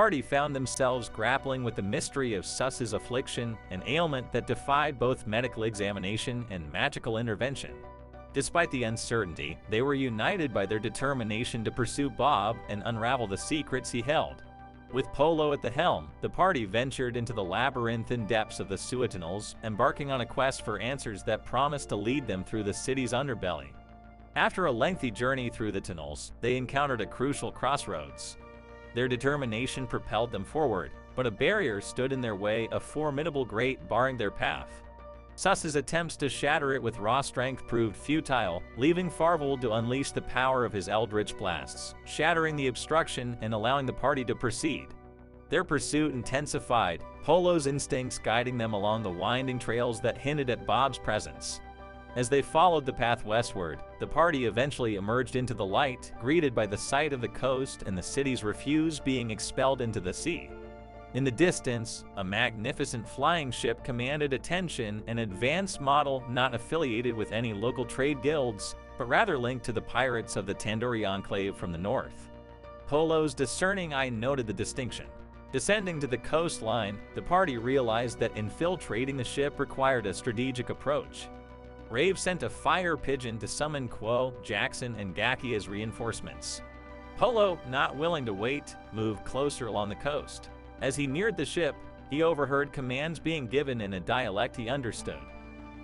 party found themselves grappling with the mystery of Sus's affliction, an ailment that defied both medical examination and magical intervention. Despite the uncertainty, they were united by their determination to pursue Bob and unravel the secrets he held. With Polo at the helm, the party ventured into the labyrinthine depths of the Suetonals, embarking on a quest for answers that promised to lead them through the city's underbelly. After a lengthy journey through the tunnels, they encountered a crucial crossroads. Their determination propelled them forward, but a barrier stood in their way, a formidable grate barring their path. Sus's attempts to shatter it with raw strength proved futile, leaving Farvold to unleash the power of his eldritch blasts, shattering the obstruction and allowing the party to proceed. Their pursuit intensified, Polo's instincts guiding them along the winding trails that hinted at Bob's presence. As they followed the path westward, the party eventually emerged into the light, greeted by the sight of the coast and the city's refuse being expelled into the sea. In the distance, a magnificent flying ship commanded attention, an advanced model not affiliated with any local trade guilds, but rather linked to the pirates of the Tandoori Enclave from the north. Polo's discerning eye noted the distinction. Descending to the coastline, the party realized that infiltrating the ship required a strategic approach. Rave sent a fire pigeon to summon Quo, Jackson, and Gaki as reinforcements. Polo, not willing to wait, moved closer along the coast. As he neared the ship, he overheard commands being given in a dialect he understood.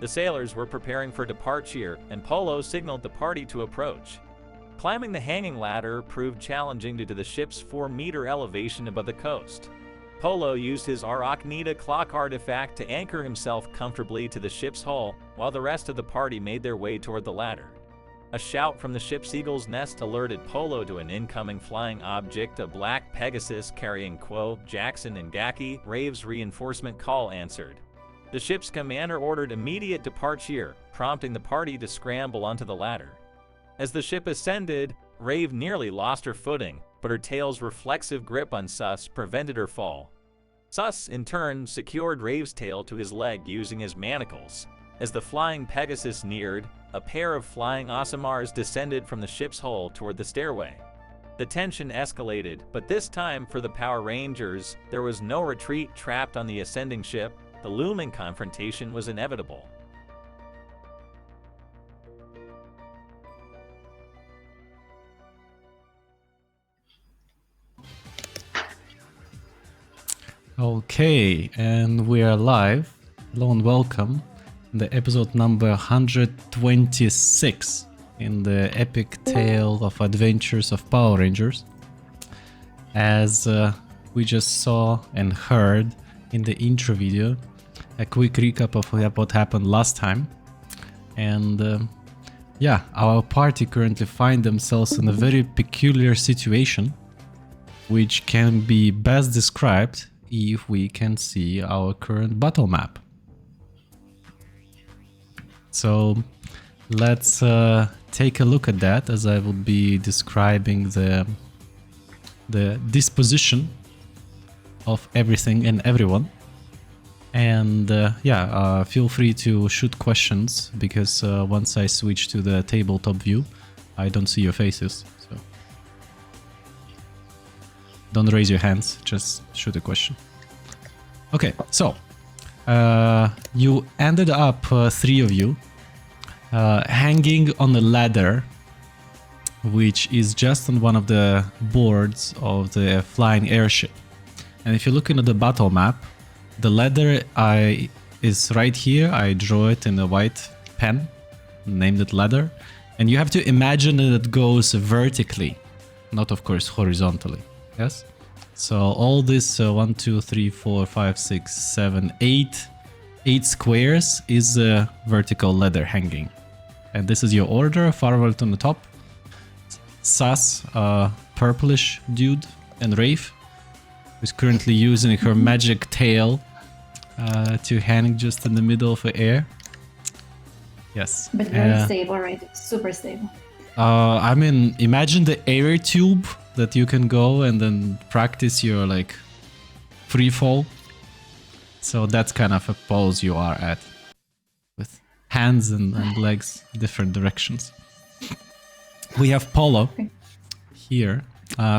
The sailors were preparing for departure, and Polo signaled the party to approach. Climbing the hanging ladder proved challenging due to the ship's 4-meter elevation above the coast. Polo used his Arachnida clock artifact to anchor himself comfortably to the ship's hull, while the rest of the party made their way toward the ladder. A shout from the ship's eagle's nest alerted Polo to an incoming flying object, a black Pegasus carrying Quo, Jackson, and Gaki. Rave's reinforcement call answered. The ship's commander ordered immediate departure, prompting the party to scramble onto the ladder. As the ship ascended, Rave nearly lost her footing, but her tail's reflexive grip on Sus prevented her fall. Sus, in turn, secured Rave's tail to his leg using his manacles. As the flying Pegasus neared, a pair of flying Aasimars descended from the ship's hull toward the stairway. The tension escalated, but this time for the Power Rangers, there was no retreat. Trapped on the ascending ship, the looming confrontation was inevitable. Okay, and we are live. Hello and welcome. The episode number 126 in the epic tale of adventures of Power Rangers. As we just saw and heard in the intro video, a quick recap of what happened last time. And yeah, our party currently find themselves in a very peculiar situation, which can be best described if we can see our current battle map. So let's take a look at that, as I will be describing the disposition of everything and everyone. And yeah, feel free to shoot questions, because once I switch to the tabletop view, I don't see your faces. So don't raise your hands, just shoot a question. Okay, so you ended up, 3 of you, hanging on a ladder, which is just on one of the boards of the flying airship. And if you're looking at the battle map, the ladder is right here. I draw it in a white pen, named it ladder. And you have to imagine that it goes vertically, not of course horizontally. Yes? So all this 1, 2, 3, 4, 5, 6, 7, 8 squares is a vertical ladder hanging. And this is your order. Farvold on the top, Sus, purplish dude, and Rave, who's currently using her magic tail to hang just in the middle of the air. Yes. But very stable, right? Super stable. I mean, imagine the air tube that you can go and then practice your like free fall. So that's kind of a pose you are at, with hands and legs different directions. We have Polo here,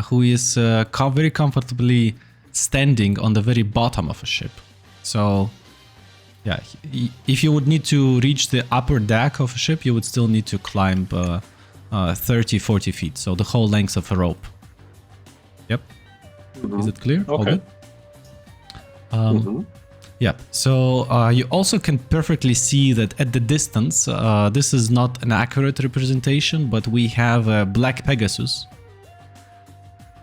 who is very comfortably standing on the very bottom of a ship. So, yeah, if you would need to reach the upper deck of a ship, you would still need to climb 30-40 feet, so the whole length of a rope. Yep. Is it clear? All Okay. good? Yeah, so you also can perfectly see that at the distance, this is not an accurate representation, but we have a black Pegasus.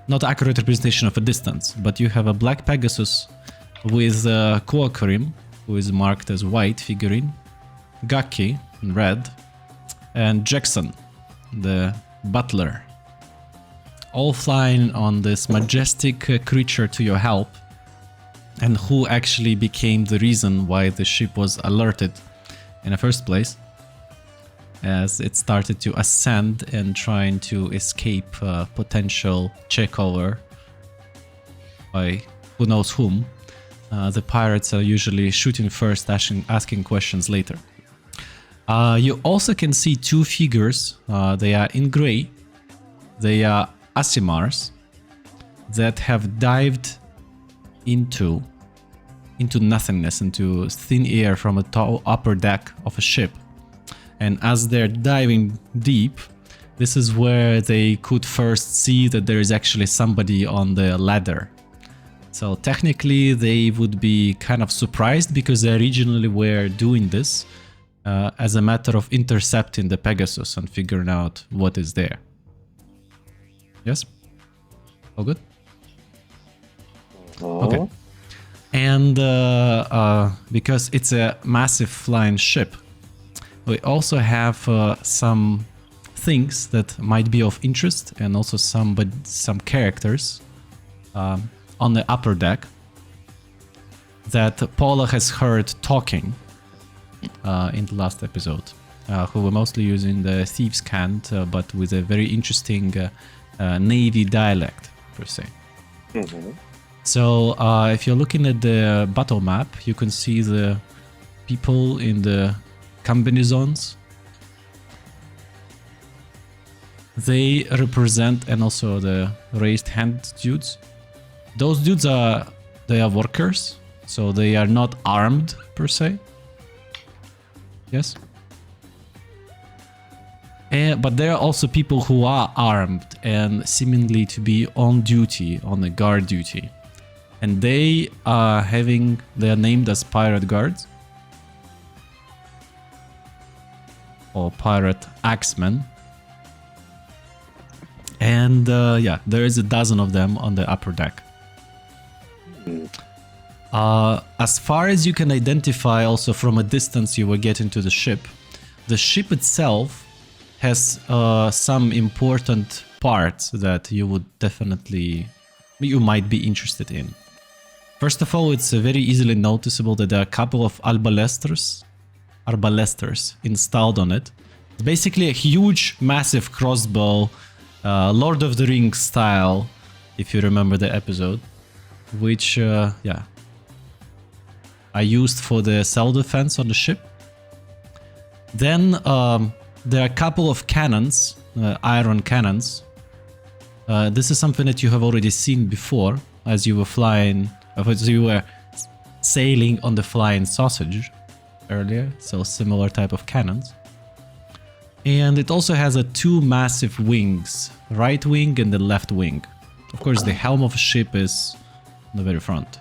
Not accurate representation of a distance, but you have a black Pegasus with Kuokarim, who is marked as white figurine, Gaki in red, and Jackson, the butler, all flying on this majestic creature to your help, and who actually became the reason why the ship was alerted in the first place, as it started to ascend and trying to escape potential checkover by who knows whom. The pirates are usually shooting first, asking questions later. You also can see two figures. They are in gray. They are Aasimars that have dived into nothingness, into thin air from a upper deck of a ship. And as they're diving deep, this is where they could first see that there is actually somebody on the ladder. So technically they would be kind of surprised because they originally were doing this as a matter of intercepting the Pegasus and figuring out what is there. Yes? All good? Okay. And because it's a massive flying ship, we also have some things that might be of interest, and also some characters on the upper deck that Paula has heard talking in the last episode, who were mostly using the thieves' cant, but with a very interesting Navy dialect per se. So if you're looking at the battle map, you can see the people in the combinaisons. They represent, and also the raised hand dudes. Those dudes they are workers, so they are not armed per se. Yes. But there are also people who are armed and seemingly to be on duty, on a guard duty. And they are named as pirate guards. Or pirate axemen. And yeah, there is a dozen of them on the upper deck. As far as you can identify, also from a distance you will get into the ship itself has some important parts that you might be interested in. First of all, it's very easily noticeable that there are a couple of arbalesters installed on it. It's basically a huge, massive crossbow, Lord of the Rings style, if you remember the episode, which, yeah, are used for the self-defense on the ship. Then there are a couple of cannons, iron cannons. This is something that you have already seen before, as you were sailing on the Flying Sausage earlier, so similar type of cannons. And it also has two massive wings, right wing and the left wing. Of course, the helm of a ship is on the very front,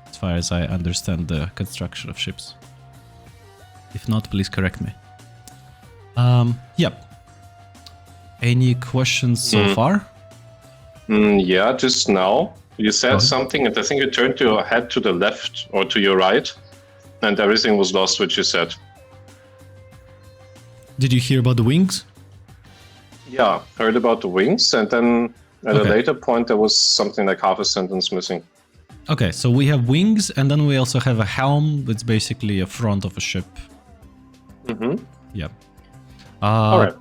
as far as I understand the construction of ships. If not, please correct me. Yep. Any questions so far? Yeah, just now. You said something, and I think you turned your head to the left or to your right, and everything was lost, what you said. Did you hear about the wings? Yeah, heard about the wings, and then at a later point there was something like half a sentence missing. Okay, so we have wings, and then we also have a helm, that's basically a front of a ship. Yep. Alright.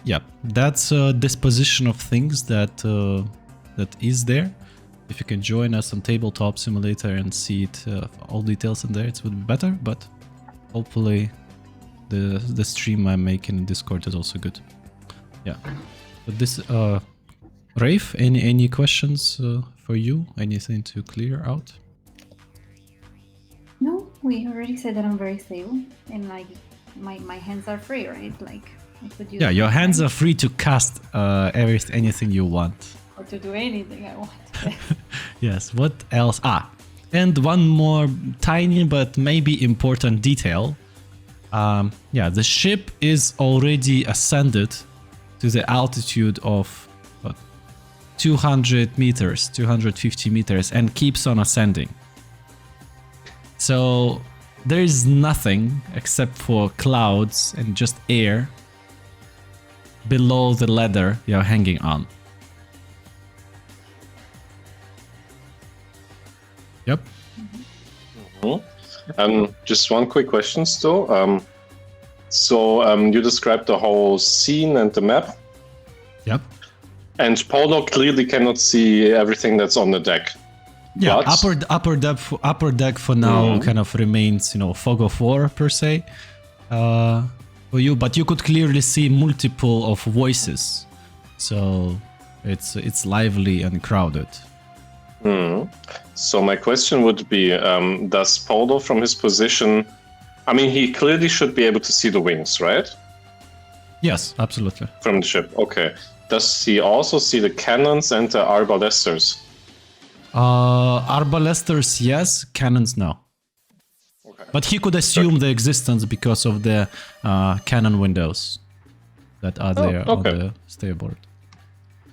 Yeah, that's a disposition of things that is there. If you can join us on Tabletop Simulator and see it, all details in there, it would be better. But hopefully, the stream I'm making in Discord is also good. Yeah. But this, Rafe, any questions for you? Anything to clear out? No, we already said that I'm very stable, and like my hands are free, right? Like I could use Yeah, your hands them are free to cast anything you want. or to do anything I want. Yes, what else? And one more tiny but maybe important detail. Yeah, the ship is already ascended to the altitude of what, 200 meters, 250 meters, and keeps on ascending. So there is nothing except for clouds and just air below the ladder you're hanging on. Yep. Just one quick question still. You described the whole scene and the map, Yep. and Polo clearly cannot see everything that's on the deck. Yeah, But- upper deck for now kind of remains, fog of war per se, for you. But you could clearly see multiple of voices, so it's lively and crowded. So my question would be, does Polo from his position, I mean, he clearly should be able to see the wings, right? Yes, absolutely. From the ship, okay. Does he also see the cannons and the arbalesters? Arbalesters, yes. Cannons, no. Okay. But he could assume the existence because of the cannon windows that are there on okay. the starboard.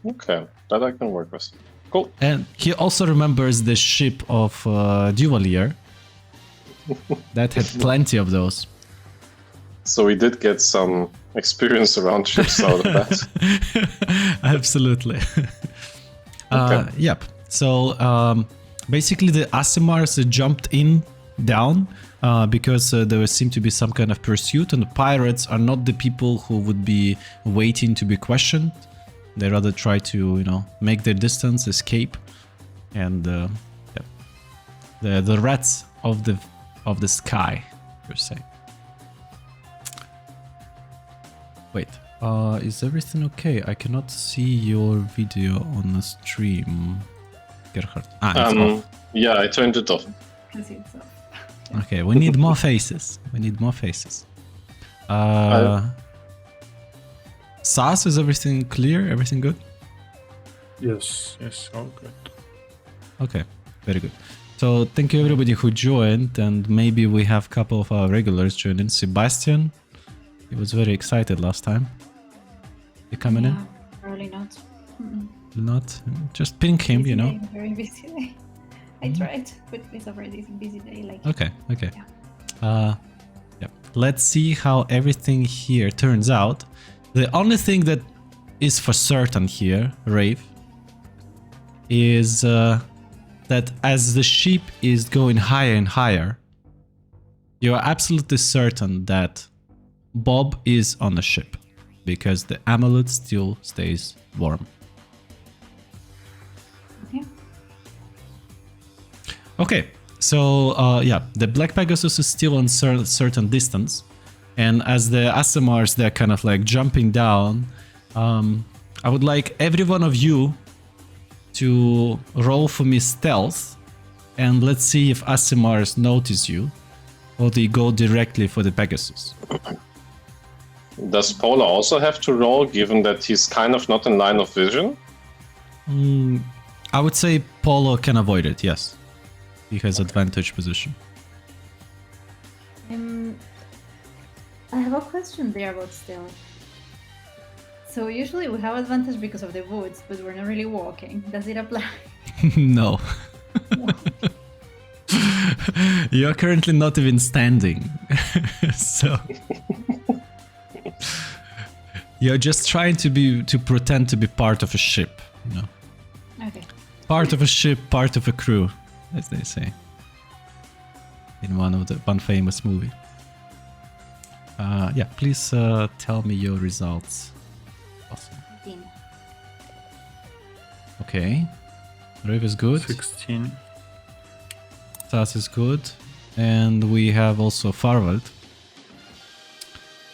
Okay, that I can work with. Cool. And he also remembers the ship of Duvalier that had plenty of those. So we did get some experience around ships out of that. Absolutely. Okay. Yep. So basically the Aasimars jumped down because there seemed to be some kind of pursuit, and the pirates are not the people who would be waiting to be questioned. They rather try to, make their distance, escape, and the rats of the sky, per se. Wait, is everything okay? I cannot see your video on the stream, Gerhard. It's off. Yeah, I turned it off. Because it's off. Okay, we need more faces. We need more faces. Sas, is everything clear? Everything good? Yes, all good. Okay, very good. So thank you everybody who joined, and maybe we have a couple of our regulars joining. Sebastian, he was very excited last time. You coming in? Probably not. Not? Just ping him, Busy day, very busy day. I tried, but it's already a busy day. Like Okay. Yep. Let's see how everything here turns out. The only thing that is for certain here, Rave, is that as the ship is going higher and higher, you are absolutely certain that Bob is on the ship, because the amulet still stays warm. Okay. Okay, so yeah, the Black Pegasus is still on certain distance, and as the Aasimars, they're kind of like jumping down. I would like every one of you to roll for me stealth, and let's see if Aasimars notice you, or they go directly for the Pegasus. Does Polo also have to roll, given that he's kind of not in line of vision? I would say Polo can avoid it, yes. He has advantage position. I have a question there about stealth. So usually we have advantage because of the woods, but we're not really walking. Does it apply? No. You're currently not even standing. So you're just trying to pretend to be part of a ship, Okay. Part of a ship, part of a crew, as they say. In one famous movie. Yeah, please tell me your results. Awesome. 15. Okay. Rave is good. 16. Sas is good. And we have also Farvald,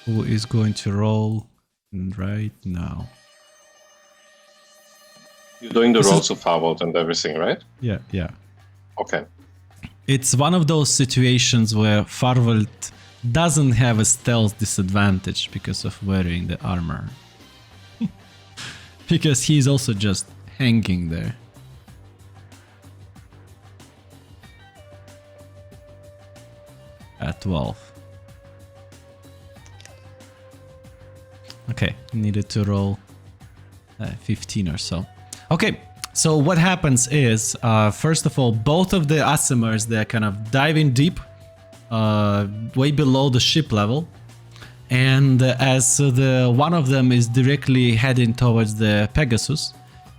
who is going to roll right now. You're doing the This is- rolls of Farbold and everything, right? Yeah, yeah. Okay. It's one of those situations where Farvold doesn't have a stealth disadvantage because of wearing the armor. Because he's also just hanging there. At 12. Okay, needed to roll 15 or so. Okay, so what happens is, first of all, both of the Aasimars, they're kind of diving deep, way below the ship level. And as the one of them is directly heading towards the Pegasus,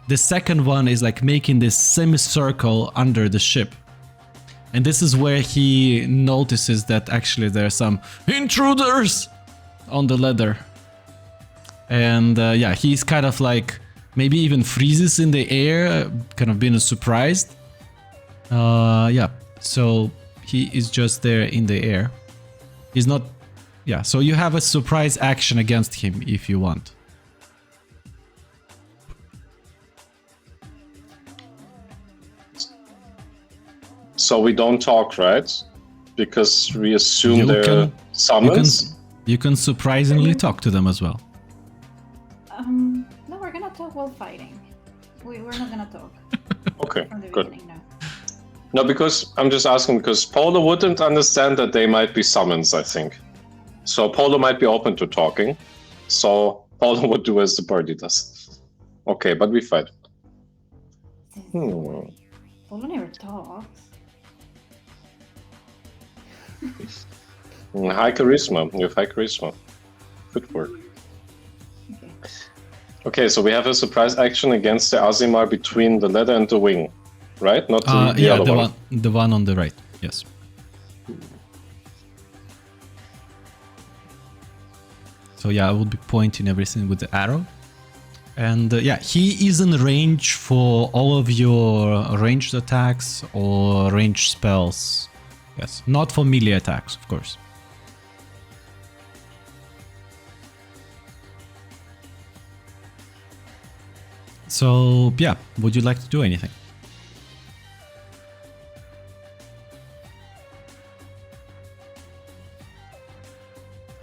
the second one is like making this semicircle under the ship. And this is where he notices that actually there are some intruders on the ladder. And yeah, he's kind of like maybe even freezes in the air, kind of being surprised. Yeah, so he is just there in the air. He's not... Yeah, so you have a surprise action against him if you want. So we don't talk, right? Because we assume You they're can- summons. You can surprisingly talk to them as well. No, we're gonna talk while fighting. We're not gonna talk Okay, from the good. beginning now. No, because I'm just asking because Polo wouldn't understand that they might be summons, I think. So Polo might be open to talking. So Polo would do as the party does. Okay, but we fight. Hmm. Polo never talks. High charisma. You have high charisma. Good work. Okay. Okay, so we have a surprise action against the Aasimar between the ladder and the wing, right? Not the Yeah, other one. the one on the right. Yes. So yeah, I will be pointing everything with the arrow. And yeah, he is in range for all of your ranged attacks or ranged spells. Yes, not for melee attacks, of course. So yeah, would you like to do anything?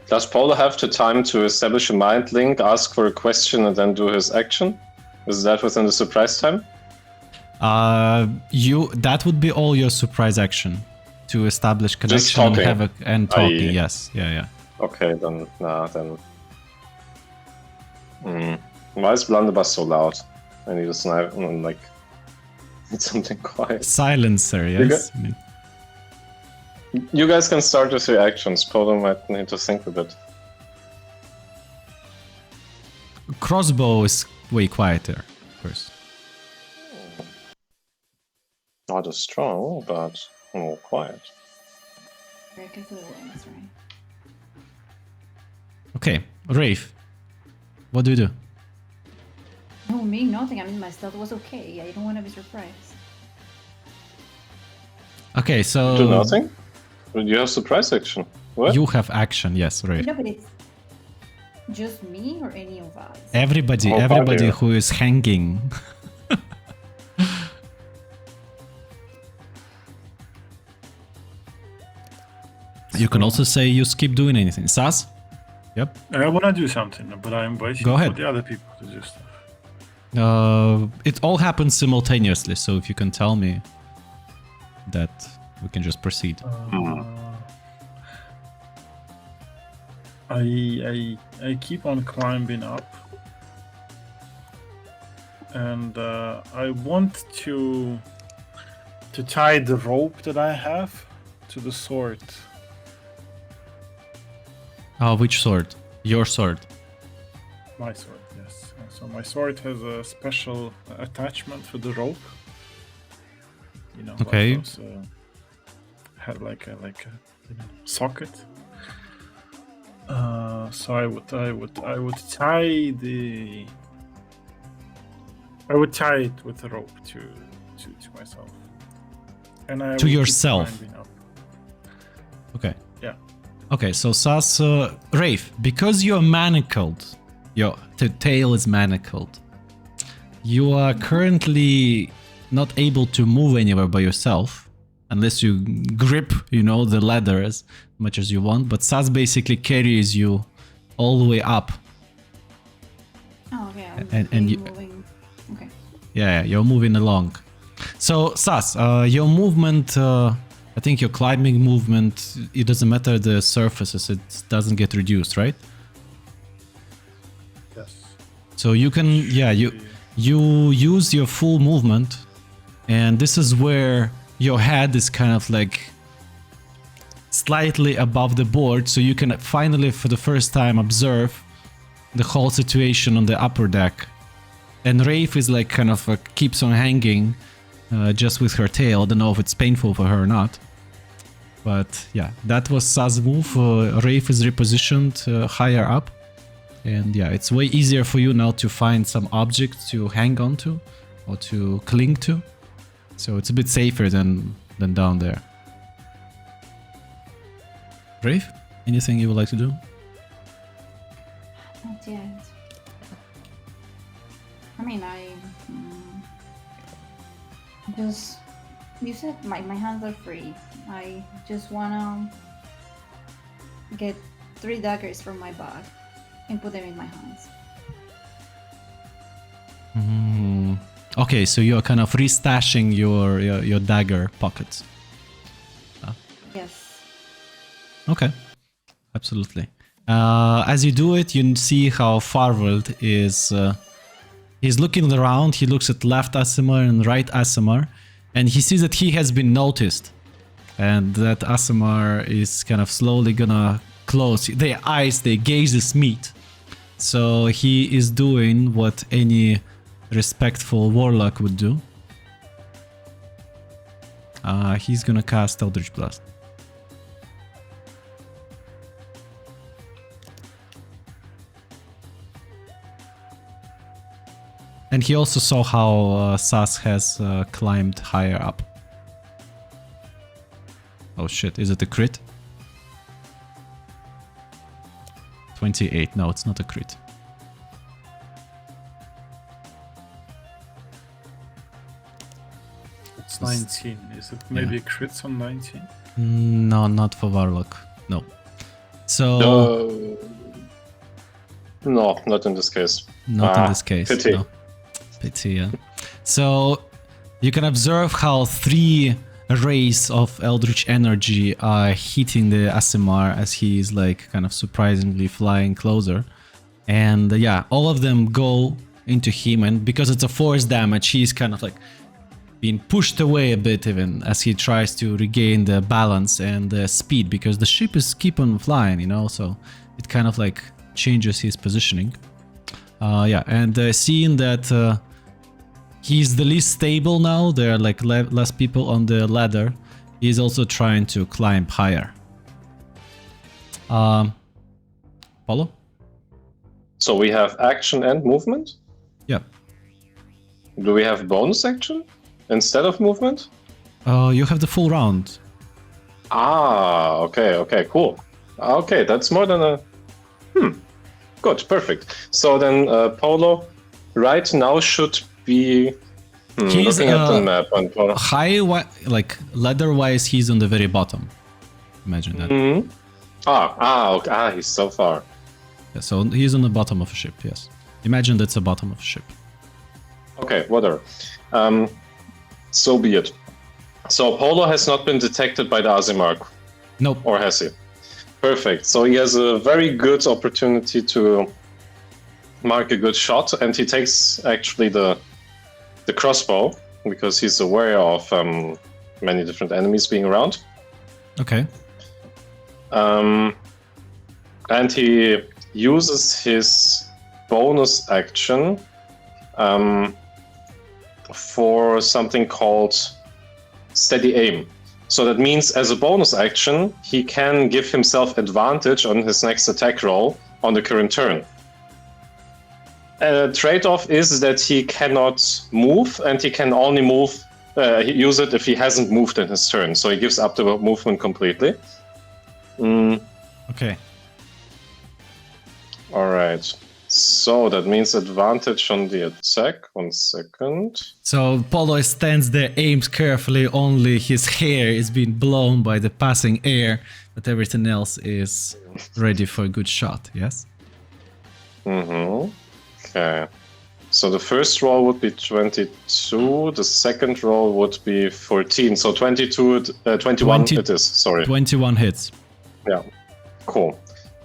Does Polo have the time to establish a mind link, ask for a question, and then do his action? Is that within the surprise time? That would be all your surprise action to establish connection and talking. and talking. Aye. Yes, yeah. Okay, then, then. Why is Blunderbuss so loud? I need a snipe, like, need something quiet. Silencer, yes. I mean, You guys can start with your actions. Polo might need to think a bit. crossbow is way quieter, of course. Not as strong, but more quiet. Very good little wings, right? Okay, Rafe, what do you do? No, me nothing. I mean, my stealth was okay. I don't want to be surprised. Okay, so Do nothing? You have surprise action. What? you have action, yes, Rafe. No, but it's just me or any of us. Everybody, Oh, everybody dear. who is hanging. You can also say you skip doing anything. Sas? Yep. I want to do something, but I'm waiting Go ahead. for the other people to do stuff. It all happens simultaneously, so if you can tell me that, we can just proceed. I keep on climbing up, and I want to tie the rope that I have to the sword. Which sword? Your sword. My sword, yes. So my sword has a special attachment for the rope. You know, Okay. like those, have like a socket. So I would tie it with a rope to myself. And I To would keep yourself? climbing up. Okay. Yeah. Okay, so Sas, Rafe, because you're manacled, your tail is manacled, You are currently not able to move anywhere by yourself, unless you grip, the ladder as much as you want, but Sas basically carries you all the way up. Oh, okay. I'm And you- moving. Okay. Yeah, you're moving along. So, Sas, your movement, I think your climbing movement, it doesn't matter the surfaces, it doesn't get reduced, right? Yes. So you can, you use your full movement, and this is where your head is kind of like slightly above the board, so you can finally, for the first time, observe the whole situation on the upper deck. And Rafe is like kind of keeps on hanging just with her tail. I don't know if it's painful for her or not. But yeah, that was Saz's move. Rafe is repositioned higher up. And yeah, it's way easier for you now to find some object to hang on to or to cling to. So it's a bit safer than down there. Rafe, anything you would like to do? Not yet. I mean, just you said my hands are free. I just wanna get 3 daggers from my bag and put them in my hands. Okay, so you're kind of restashing your dagger pockets. Yes. Okay, absolutely. As you do it, you see how Farvald is. He's looking around. He looks at left Aasimar and right Aasimar, and he sees that he has been noticed, and that Aasimar is kind of slowly gonna close their eyes. They gaze this meat. So he is doing what any respectful warlock would do. He's gonna cast Eldritch Blast. And he also saw how Sas has climbed higher up. Oh shit, is it a crit? 28, no, it's not a crit. It's 19. Is it maybe crits on 19? No, not for Warlock. No. So No, not in this case. not in this case. Pity. No. Pity, yeah. So you can observe how 3 rays of Eldritch energy are hitting the Aasimar as he is like kind of surprisingly flying closer. And yeah, all of them go into him, and because it's a force damage, he's kind of like being pushed away a bit even as he tries to regain the balance and the speed, because the ship is keep on flying, so it kind of like changes his positioning. Yeah, and seeing that he's the least stable now, there are like less people on the ladder, he's also trying to climb higher. Paulo? So we have action and movement. Yeah. Do we have bonus action instead of movement? You have the full round. Okay, cool. Okay, that's more than a... Good, perfect. So then Paulo right now should be He's, looking at the map. And like ladder-wise, he's on the very bottom. Imagine that. Okay. He's so far. Yeah, so he's on the bottom of a ship, yes. Imagine that's the bottom of a ship. Okay, whatever. So be it. So Paulo has not been detected by the Aasimar, Nope. or has he? Perfect. So he has a very good opportunity to mark a good shot, and he takes actually the crossbow because he's aware of many different enemies being around. Okay. And he uses his bonus action for something called steady aim. So that means as a bonus action, he can give himself advantage on his next attack roll on the current turn. Trade-off is that he cannot move, and he can only use it if he hasn't moved in his turn. So he gives up the movement completely. Okay. All right. So that means advantage on the attack. 1 second. So Polo stands there, aims carefully, only his hair is being blown by the passing air, but everything else is ready for a good shot, yes? Mm-hmm. Okay. So the first roll would be 22, the second roll would be 14. So 21 it is, sorry. 21 hits. Yeah. Cool.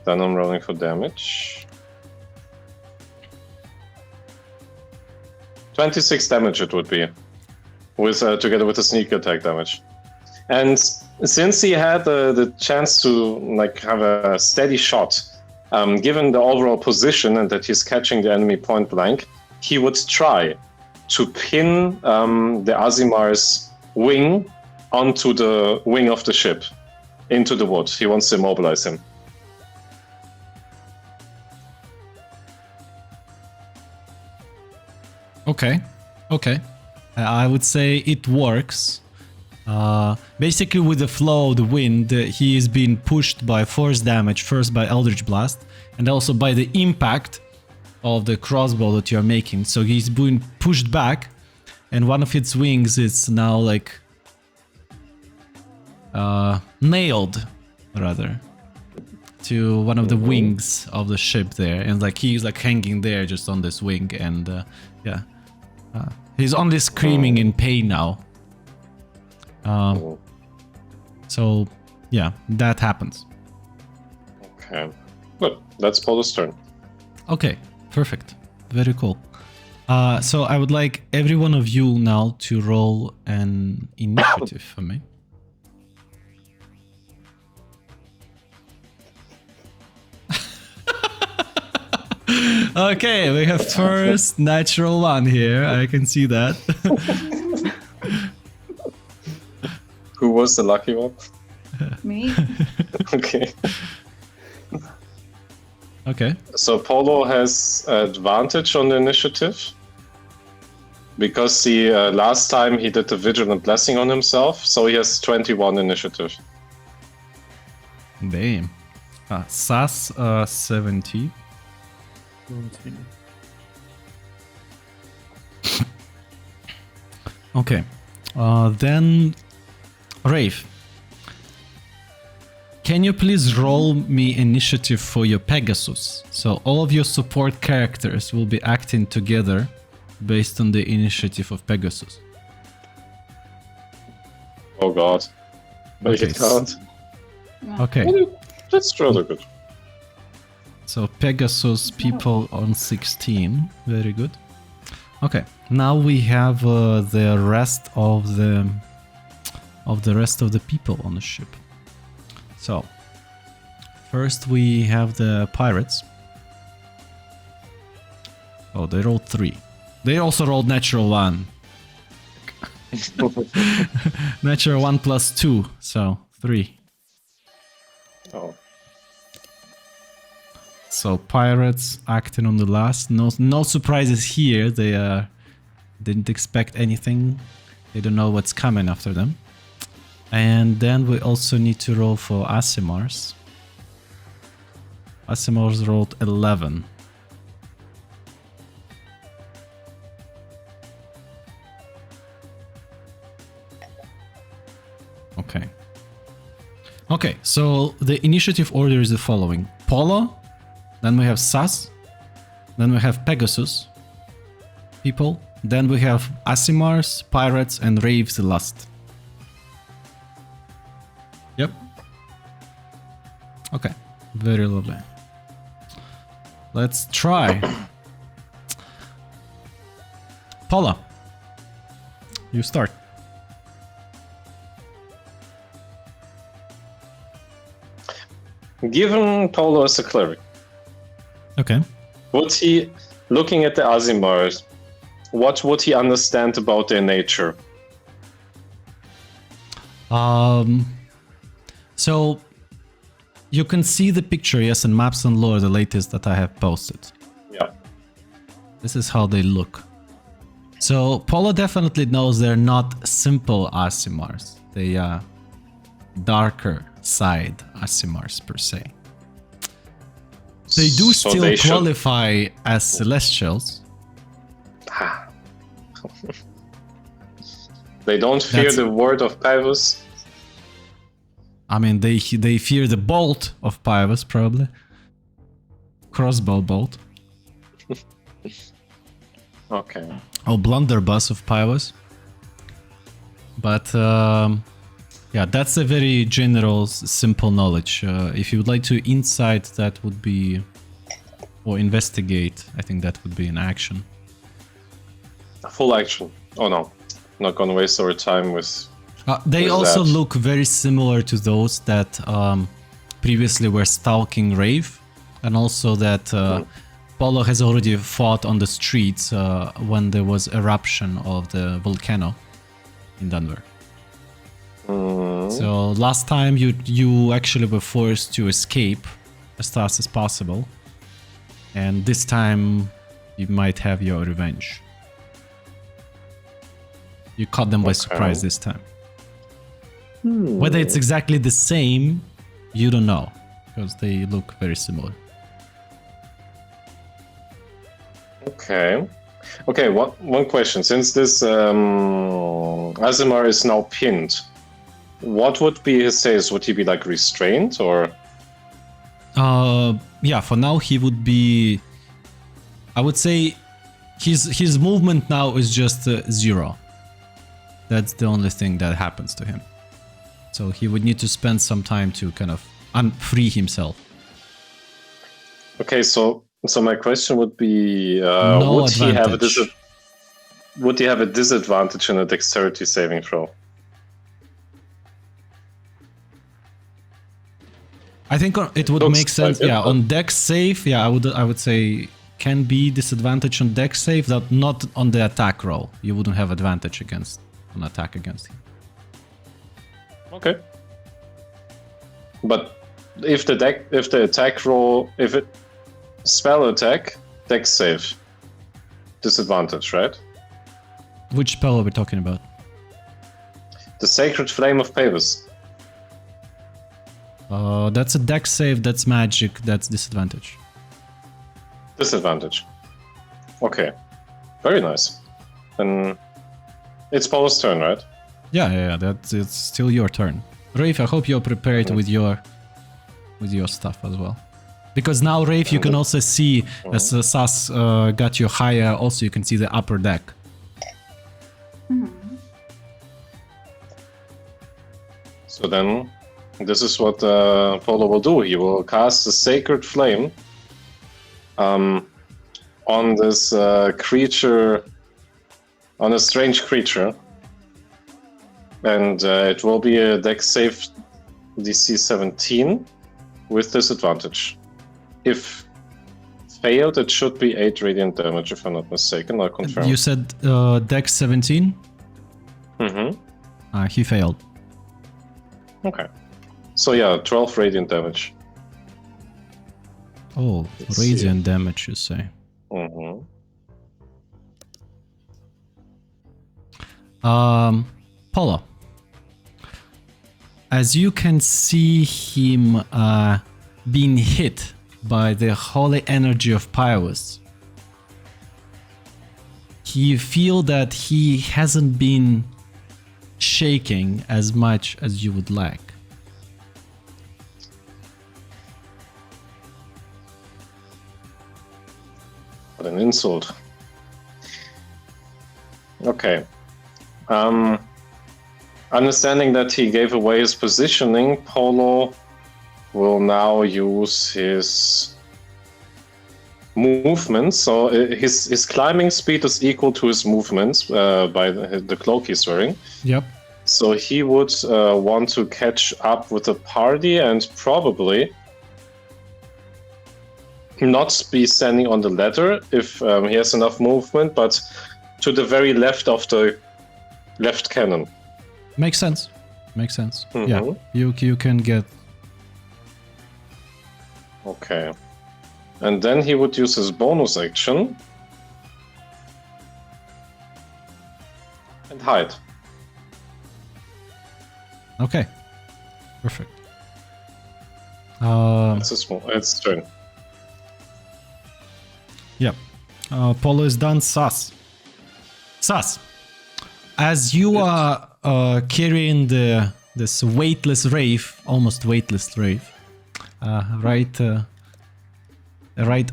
Then I'm rolling for damage. 26 damage it would be, with together with the sneak attack damage. And since he had the chance to like have a steady shot, given the overall position and that he's catching the enemy point blank, he would try to pin the Azimar's wing onto the wing of the ship, into the wood. He wants to immobilize him. Okay. I would say it works. Basically, with the flow of the wind, he is being pushed by force damage, first by Eldritch Blast, and also by the impact of the crossbow that you are making. So he's being pushed back, and one of its wings is now like nailed, rather, to one of the wings of the ship there, and like he's like hanging there just on this wing, and yeah. He's only screaming in pain now. So, yeah, that happens. Okay. Good. That's Polo's turn. Okay, perfect. Very cool. So I would like every one of you now to roll an initiative for me. Okay, we have first natural one here. I can see that. Who was the lucky one? Me? Okay. Okay. So Polo has advantage on the initiative because he last time he did the Vigilant Blessing on himself, so he has 21 initiative. Damn. Sas 70. 17. Okay. Then Rafe. Can you please roll me initiative for your Pegasus? So all of your support characters will be acting together based on the initiative of Pegasus. Oh god. Make Okay, it count. Okay. That's rather good. So Pegasus people on 16. Very good. Okay. Now we have the rest of the people on the ship. So first we have the pirates. Oh, they rolled 3. They also rolled natural 1. Natural 1 plus 2, so 3. Oh. So pirates acting on the last. No surprises here. They didn't expect anything. They don't know what's coming after them. And then we also need to roll for Aasimars. Aasimars rolled 11. Okay. Okay, so the initiative order is the following. Polo, then we have Sas, then we have Pegasus people, then we have Aasimars, pirates, and Raves the last. Yep. Okay, very lovely. Let's try. Paula, you start. Given Polo as a cleric, Okay. would he, looking at the Aasimars, what would he understand about their nature? So you can see the picture, yes, in Maps and Lore, the latest that I have posted. Yeah. This is how they look. So Polo definitely knows they're not simple Aasimars. They are darker side Aasimars per se. They do So still they should- qualify as Celestials. Ah. They don't fear That's- the word of Pavus. I mean, they fear the bolt of Pyrus, probably. Crossbow bolt. Okay. Or blunderbuss of Pyrus. But, yeah, that's a very general, simple knowledge. If you would like to insight, that would be... Or investigate, I think that would be an action. Full action. Oh no. Not gonna waste our time with... They With also that. look very similar to those that previously were stalking Rave, and also that Polo has already fought on the streets when there was eruption of the volcano in Denver. So last time you actually were forced to escape as fast as possible, and this time you might have your revenge. You caught them by Okay. surprise this time. Whether it's exactly the same, you don't know, because they look very similar. Okay. Okay, one question. Since this Azimar is now pinned, what would be his status? Would he be like restrained or... Yeah, for now he would be... I would say his movement now is just 0. That's the only thing that happens to him. So he would need to spend some time to kind of free himself. Okay, so my question would be, No would he have a advantage. would he have a disadvantage in a dexterity saving throw? I think it would Looks make sense. like it, Yeah, but- on Dex save, yeah, I would say can be disadvantage on Dex save, that not on the attack roll. You wouldn't have advantage against an attack against him. Okay. But if the attack roll, if it spell attack, dex save, disadvantage, right? Which spell are we talking about? The Sacred Flame of Pavus. That's a Dex save. That's magic. That's disadvantage. Disadvantage. Okay. Very nice. Then it's Paul's turn, right? Yeah. It's still your turn. Rafe, I hope you're prepared with your stuff as well. Because now, Rafe, you can also see, as Sas got you higher, also you can see the upper deck. So then, this is what Polo will do. He will cast the Sacred Flame on this creature, on a strange creature. And it will be a dex save DC 17 with disadvantage. If failed, it should be 8 radiant damage, if I'm not mistaken. I'll confirm. You said Dex 17? Mm-hmm. He failed. Okay. So yeah, 12 radiant damage. Oh, Let's see. radiant damage, you say. Mm-hmm. Polo. As you can see him being hit by the holy energy of Pyrus, you feel that he hasn't been shaking as much as you would like. What an insult. Okay. Understanding that he gave away his positioning, Polo will now use his movement. So his climbing speed is equal to his movements by the cloak he's wearing. Yep. So he would want to catch up with the party and probably not be standing on the ladder if he has enough movement, but to the very left of the left cannon. Makes sense. Makes sense. Mhm. Yeah. You can get... Okay. And then he would use his bonus action and hide. Okay. Perfect. It's his turn. Polo is done. Sus. As you are carrying this weightless Wraith, almost weightless Wraith, right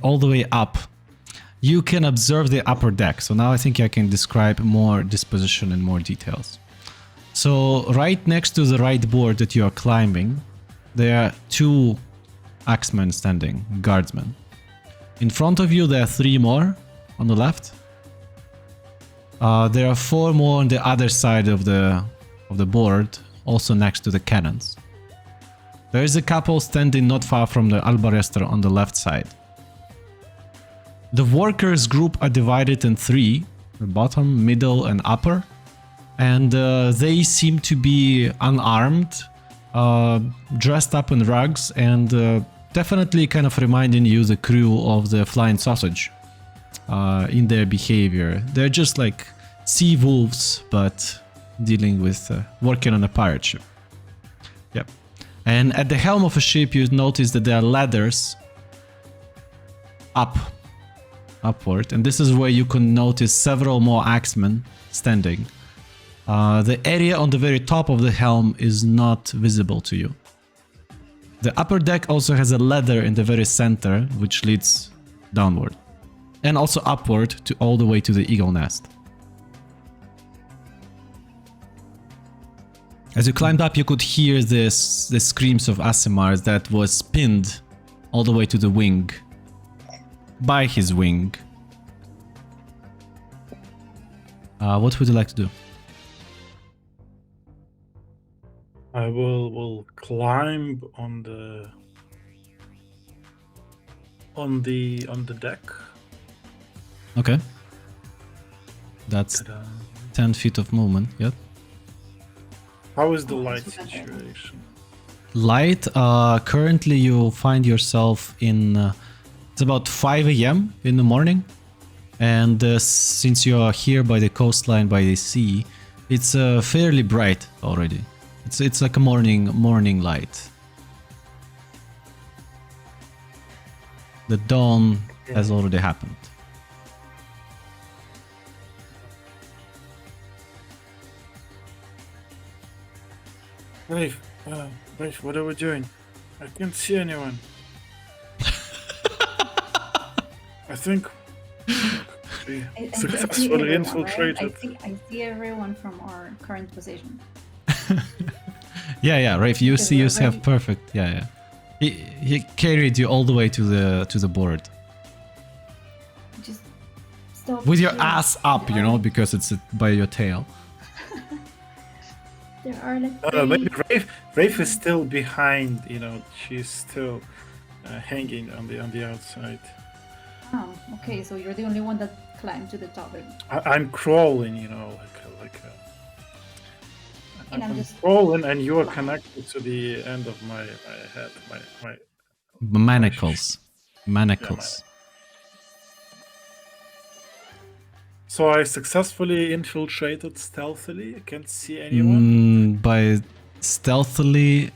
all the way up, you can observe the upper deck. So now I think I can describe more disposition in more details. So right next to the right board that you are climbing, there are 2 axemen standing, guardsmen. In front of you there are 3 more on the left. There are 4 more on the other side of the board, also next to the cannons. There is a couple standing not far from the Albarester on the left side. The workers group are divided in 3, the bottom, middle and upper, and they seem to be unarmed, dressed up in rugs, and definitely kind of reminding you the crew of the Flying Sausage in their behavior. They're just like sea wolves, but dealing with working on a pirate ship. Yep. And at the helm of a ship, you notice that there are ladders upward, and this is where you can notice several more axemen standing. The area on the very top of the helm is not visible to you. The upper deck also has a ladder in the very center, which leads downward, and also upward to all the way to the eagle nest. As you climbed up, you could hear the screams of Aasimar that was pinned all the way to the wing, by his wing. What would you like to do? I will climb on the deck. Okay. That's 10 feet of movement, yep. How is the light situation? Light, currently you find yourself in, it's about 5 a.m. in the morning. And since you are here by the coastline, by the sea, it's fairly bright already. It's like a morning light. The dawn has already happened. Rafe, what are we doing? I can't see anyone. I think we I successfully everyone, infiltrated. right? I see everyone from our current position. Yeah, Rafe, you Because see we're yourself ready. perfect. Yeah. He carried you all the way to the board. Just stop. With your shooting. ass up, you know, because it's by your tail. There are like Maybe Rafe is still behind. You know, she's still hanging on the outside. Oh, okay, so you're the only one that climbed to the top. I'm crawling. You know, And I'm I'm just crawling, and you are connected to the end of my head. My Manacles. So I successfully infiltrated stealthily. I can't see anyone. By stealthily,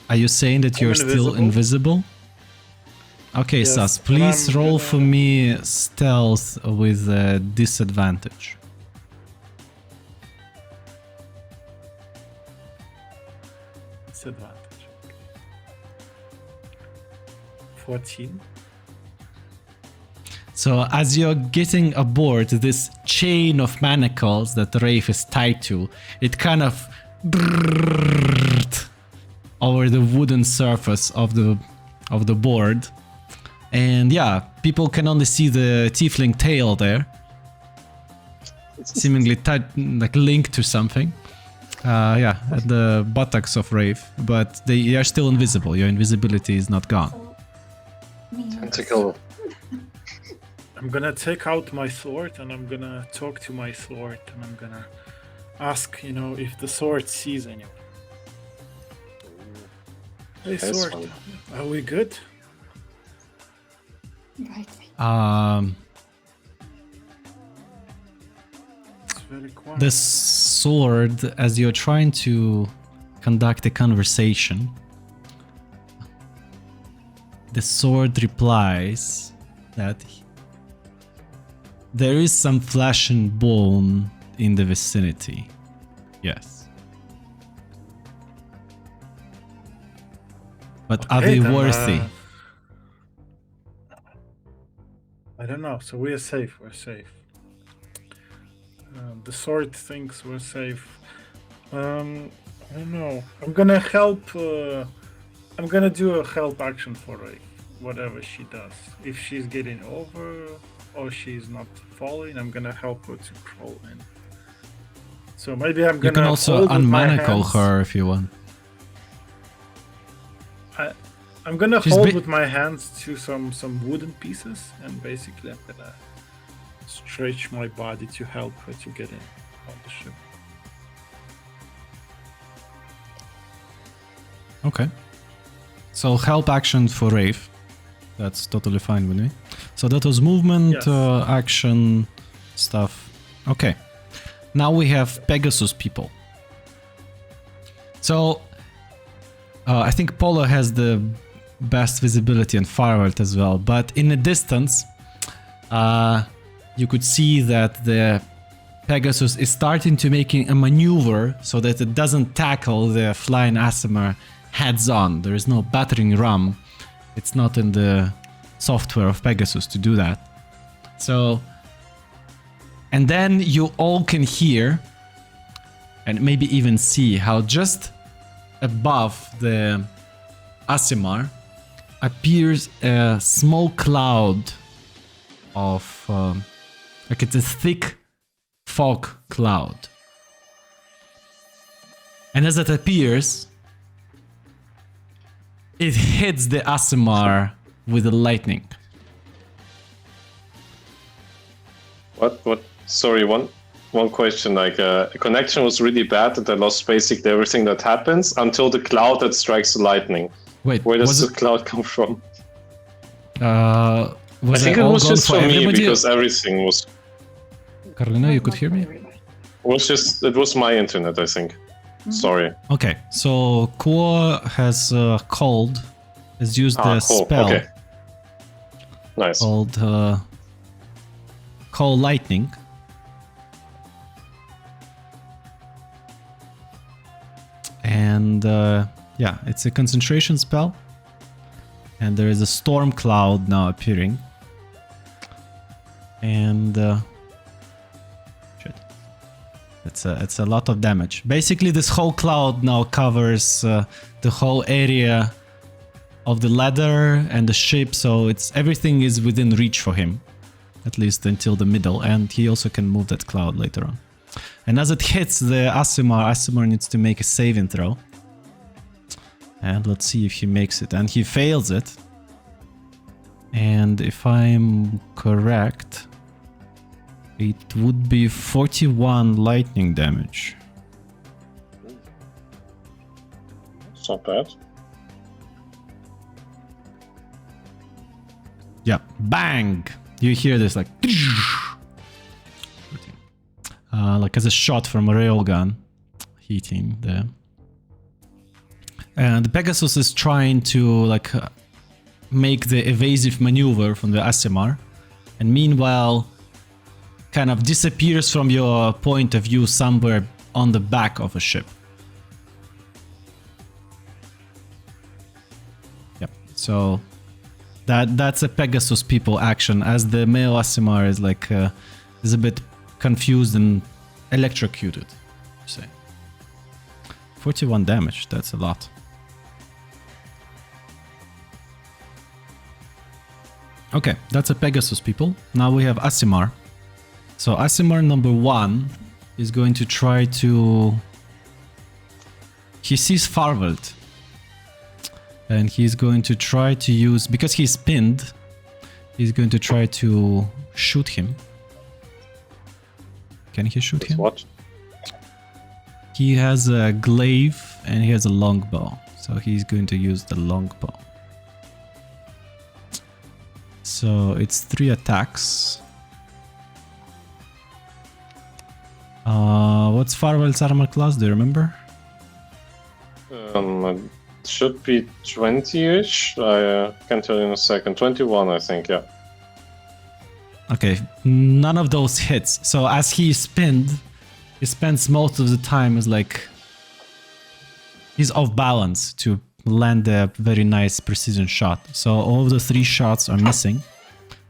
are you saying that I'm you're still invisible? Okay, Yes, Sas, but please I'm roll gonna- for me stealth with disadvantage. Disadvantage. 14. So as you're getting aboard this chain of manacles that Rafe is tied to, it kind of over the wooden surface of the board. And yeah, people can only see the tiefling tail there, seemingly like linked to something. Yeah, at the buttocks of Rafe, but they are still invisible. Your invisibility is not gone. Tentacle. I'm gonna take out my sword and I'm gonna talk to my sword and I'm gonna ask, if the sword sees anyone. Hey, That's sword, fine. are we good? Right. It's very quiet. The sword, as you're trying to conduct a conversation, the sword replies that There is some flesh and bone in the vicinity. Yes. But are Okay, they then, worthy? I don't know. So we are safe. We're safe. The sword thinks we're safe. I don't know. I'm gonna help. I'm gonna do a help action for Ray, whatever she does. If she's getting over or she's not falling, I'm gonna help her to crawl in. So maybe I'm You gonna. can also hold with my unmanacle hands. her if you want. I'm gonna She's hold bit- with my hands to some wooden pieces, and basically I'm gonna stretch my body to help her to get in on the ship. Okay. So help action for Rafe. That's totally fine with me. So that was movement, Yes. action, stuff. Okay. Now we have Pegasus people. So I think Polo has the best visibility and Firewall as well. But in the distance, you could see that the Pegasus is starting to making a maneuver so that it doesn't tackle the flying Aasimar heads on. There is no battering ram. It's not in the software of Pegasus to do that. So, and then you all can hear and maybe even see how just above the Aasimar appears a small cloud of like it's a thick fog cloud. And as it appears, it hits the Aasimar with the lightning. What? Sorry, one question. Like, connection was really bad, and I lost basically everything that happens until the cloud that strikes the lightning. Wait, Where does was the cloud come from? I I think it all was gone just for for me everybody? because everything was. Carolina, you could Not hear for me? everybody. It was my internet, I think. Sorry. Okay, so Kuo has has used the Cool. spell Okay. Nice. called Call Lightning. And yeah, it's a concentration spell. And there is a storm cloud now appearing. And shit. It's a lot of damage. Basically, this whole cloud now covers the whole area of the ladder and the ship, so everything is within reach for him, at least until the middle, and he also can move that cloud later on. And as it hits the Aasimar needs to make a saving throw. And let's see if he makes it. And he fails it. And if I'm correct, it would be 41 lightning damage. It's not bad. Yeah, bang! You hear this like as a shot from a railgun hitting there. And the Pegasus is trying to make the evasive maneuver from the Aasimar, and meanwhile kind of disappears from your point of view somewhere on the back of a ship. Yep. So that's a Pegasus people action, as the male Aasimar is a bit confused and electrocuted. Say 41 damage. That's a lot. Okay, that's a Pegasus people. Now we have Aasimar. So Aasimar number 1 is going to try to... He sees Farvald. And he's going to try to use... Because he's pinned, he's going to try to shoot him. Can he shoot him? What? He has a glaive and he has a longbow. So he's going to use the longbow. So it's 3 attacks. What's Farwell's armor class? Do you remember? It should be 20-ish. I can tell you in a second. 21, I think, yeah. Okay, none of those hits. So as he spends most of the time as like he's off balance to land a very nice precision shot. So all of the 3 shots are missing.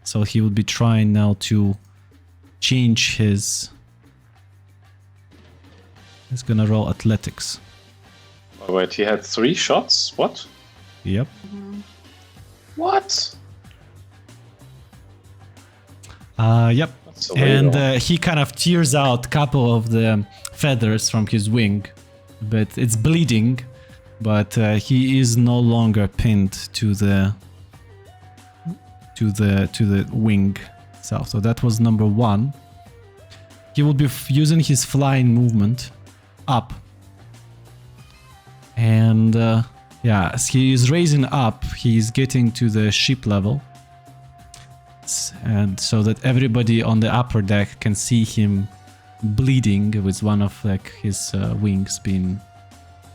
So he will be trying now to change his... He's gonna roll athletics. Oh, wait, he had 3 shots? What? Yep. What? Yep. So there you And go. he kind of tears out a couple of the feathers from his wing, but it's bleeding. But he is no longer pinned to the wing itself. So that was number 1. He will be using his flying movement up, and yeah, as he is raising up, he is getting to the ship level. And so that everybody on the upper deck can see him bleeding with one of like his wings being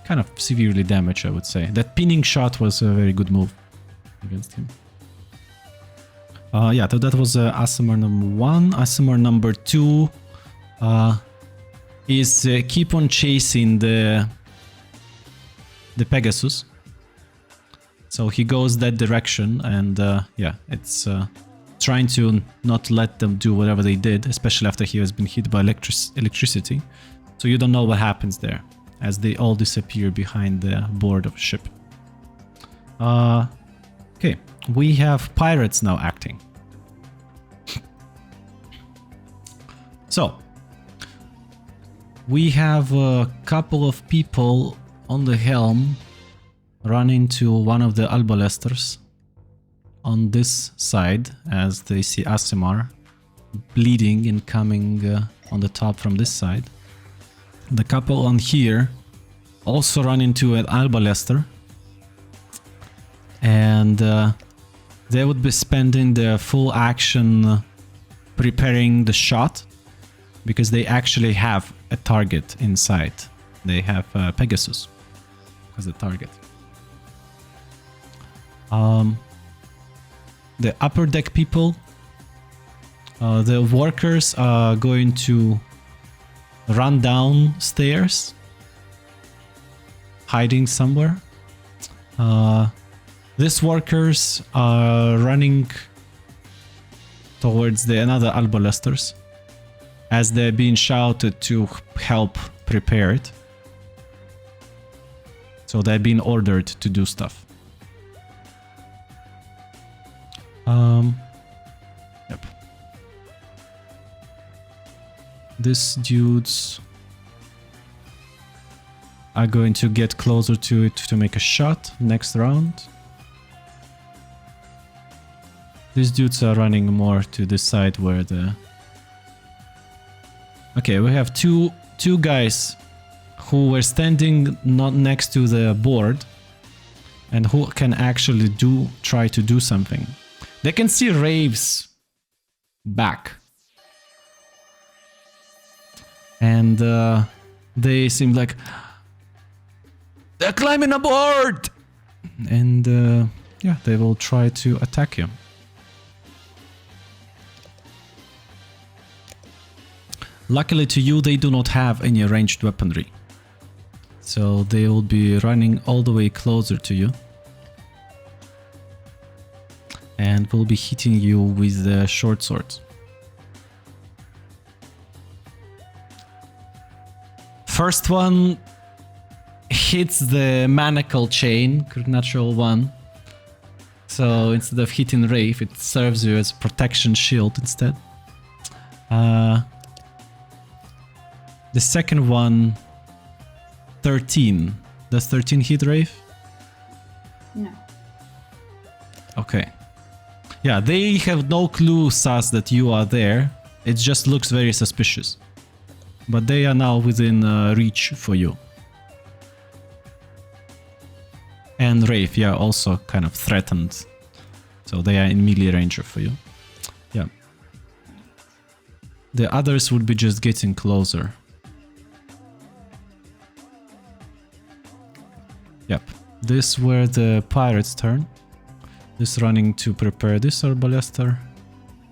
kind of severely damaged, I would say. That pinning shot was a very good move against him. Yeah, so that was Aasimar number 1. Aasimar number 2 is keep on chasing the Pegasus. So he goes that direction, and yeah, it's trying to not let them do whatever they did, especially after he has been hit by electricity. So you don't know what happens there, as they all disappear behind the board of a ship. Okay, we have pirates now acting. So, we have a couple of people on the helm running to one of the Albalesters on this side, as they see Aasimar bleeding and coming on the top from this side. The couple on here also run into an Albalester, and they would be spending their full action preparing the shot, because they actually have a target in sight. They have Pegasus as a target. The upper deck people, the workers are going to run down stairs, hiding somewhere. These workers are running towards another Albalesters, as they're being shouted to help prepare it. So they're being ordered to do stuff. Yep. These dudes are going to get closer to it to make a shot next round. These dudes are running more to this side where the... Okay, we have two guys who were standing not next to the board and who can actually try to do something. They can see Rave's back. And they seem like they're climbing aboard! And yeah, they will try to attack him. Luckily to you, they do not have any ranged weaponry. So they will be running all the way closer to you. And will be hitting you with the short swords. First one hits the manacle chain, natural one. So instead of hitting Rave, it serves you as a protection shield instead. The second one, 13. Does 13 hit Rave? No. Okay. Yeah, they have no clue, Sas, that you are there. It just looks very suspicious. But they are now within reach for you. And Rave, yeah, also kind of threatened. So they are in melee range for you. Yeah. The others would be just getting closer. Yep. This were the pirates' turn. This running to prepare this Arbalester.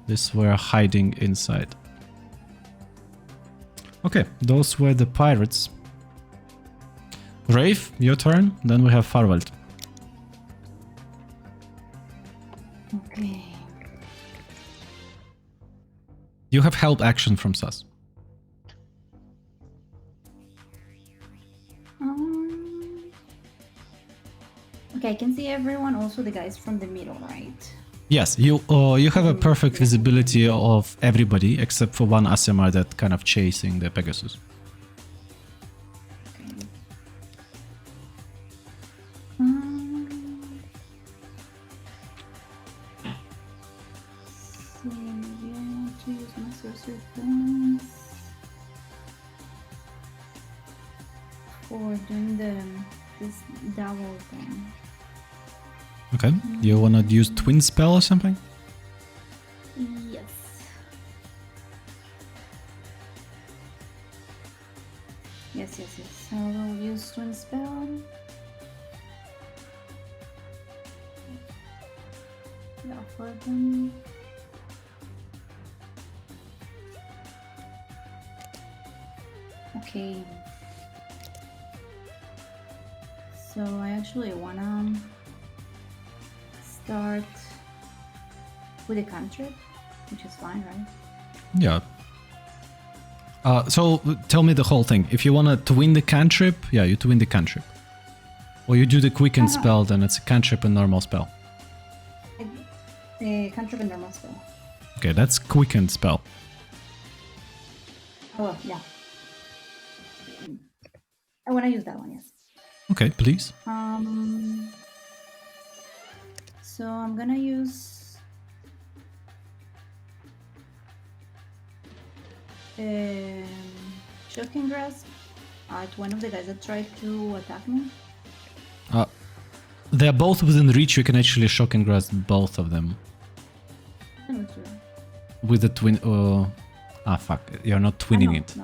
These were hiding inside. Okay, those were the pirates. Rafe, your turn. Then we have Farwell. Okay. You have help action from Sus. Okay, I can see everyone, also the guys from the middle, right? Yes, you have a perfect visibility of everybody except for one Asimar that kind of chasing the Pegasus. Okay. So, yeah, to use my sorcery points for doing this double thing. Okay, you wanna use twin spell or something? Yes. Yes. So we'll use twin spell. Yeah, for them. Okay. So I actually wanna start with a cantrip, which is fine, right? Yeah. So tell me the whole thing. If you wanna twin the cantrip, yeah, you twin the cantrip. Or you do the quicken spell, then it's a cantrip and normal spell. A cantrip and normal spell. Okay, that's quicken spell. Oh, well, yeah. I wanna use that one, yes. Okay, please. So I'm gonna use Shocking Grasp at one of the guys that tried to attack me. They're both within reach. You can actually shock and grasp both of them with the twin. Fuck! You're not twinning it.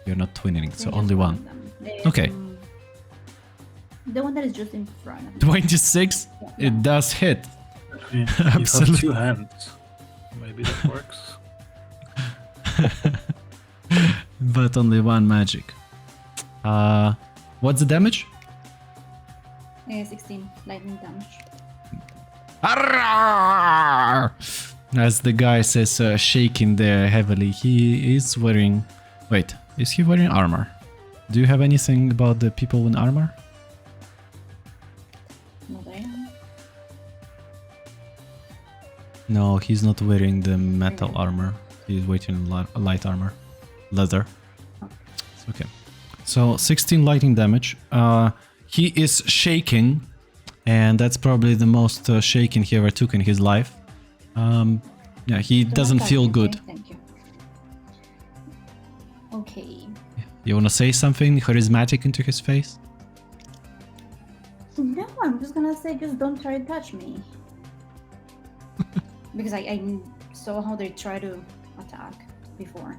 You're not twinning it. So only one. Okay. The one that is just in front of me. 26. Yeah. It does hit. You Absolutely. have two hands. Maybe that works. But only one magic. What's the damage? 16 lightning damage. Arrgh! As the guy says, shaking there heavily. He is wearing... Wait, is he wearing armor? Do you have anything about the people in armor? Not I am. No, he's not wearing the metal armor. He's wearing light armor. Leather. It's okay. So 16 lightning damage. He is shaking, and that's probably the most shaking he ever took in his life. Yeah, he doesn't feel good. Thank you. Okay. You wanna say something charismatic into his face? No, I'm just gonna say, just don't try to touch me. Because I saw how they try to attack before.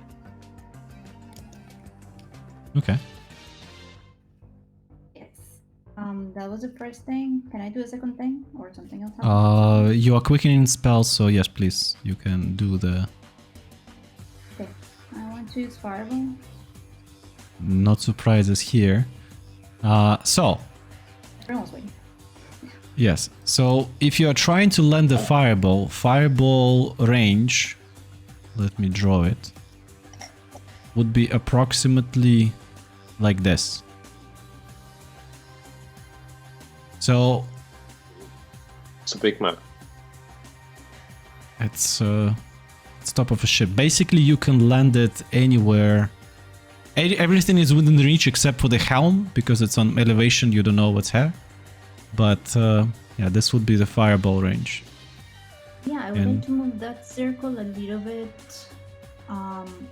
Okay. Yes. That was the first thing. Can I do a second thing or something else? You are quickening spells, so yes, please. You can do the... Okay. I want to use Fireball. Not surprises here. So... Everyone's waiting. Yes, so if you are trying to land a fireball range, let me draw it, would be approximately like this. So It's a big map. it's top of a ship. Basically, you can land it anywhere. Everything is within reach except for the helm, because it's on elevation, you don't know what's here. But yeah, this would be the fireball range. Yeah, I would like to move that circle a little bit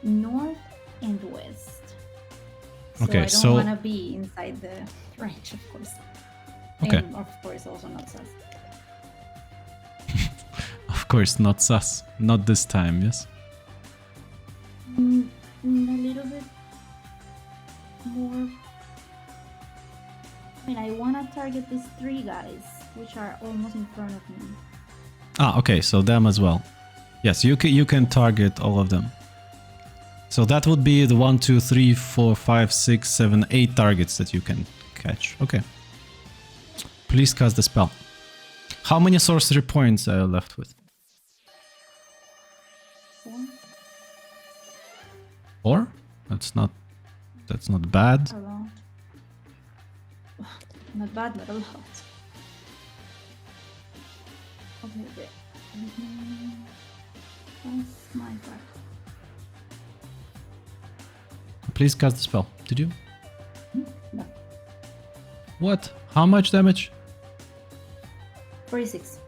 north and west. So Okay, I don't so- want to be inside the range, of course. Okay. And of course, also not sus. Of course, not sus. Not this time, yes? A little bit more. I mean, I want to target these three guys, which are almost in front of me. Ah, okay, so them as well. Yes, you can target all of them. So that would be the 1, 2, 3, 4, 5, 6, 7, 8 targets that you can catch. Okay. Please cast the spell. How many sorcery points are you left with? 4? That's not bad. A lot. Not bad, but a lot. Okay. That's my part. Please cast the spell. Did you? No. What? How much damage? 46.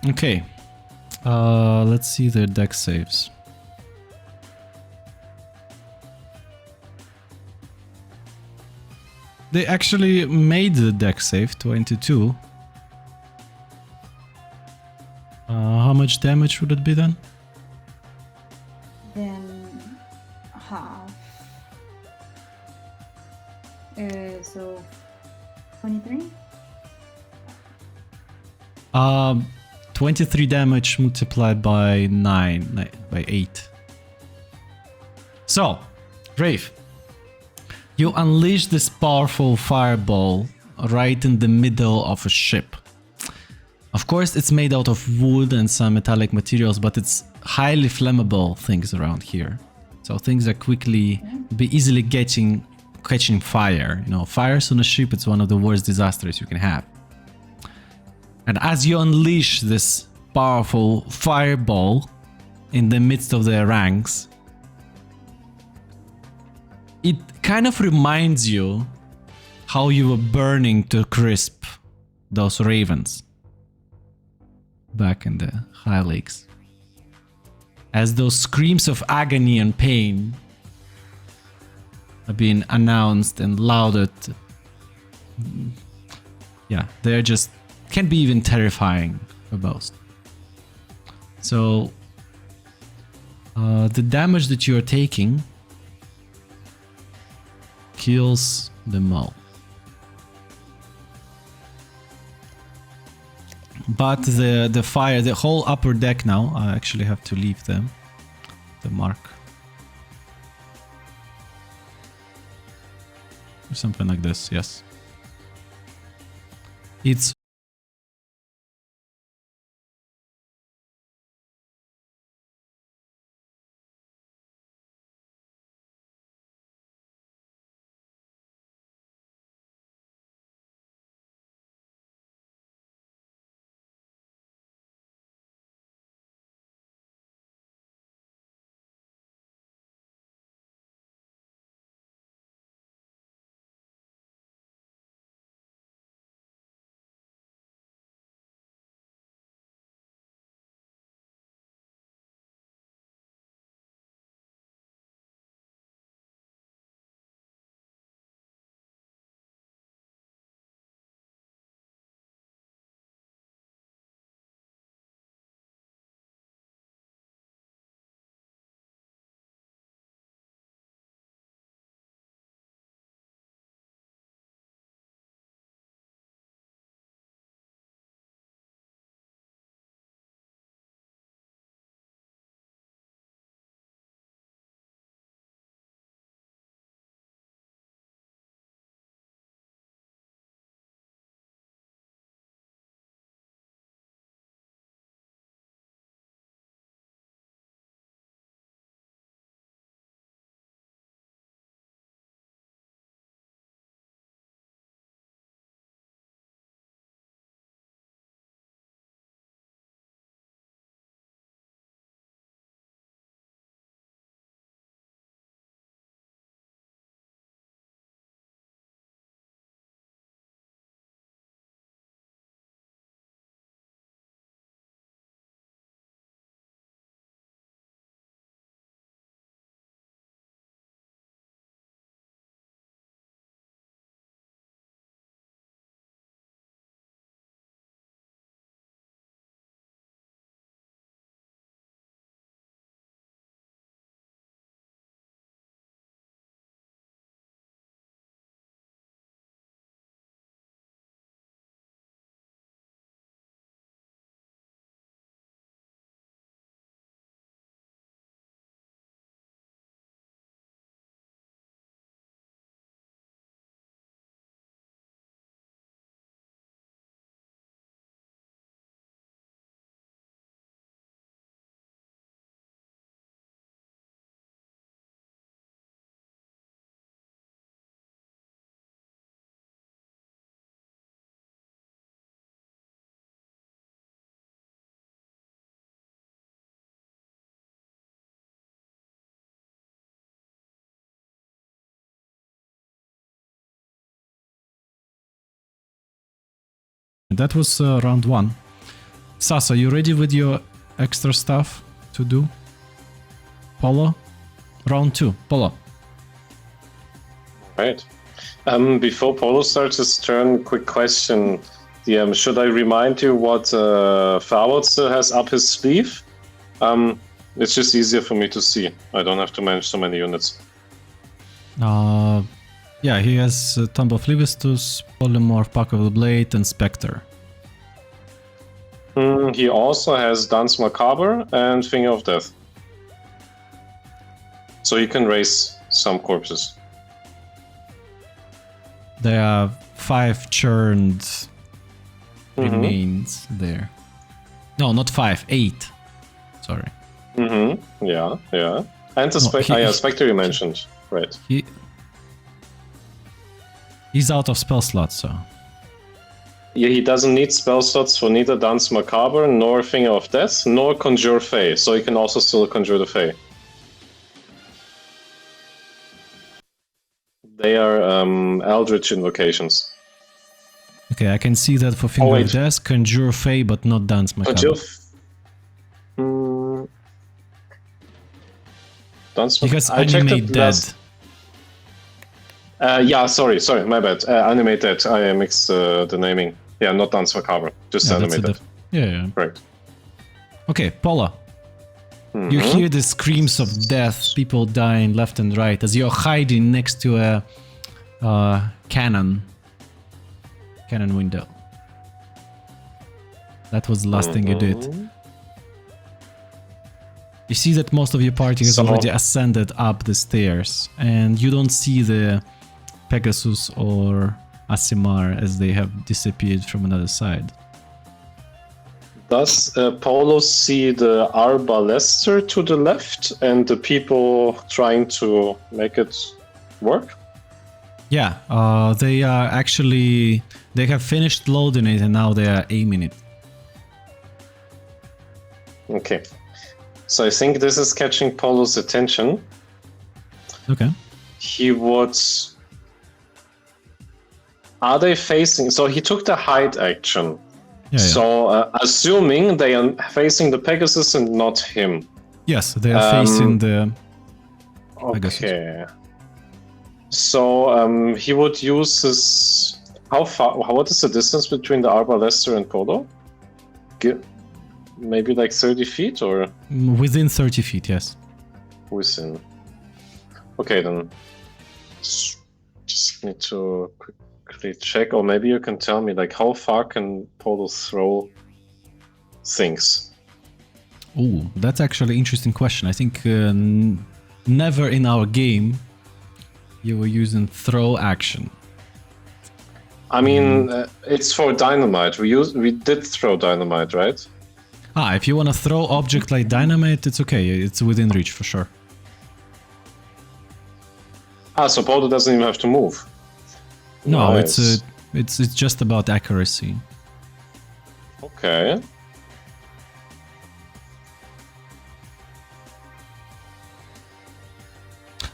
Okay. Let's see their deck saves. They actually made the deck save, 22. How much damage would it be then? Then half. So 23? 23 damage multiplied by 9, by 8. So, Rafe, you unleash this powerful fireball right in the middle of a ship. Of course, it's made out of wood and some metallic materials, but it's highly flammable things around here. So things are be easily catching fire. You know, fires on a ship, it's one of the worst disasters you can have. And as you unleash this powerful fireball in the midst of their ranks, it kind of reminds you how you were burning to crisp those ravens back in the High Lakes. As those screams of agony and pain are being announced and lauded. Yeah, they're just can be even terrifying for most. So the damage that you're taking kills them all. But the fire, the whole upper deck now, I actually have to leave them, the mark. Or something like this, yes. It's that was round 1. Sasa, you ready with your extra stuff to do? Polo? Round 2. Polo. Right. Before Polo starts his turn, quick question. DM, should I remind you what Farwatz has up his sleeve? It's just easier for me to see. I don't have to manage so many units. Yeah, he has Tomb of Levistus, Polymorph, Pack of the Blade, and Spectre. He also has Dance Macabre and Finger of Death. So you can raise some corpses. There are 5 churned remains there. No, not 5, 8. Sorry. Yeah. And the Spectre you mentioned. Right. He's out of spell slots, so... Yeah, he doesn't need spell slots for neither Dance Macabre, nor Finger of Death, nor Conjure Fey, so he can also still conjure the Fey. They are Eldritch invocations. Okay, I can see that for Finger of Death, Conjure Fey, but not Dance Macabre. Because Animate Dead. Yeah, sorry, my bad. Animate Dead, I mixed the naming. Yeah, not Dance Macabre, just Animate Dead. Yeah. Right. Okay, Paula. You hear the screams of death, people dying left and right, as you're hiding next to a cannon window. That was the last thing you did. You see that most of your party has already ascended up the stairs, and you don't see the Pegasus or Aasimar as they have disappeared from another side. Does Polo see the Arbalester to the left and the people trying to make it work? Yeah, they are actually... They have finished loading it and now they are aiming it. Okay. So I think this is catching Polo's attention. Okay. He would... Are they facing... So he took the hide action. Yeah, so assuming they are facing the Pegasus and not him. Yes, they are facing the Pegasus. Okay. So he would use his... How far... What is the distance between the Arbalester and Polo? Maybe like 30 feet or? Within 30 feet, yes. Within. Okay, then. Just need to quickly check, or maybe you can tell me, like, how far can Polo throw things? Oh, that's actually an interesting question. I think never in our game you were using throw action. I mean, it's for dynamite. We did throw dynamite, right? If you want to throw object like dynamite, it's okay. It's within reach for sure. So Polo doesn't even have to move. No, Nice. it's just about accuracy. Okay.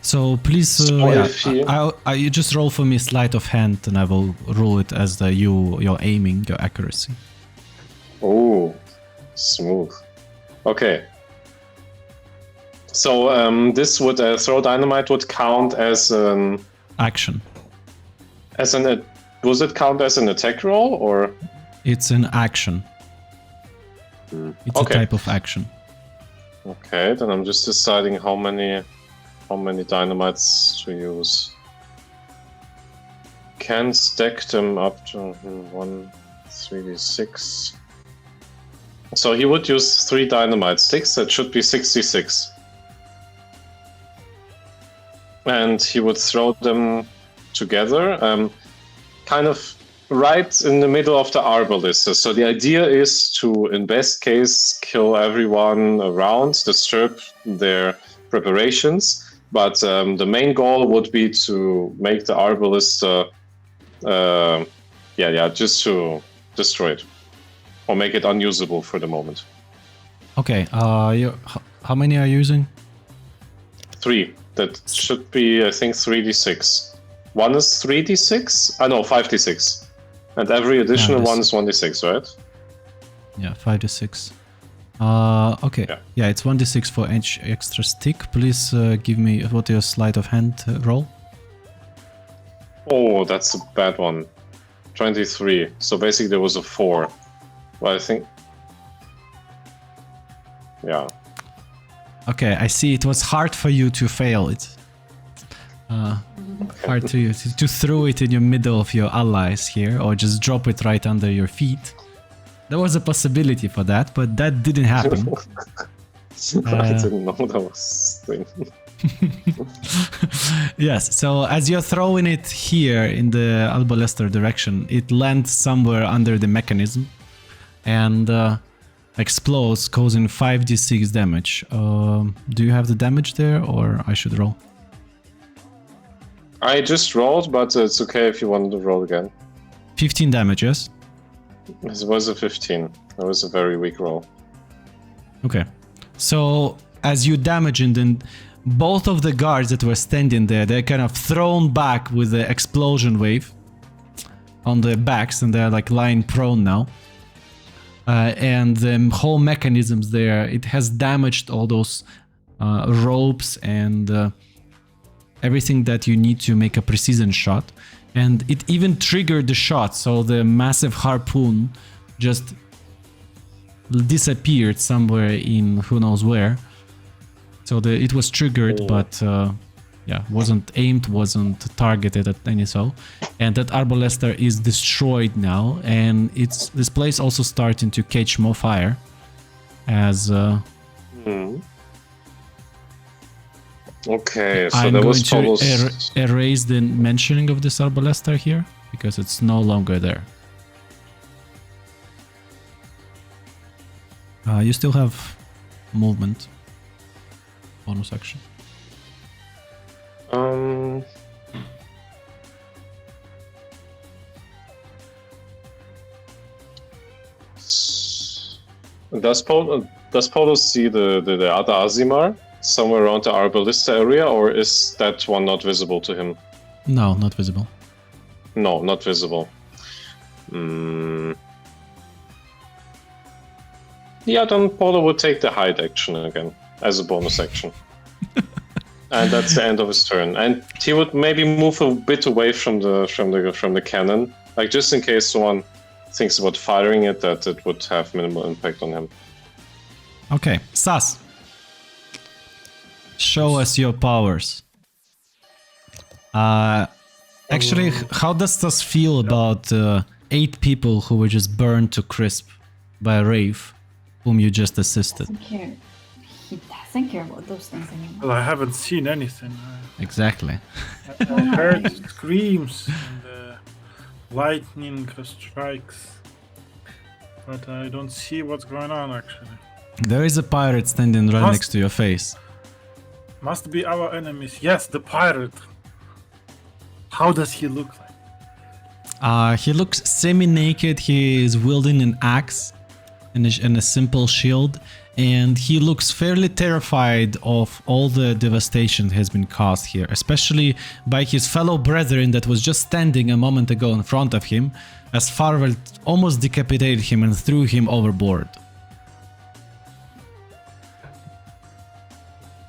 So please, So if you- you just roll for me sleight of hand, and I will rule it as your aiming, your accuracy. Oh, smooth. Okay. So this would throw dynamite would count as Action. Was it count as an attack roll or? It's an action. It's Okay. a type of action. Okay, then I'm just deciding how many dynamites to use. Can stack them up to 3d6. So he would use 3 dynamite sticks. That should be 66. And he would throw them together, kind of right in the middle of the Arbalester. So the idea is to, in best case, kill everyone around, disturb their preparations. But the main goal would be to make the Arbalester, just to destroy it. Or make it unusable for the moment. Okay, how many are you using? 3. That should be, I think, 3d6. One is 3d6? No, 5d6. And every additional this- one is 1d6, right? Yeah, 5 to 6. Okay. Yeah. Yeah, it's 1d6 for each extra stick. Please give me what your sleight of hand roll. Oh, that's a bad one. 23. So basically there was a 4. Well, I think... Yeah. Okay, I see. It was hard for you to fail it. Hard to throw it in the middle of your allies here, or just drop it right under your feet. There was a possibility for that, but that didn't happen. I didn't know that was a thing. Yes, so as you're throwing it here in the Albolester direction, it lands somewhere under the mechanism and explodes, causing 5d6 damage. Do you have the damage there, or I should roll? I just rolled, but it's okay if you want to roll again. 15 damage, yes? It was a 15. That was a very weak roll. Okay. So as you damage it, then both of the guards that were standing there, they're kind of thrown back with the explosion wave on their backs, and they're like lying prone now. And the whole mechanisms there, it has damaged all those ropes and everything that you need to make a precision shot. And it even triggered the shot, so the massive harpoon just disappeared somewhere in who knows where. So it was triggered, but yeah, wasn't aimed, wasn't targeted at any so. And that Arbalester is destroyed now, and this place also starting to catch more fire as Okay, so I'm there going was to Polo's... erase the mentioning of this Arbalester here because it's no longer there. You still have movement. Bonus action. Does Polo see the other Azimar somewhere around the Arbalista area, or is that one not visible to him? No, not visible. No, not visible. Yeah, then Polo would take the hide action again as a bonus action. And that's the end of his turn. And he would maybe move a bit away from the cannon, like just in case someone thinks about firing it, that it would have minimal impact on him. Okay, Sas. Show us your powers. Actually, how does this feel about 8 people who were just burned to crisp by a Wraith, whom you just assisted? He doesn't care about those things anymore. Well, I haven't seen anything. Exactly. I heard screams and lightning strikes, but I don't see what's going on actually. There is a pirate standing right next to your face. Must be our enemies. Yes, the pirate. How does he look like? He looks semi-naked. He is wielding an axe and a simple shield, and he looks fairly terrified of all the devastation that has been caused here, especially by his fellow brethren that was just standing a moment ago in front of him, as Farvel almost decapitated him and threw him overboard.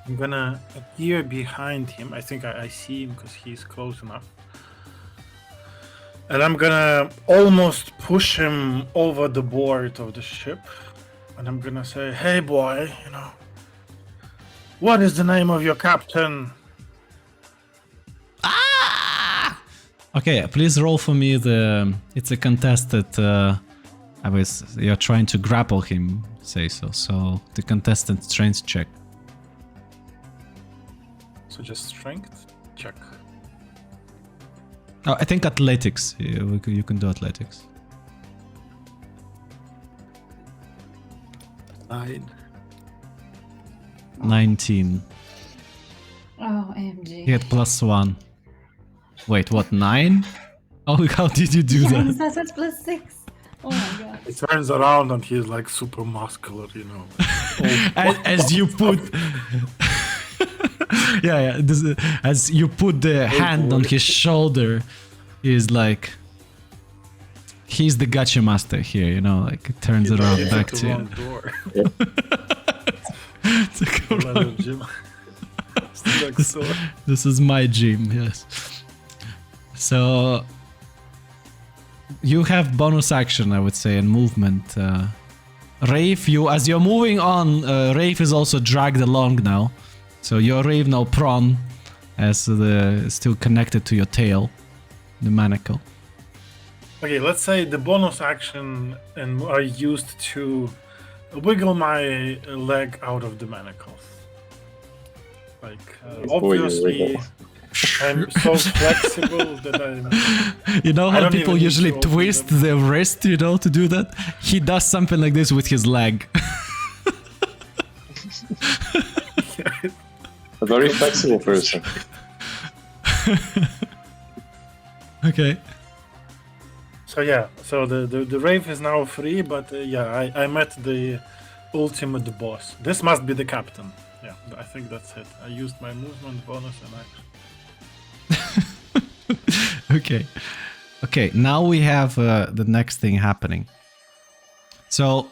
I'm gonna appear behind him. I think I see him because he's close enough. And I'm gonna almost push him over the board of the ship. And I'm gonna say, hey boy, what is the name of your captain? Ah! Okay, please roll for me it's a contested, you're trying to grapple him, say so. So the contested strength check. So just strength check. Oh, I think athletics. You can do athletics. 9. 19. Oh, MG. He had +1. Wait, what? 9? Oh, how did you do that? That's +6. Oh my god. He turns around and he's like super muscular, As you put... yeah. As you put the hand on his shoulder, he's like, he's the gacha master here, you know, like it turns it around back to you. Door. It's a go Hello, wrong- Jim. It's the next door. This is my gym, yes. So you have bonus action, I would say, and movement. Rafe, as you're moving on, Rafe is also dragged along now. So your Rafe now prone, as still connected to your tail, the manacle. Okay, let's say the bonus action and are used to wiggle my leg out of the manacles. Like obviously, wiggle. I'm so flexible that I'm. You know I how don't people even need usually to open twist them. their wrist, you know, to do that? He does something like this with his leg. A very flexible person. Okay. So yeah, so the Rave is now free, but yeah, I met the ultimate boss. This must be the captain. Yeah, I think that's it. I used my movement bonus and action. Okay. Okay, now we have the next thing happening. So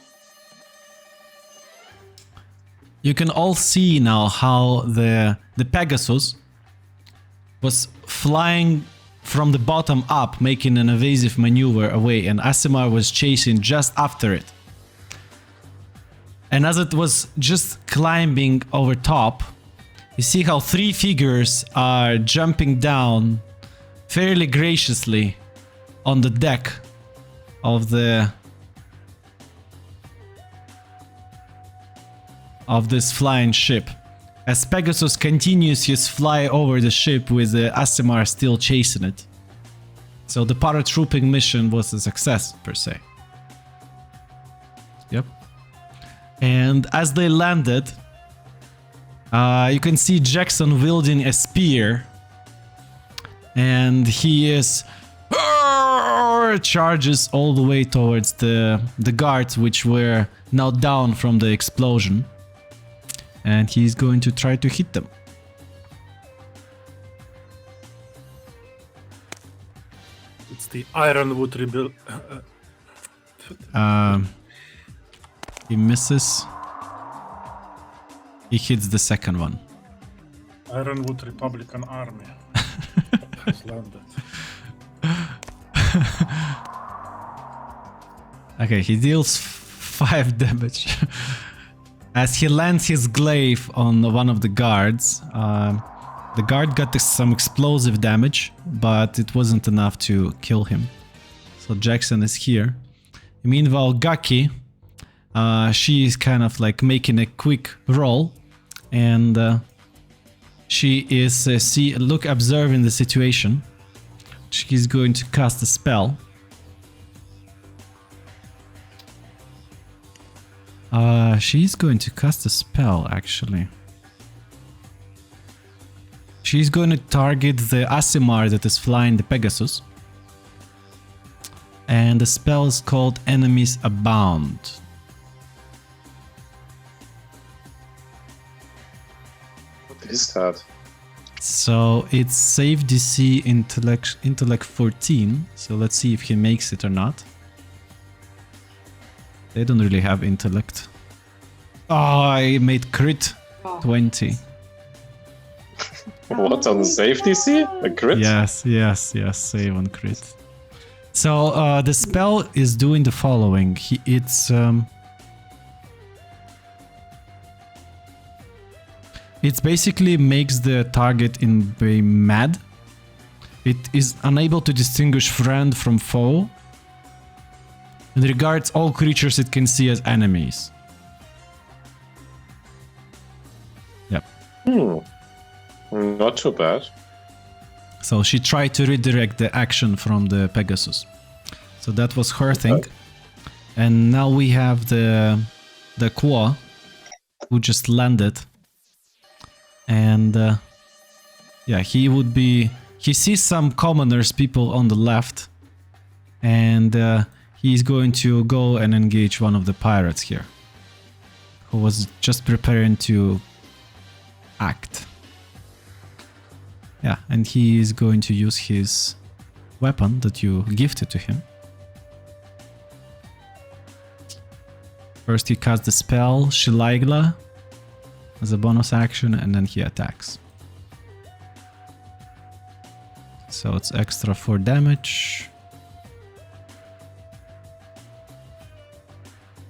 you can all see now how the Pegasus was flying from the bottom up, making an evasive maneuver away, and Aasimar was chasing just after it. And as it was just climbing over top, you see how three figures are jumping down fairly graciously on the deck of this flying ship, as Pegasus continues his fly over the ship with Aasimar still chasing it. So the paratrooping mission was a success per se. Yep. And as they landed, you can see Jackson wielding a spear, and he is charges all the way towards the guards, which were now down from the explosion, and he's going to try to hit them. It's the Ironwood rebuild. He misses. He hits the second one. Ironwood Republican Army has landed. Okay, he deals 5 damage. As he lands his glaive on one of the guards, the guard got some explosive damage, but it wasn't enough to kill him. So Jackson is here. Meanwhile, Gaki, she is kind of like making a quick roll, and she is observing the situation. She's going to cast a spell. She's going to cast a spell, actually. She's going to target the Aasimar that is flying the Pegasus. And the spell is called Enemies Abound. What is that? So it's save DC intellect 14. So let's see if he makes it or not. They don't really have intellect. Oh, I made crit 20. What, on the safety C? A crit? Yes, save on crit. So the spell is doing the following. It basically makes the target be mad. It is unable to distinguish friend from foe, and regards all creatures it can see as enemies. Yep. Not too bad. So she tried to redirect the action from the Pegasus. So that was her thing. And now we have the Kwa, who just landed. And yeah, he sees some commoners, people on the left. And he's going to go and engage one of the pirates here, who was just preparing to act. Yeah, and he is going to use his weapon that you gifted to him. First he casts the spell Shilaigla as a bonus action, and then he attacks. So it's extra 4 damage.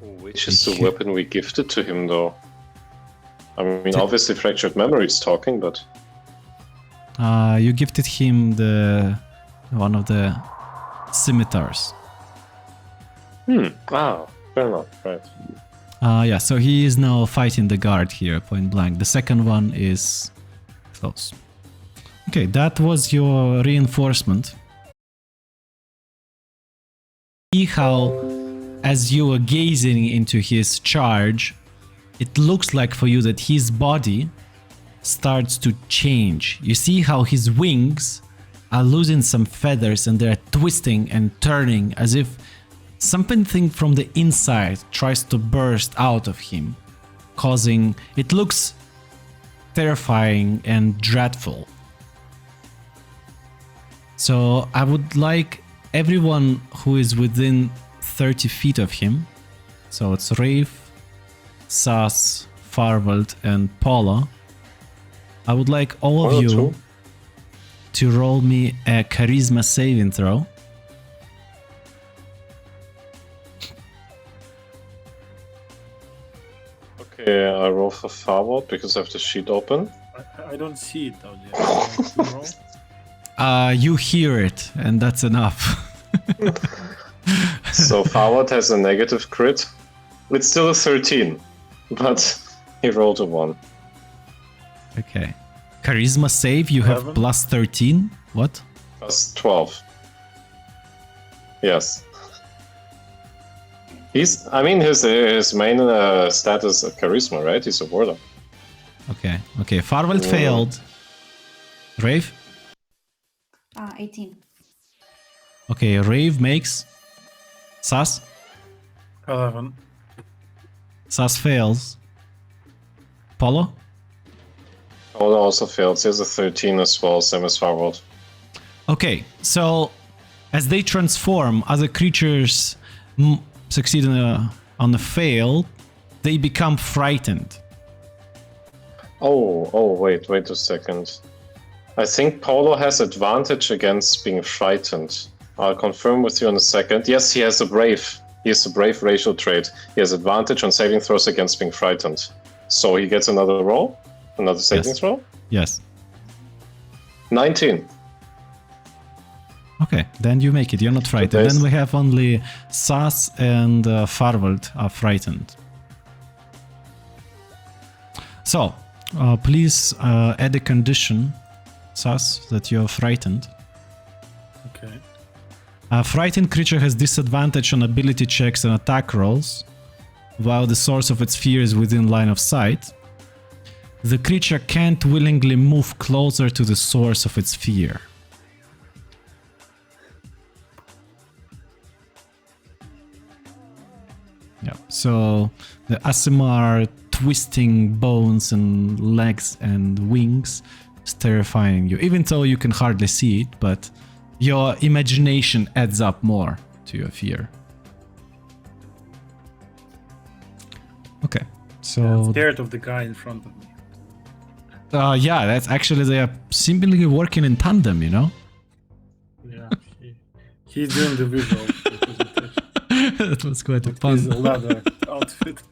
Which is the weapon we gifted to him, though? I mean, obviously Fractured Memory is talking, but... You gifted him the one of the scimitars. Ah, fair enough, right. Yeah, so he is now fighting the guard here, point blank. The second one is close. Okay, that was your reinforcement. See how, as you are gazing into his charge, it looks like for you that his body starts to change. You see how his wings are losing some feathers and they're twisting and turning as if something from the inside tries to burst out of him, causing... It looks terrifying and dreadful. So I would like everyone who is within 30 feet of him, so it's Rafe, Sas, Farvald, and Paula. I would like all of you to roll me a charisma saving throw. Okay, I roll for Farward because I have the sheet open. I don't see it out there. You hear it, and that's enough. So Farward has a negative crit. It's still a 13, but he rolled a 1. Okay. Charisma save, you have 11. plus 13. What? Plus 12. Yes. His main stat is charisma, right? He's a warlock. Okay. Okay. Farvald failed. Rave? 18. Okay, Rave makes. Sas? 11. Sas fails. Polo? Paula also failed. He has a 13 as well, same as Farward. Okay, so as they transform, other creatures succeed on a fail, they become frightened. Wait a second. I think Paulo has advantage against being frightened. I'll confirm with you in a second. Yes, he has a brave. He has a brave racial trait. He has advantage on saving throws against being frightened. So he gets another roll? Another saving throw? Yes. 19. Okay, then you make it. You're not frightened. Then we have only Sas and Farvald are frightened. So, please add a condition, Sas, that you're frightened. Okay. A frightened creature has disadvantage on ability checks and attack rolls, while the source of its fear is within line of sight. The creature can't willingly move closer to the source of its fear. Yeah, so the Aasimar twisting bones and legs and wings is terrifying you, even though you can hardly see it, but your imagination adds up more to your fear. Okay, so... I'm scared of the guy in front of me. Yeah, that's actually, they are simply working in tandem, you know? Yeah, he's doing the visual representation. That was quite a With his pun. leather outfit.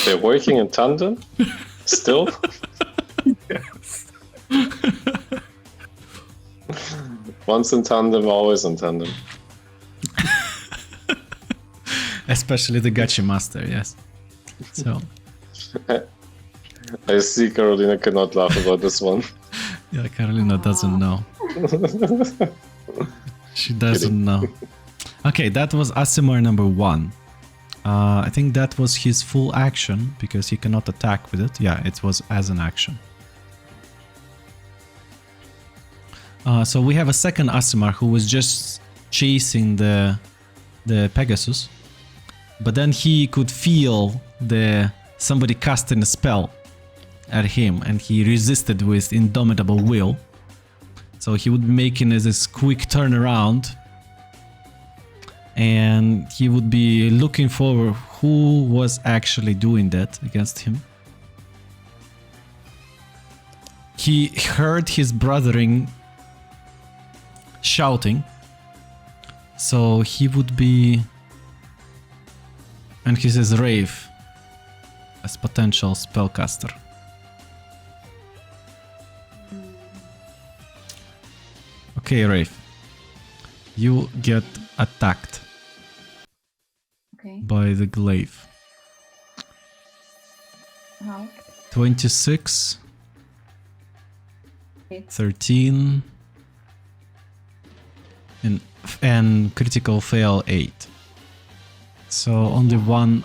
They're working in tandem? Still? Yes. Once in tandem, always in tandem. Especially the Gachi Master, yes. So, I see Carolina cannot laugh about this one. yeah, Carolina doesn't know. She doesn't know. Okay, that was Aasimar number 1. I think that was his full action, because he cannot attack with it. Yeah, it was as an action. So we have a second Aasimar who was just chasing the Pegasus, but then he could feel somebody casting a spell at him, and he resisted with indomitable will. So he would be making this quick turnaround, and he would be looking for who was actually doing that against him. He heard his brothering shouting, so he would be, and he says Rave as potential spellcaster. Okay, Rave, you get attacked Okay. by the glaive. How? 26, Okay. 13, and critical fail 8. So only one.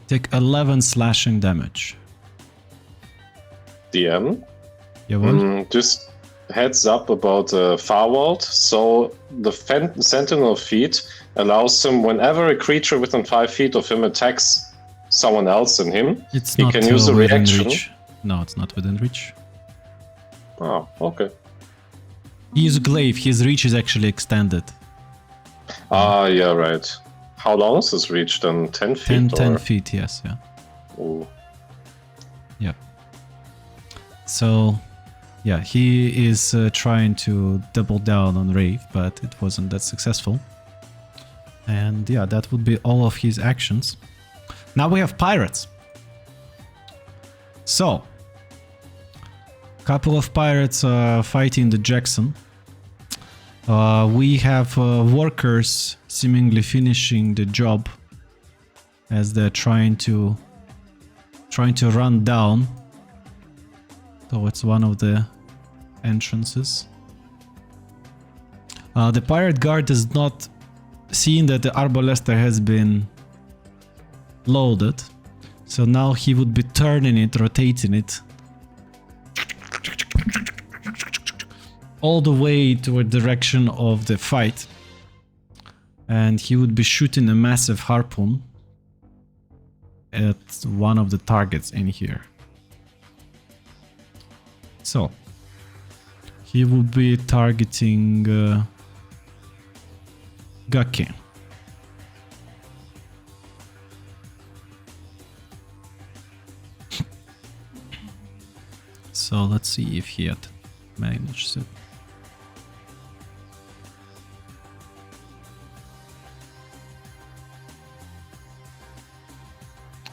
Take 11 slashing damage. DM. Jawohl. Just heads up about Farwald. So the Sentinel feat allows him, whenever a creature within 5 feet of him attacks someone else than him, It's he not can use the within reaction. reach. No, it's not within reach. Oh, okay. He used glaive. His reach is actually extended. Ah, yeah, right. How long is this reach then? 10 feet? 10 or? feet, yes, yeah. Ooh. Yeah. So, yeah, he is trying to double down on Rave, but it wasn't that successful. And yeah, that would be all of his actions. Now we have pirates. So, couple of pirates fighting the Jackson. We have workers seemingly finishing the job as they're trying to run down towards one of the entrances. The pirate guard has not seen that the arbalester has been loaded, so now he would be turning it, rotating it all the way toward the direction of the fight, and he would be shooting a massive harpoon at one of the targets in here. So he would be targeting Gaki. So let's see if he had managed it.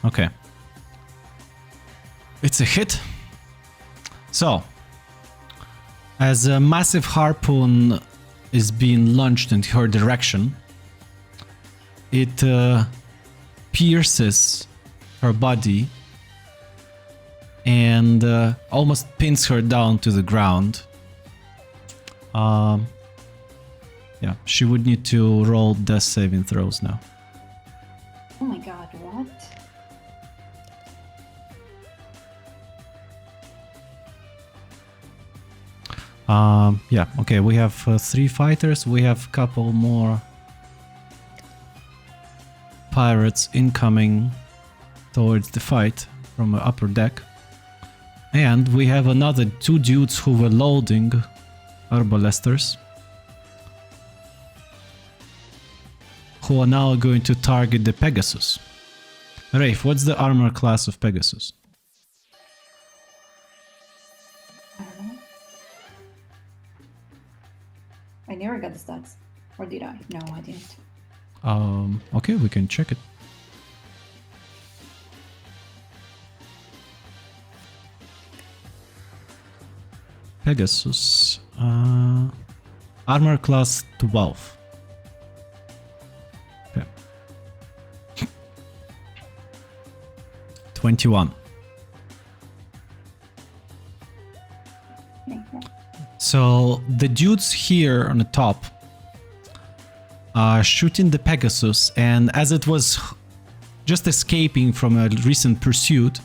Okay. It's a hit. So, as a massive harpoon is being launched in her direction, it pierces her body and almost pins her down to the ground. Yeah, she would need to roll death saving throws now. Oh my god, what? Yeah, okay, we have 3 fighters, we have a couple more pirates incoming towards the fight from the upper deck. And we have another 2 dudes who were loading arbalesters, who are now going to target the Pegasus. Rafe, what's the armor class of Pegasus? I don't know. I never got the stats. Or did I? No, I didn't. Okay, we can check it. Pegasus, armor class 12. Okay. 21. Okay, yeah. So the dudes here on the top are shooting the Pegasus, and as it was just escaping from a recent pursuit,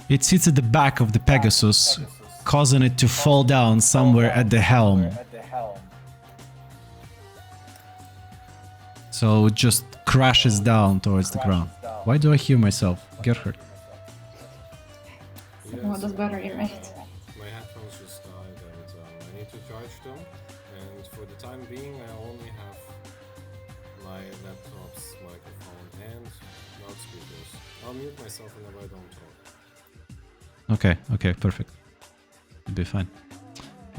it sits at the back of the Pegasus, causing it to fall down somewhere at the helm. So it just crashes down towards the ground. Why do I hear myself? Gerhard. Well, that's battery, right? My headphones just died and I need to charge them. And for the time being, I only have my laptop's microphone and loudspeakers. I'll mute myself whenever I don't talk. Okay, perfect. You'll be fine.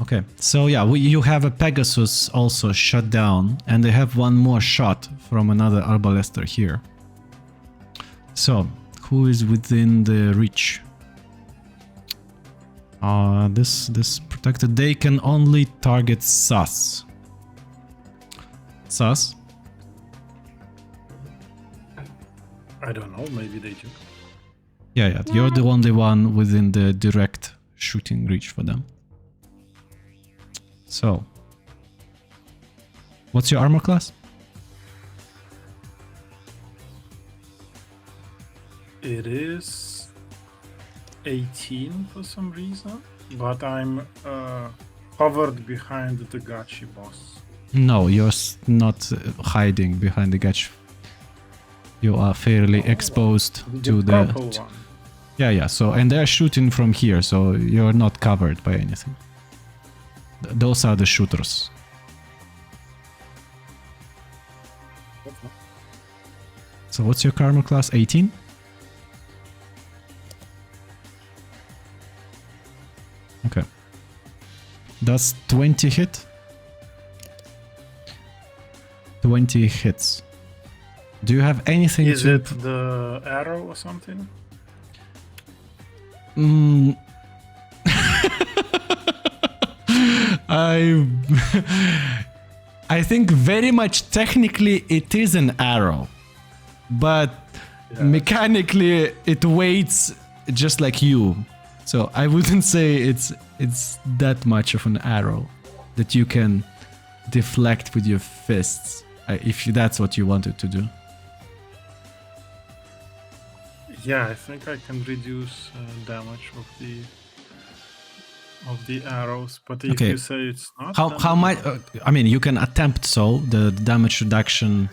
Okay, so yeah, you have a Pegasus also shut down, and they have one more shot from another Arbalester here. So, who is within the reach? This protected. They can only target Sus. Sus? I don't know, maybe they do. Yeah, you're the only one within the direct shooting reach for them. So, what's your armor class? It is 18 for some reason, but I'm covered behind the Gachi boss. No, you're not hiding behind the Gachi. You are fairly exposed to the... purple one. Yeah, so, and they're shooting from here, so you're not covered by anything. Those are the shooters. So what's your armor class? 18? Okay. Does 20 hit? 20 hits. Do you have anything Is to... it the arrow or something? I think very much technically it is an arrow, but mechanically it weights just like you. So I wouldn't say it's that much of an arrow that you can deflect with your fists, if that's what you wanted to do. Yeah, I think I can reduce damage of the arrows, but if Okay. you say it's not, How much? I mean, you can attempt so the damage reduction.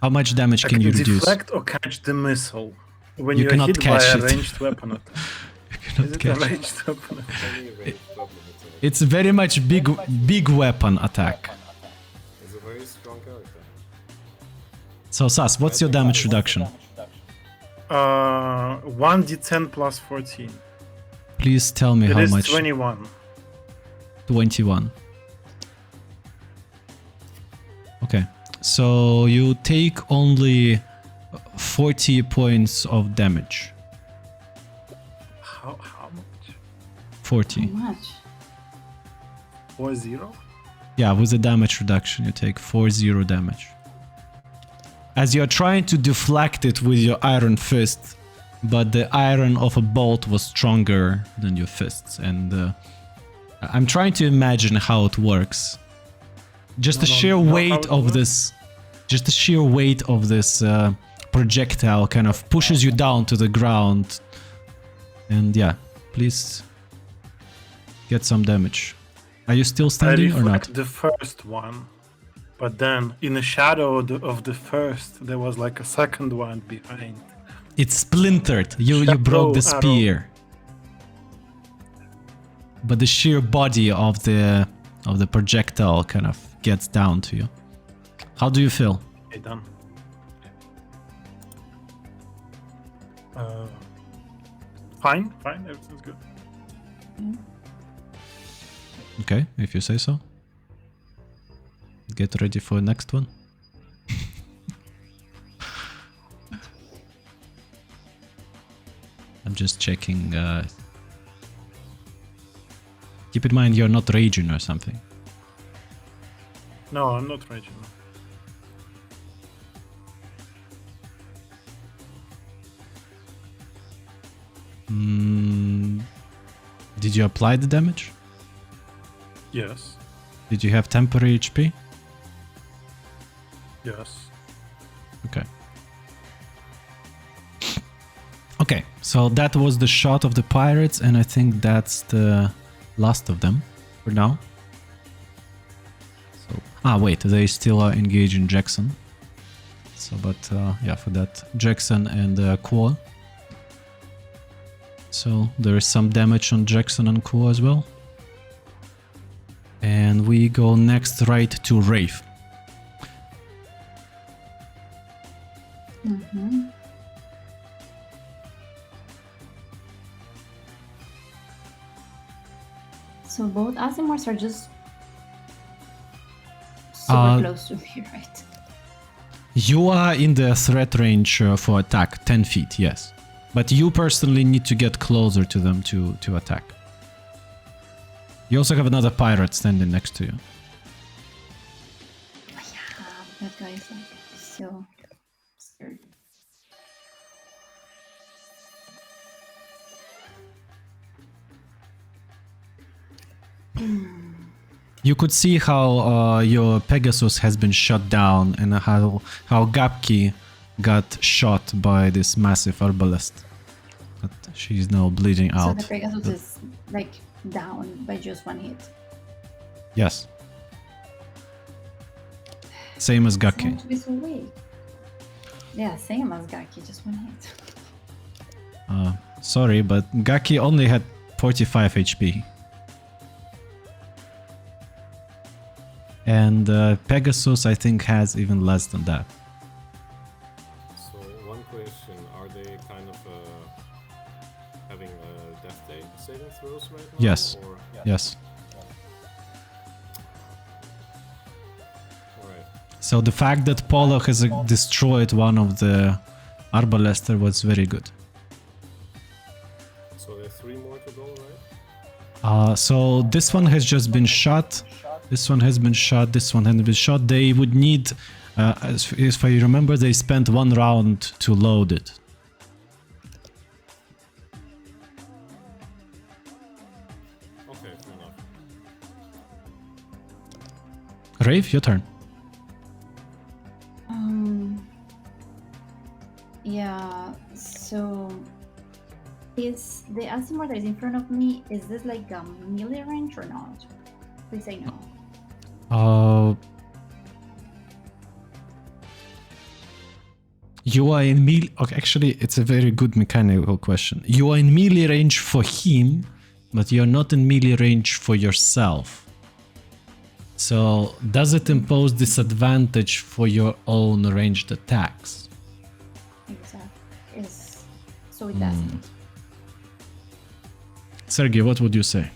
How much damage I can you reduce? deflect or catch the missile when You you're cannot hit catch by a it. ranged weapon attack. Cannot Is it catch a it. ranged weapon attack? Any ranged weapon attack. It's very much big weapon attack. It's a very strong character. So Sas, what's your damage reduction? 1d10 plus 14. Please tell me It how is much. 21. 21. Okay, so you take only 40 points of damage. How much? 40. How much? 4-0? Yeah, with the damage reduction, you take 40 damage. As you're trying to deflect it with your iron fist, but the iron of a bolt was stronger than your fists, and I'm trying to imagine how it works. Just the sheer weight of this, just the sheer weight of this projectile kind of pushes you down to the ground, and yeah, please get some damage. Are you still I standing or not? reflect the first one, but then in the shadow of the first, there was like a second one behind. It's splintered. You Shadow broke the arrow. spear. But the sheer body of the projectile kind of gets down to you. How do you feel? Okay, done. Fine, everything's good. Okay, if you say so. Get ready for the next one. I'm just checking. Keep in mind you're not raging or something. No, I'm not raging. Did you apply the damage? Yes, Did you have temporary HP? yes. Okay. Okay, so that was the shot of the pirates, and I think that's the last of them for now. So, wait, they still are engaged in Jackson. So, but yeah, for that, Jackson and Quo. So there is some damage on Jackson and Quo as well. And we go next right to Rafe. Mm-hmm. So both Azimars are just super close to me, right? You are in the threat range for attack, 10 feet, yes. But you personally need to get closer to them to attack. You also have another pirate standing next to you. Yeah, that guy is like so scared. You could see how your Pegasus has been shot down and how Gapki got shot by this massive arbalest. But she's now bleeding So out. the Pegasus is like down by just one hit. Yes. Same as Gaki. Someone to be so weak. Yeah, same as Gaki, just one hit. Sorry, but Gaki only had 45 HP. And Pegasus, I think, has even less than that. So one question: are they kind of having death saving throws right now? Yes. Or... Yes. Alright. So the fact that Polo has destroyed one of the Arbalester was very good. So there are 3 more to go, right? So this one has just been shot. This one has been shot. This one hasn't been shot. They would need, if I remember, they spent 1 round to load it. Okay, fair enough. Rafe, your turn. Yeah, so is the Azimar that is in front of me, is this like a melee range or not? Please say no. You are in melee. Okay, actually, it's a very good mechanical question. You are in melee range for him, but you're not in melee range for yourself. So, does it impose disadvantage for your own ranged attacks? Exactly. So it doesn't. Sergey, what would you say?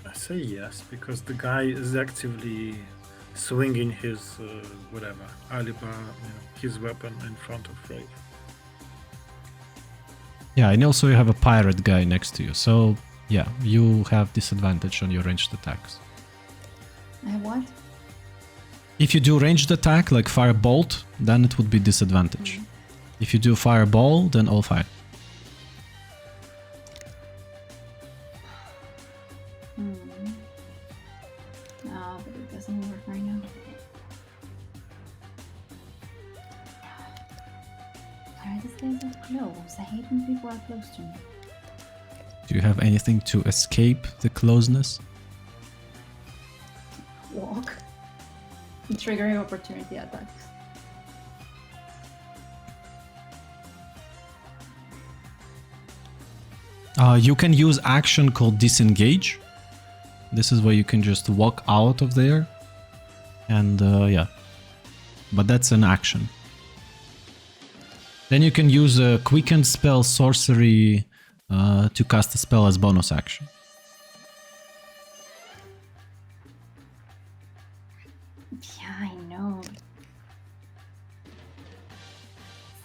I say yes, because the guy is actively swinging his whatever, Alibar, his weapon in front of Rafe. Yeah, and also you have a pirate guy next to you, so yeah, you have disadvantage on your ranged attacks. I have what? If you do ranged attack like firebolt, then it would be disadvantage. If you do fireball, then all fine. No, but it doesn't work right now. Alright, this guy's so close. I hate when people are close to me. Do you have anything to escape the closeness? Walk. Triggering opportunity attacks. You can use action called disengage. This is where you can just walk out of there. And yeah. But that's an action. Then you can use a quickened spell sorcery to cast a spell as bonus action. Yeah, I know.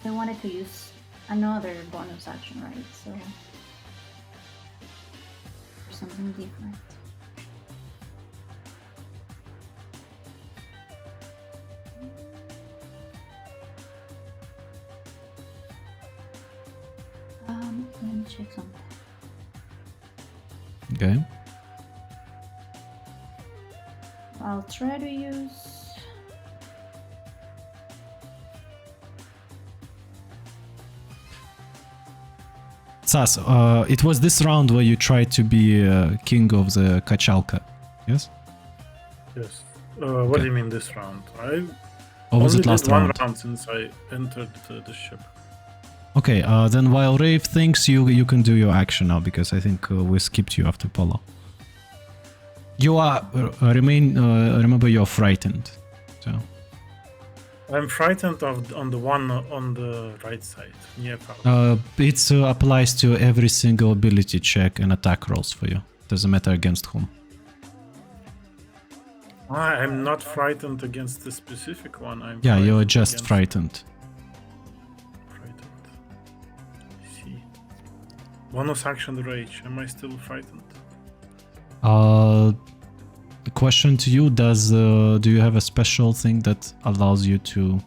I wanted to use another bonus action, right? So for something different. Let me check something. Okay. I'll try to use. Sas, it was this round where you tried to be king of the Kachalka, yes? Yes. What do you mean this round? I Or was only it last did one round? round since I entered the ship. Okay, then while Rafe thinks, you can do your action now, because I think we skipped you after Polo. You are remember you're frightened. So I'm frightened on the one on the right side, near power. it applies to every single ability check and attack rolls for you. Doesn't matter against whom. I'm not frightened against the specific one. Yeah, you're frightened just against- frightened. Frightened. I see. Bonus action rage. Am I still frightened? The question to you: do you have a special thing that allows you to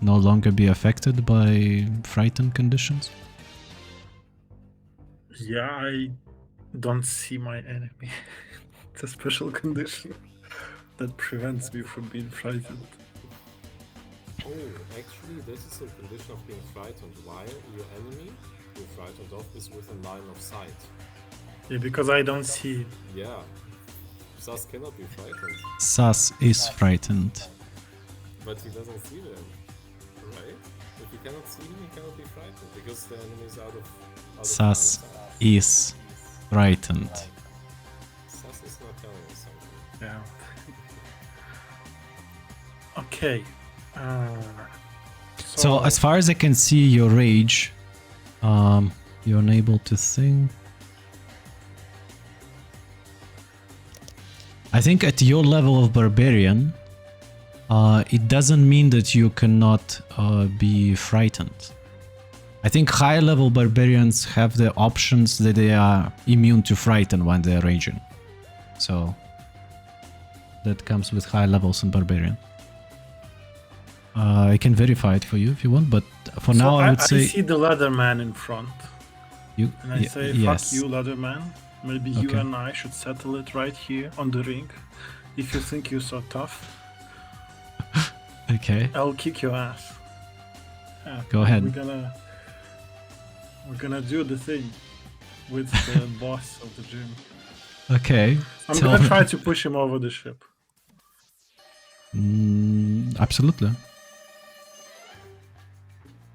no longer be affected by frightened conditions? Yeah, I don't see my enemy. It's a special condition that prevents me from being frightened. Oh, actually, this is a condition of being frightened while your enemy you're frightened of is within line of sight. Yeah, because I don't see. Yeah. Sus cannot be frightened, Sus is frightened. but he doesn't see them, right? If he cannot see him, he cannot be frightened because the enemy is out of line of Sus sight. is frightened. Sus is not telling us something. Yeah. Okay. So as far as I can see, your rage, you're unable to think. I think at your level of barbarian, it doesn't mean that you cannot be frightened. I think high level barbarians have the options that they are immune to frighten when they're raging. So that comes with high levels in barbarian. I can verify it for you if you want, but for now I would I say see the Leatherman in front, you. and I y- say, yes. "Fuck you, Leatherman. Maybe you Okay. and I should settle it right here on the ring. If you think you're so tough, Okay. I'll kick your ass." Yeah, Go ahead. We're gonna do the thing with the boss of the gym. Okay. I'm Tell gonna me- try to push him over the ship. Absolutely.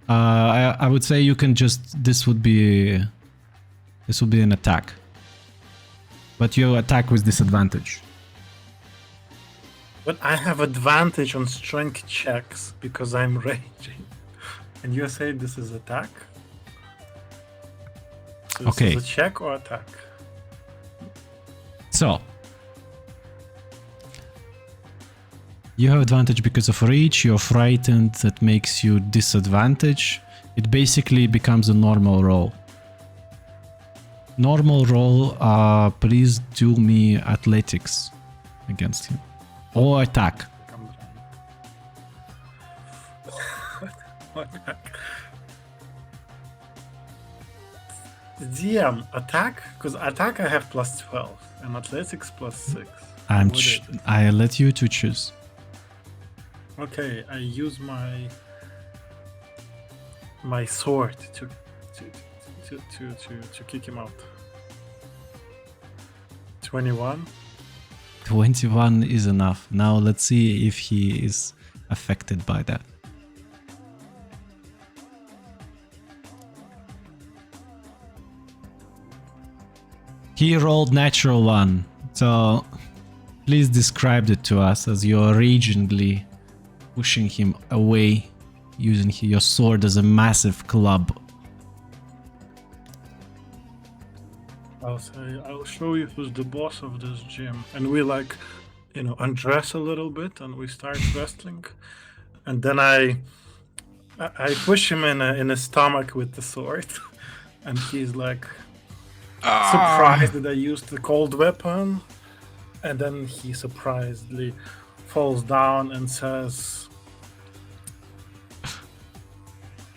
I would say you can just this would be an attack, but you attack with disadvantage. But I have advantage on strength checks because I'm raging. And you're saying this is attack? So this Okay. is a check or attack? So you have advantage because of rage. You're frightened. That makes you disadvantage. It basically becomes a normal roll. Normal roll. Please do me athletics against him or attack. I'm trying. Attack. DM, attack? Because attack I have plus 12 and athletics plus 6. I'm. What is it? I let you to choose. Okay, I use my sword to kick him out. 21. 21 is enough. Now let's see if he is affected by that. He rolled natural one, so please describe it to us as you're ragingly pushing him away, using your sword as a massive club. I'll show you who's the boss of this gym, and we undress a little bit, and we start wrestling, and then I push him in his stomach with the sword, and he's like surprised that I used the cold weapon, and then he surprisedly falls down and says,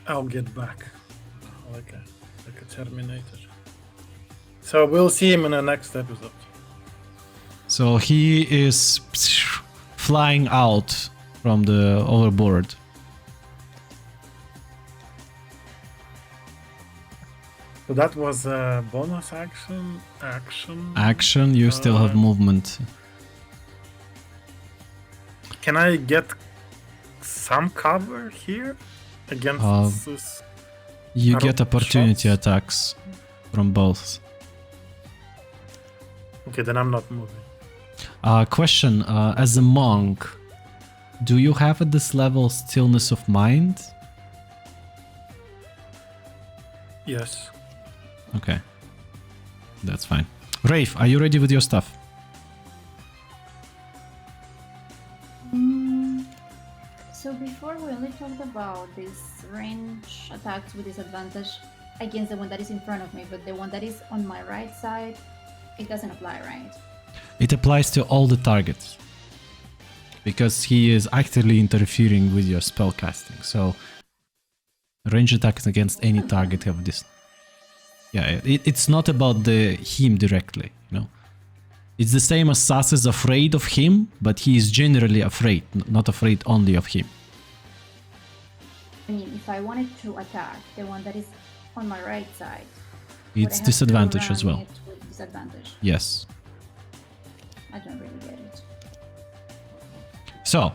"I'll get back," like a Terminator. So we'll see him in the next episode. So he is flying out from the overboard. So that was a bonus action. Action, you still have movement. Can I get some cover here against this? You Are get opportunity shots? attacks from both. Okay, then I'm not moving. Question, as a monk, do you have at this level stillness of mind? Yes. Okay. That's fine. Rafe, are you ready with your stuff? So before we only talked about these range attacks with disadvantage against the one that is in front of me, but the one that is on my right side, it doesn't apply, right? It applies to all the targets. Because he is actively interfering with your spell casting. So range attacks against any target have this. Yeah, it's not about him directly, you know. It's the same as Sas is afraid of him, but he is generally afraid, not afraid only of him. I mean, if I wanted to attack the one that is on my right side, It's would I have disadvantage to as run well. it with disadvantage? Yes. I don't really get it. So,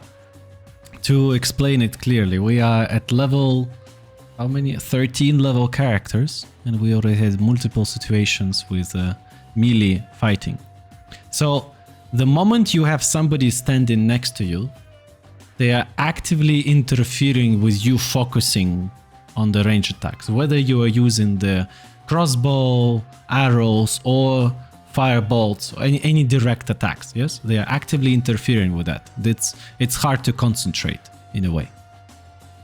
to explain it clearly, we are at level, how many? 13 level characters, and we already had multiple situations with melee fighting. So, the moment you have somebody standing next to you, they are actively interfering with you focusing on the range attacks, whether you are using the crossbow, arrows, or firebolts, or any direct attacks. Yes, they are actively interfering with that. It's hard to concentrate in a way.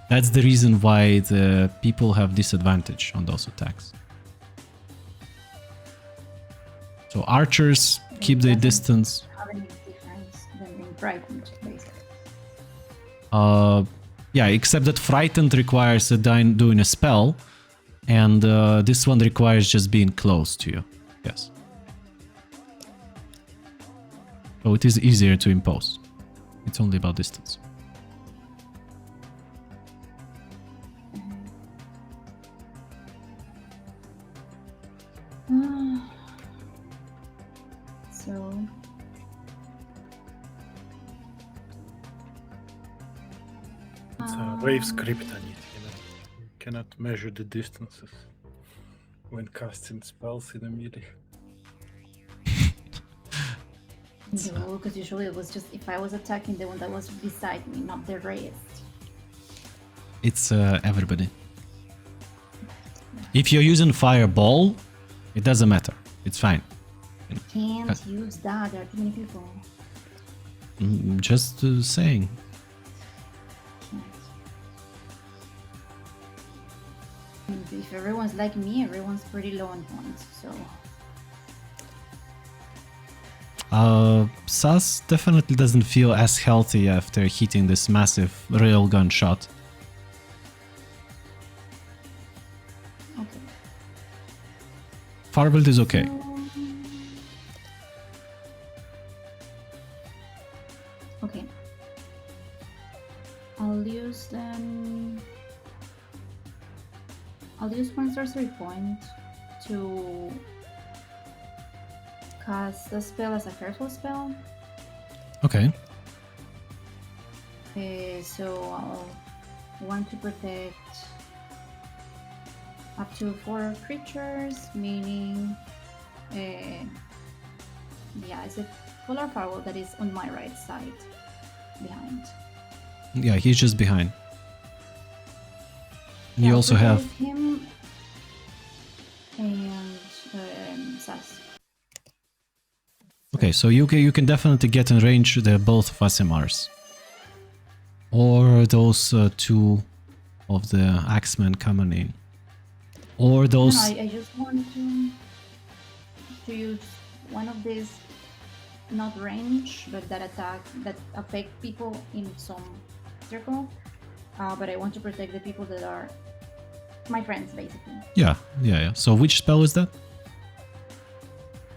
That's the reason why the people have disadvantage on those attacks. So archers keep their distance. Have any difference than being frightened, basically? Yeah, except that frightened requires doing a spell, and this one requires just being close to you. Yes. So it is easier to impose. It's only about distance. So It's a Rave's kryptonite, you know. You cannot measure the distances when casting spells in a melee. no, because usually it was just if I was attacking the one that was beside me, not the raised. It's everybody. If you're using fireball, it doesn't matter. It's fine. Can't use that. There are too many people. Just saying. Can't. I mean, if everyone's like me, everyone's pretty low on points. So Sas definitely doesn't feel as healthy after hitting this massive railgun shot. okay. Farveld is okay. Okay. I'll use one sorcery point to cast the spell as a careful spell. Okay. So I'll want to protect up to 4 creatures, meaning yeah, it's a polar firewall that is on my right side behind. Yeah, he's just behind. And Yeah, you I'll also have... protect him and Sas. Okay, so you can definitely get in range the both of SMRs. Or those two of the Axemen coming in. Or those... No, I just want to use one of these, not range, but that affect people in some circle. But I want to protect the people that are my friends, basically. Yeah. So which spell is that?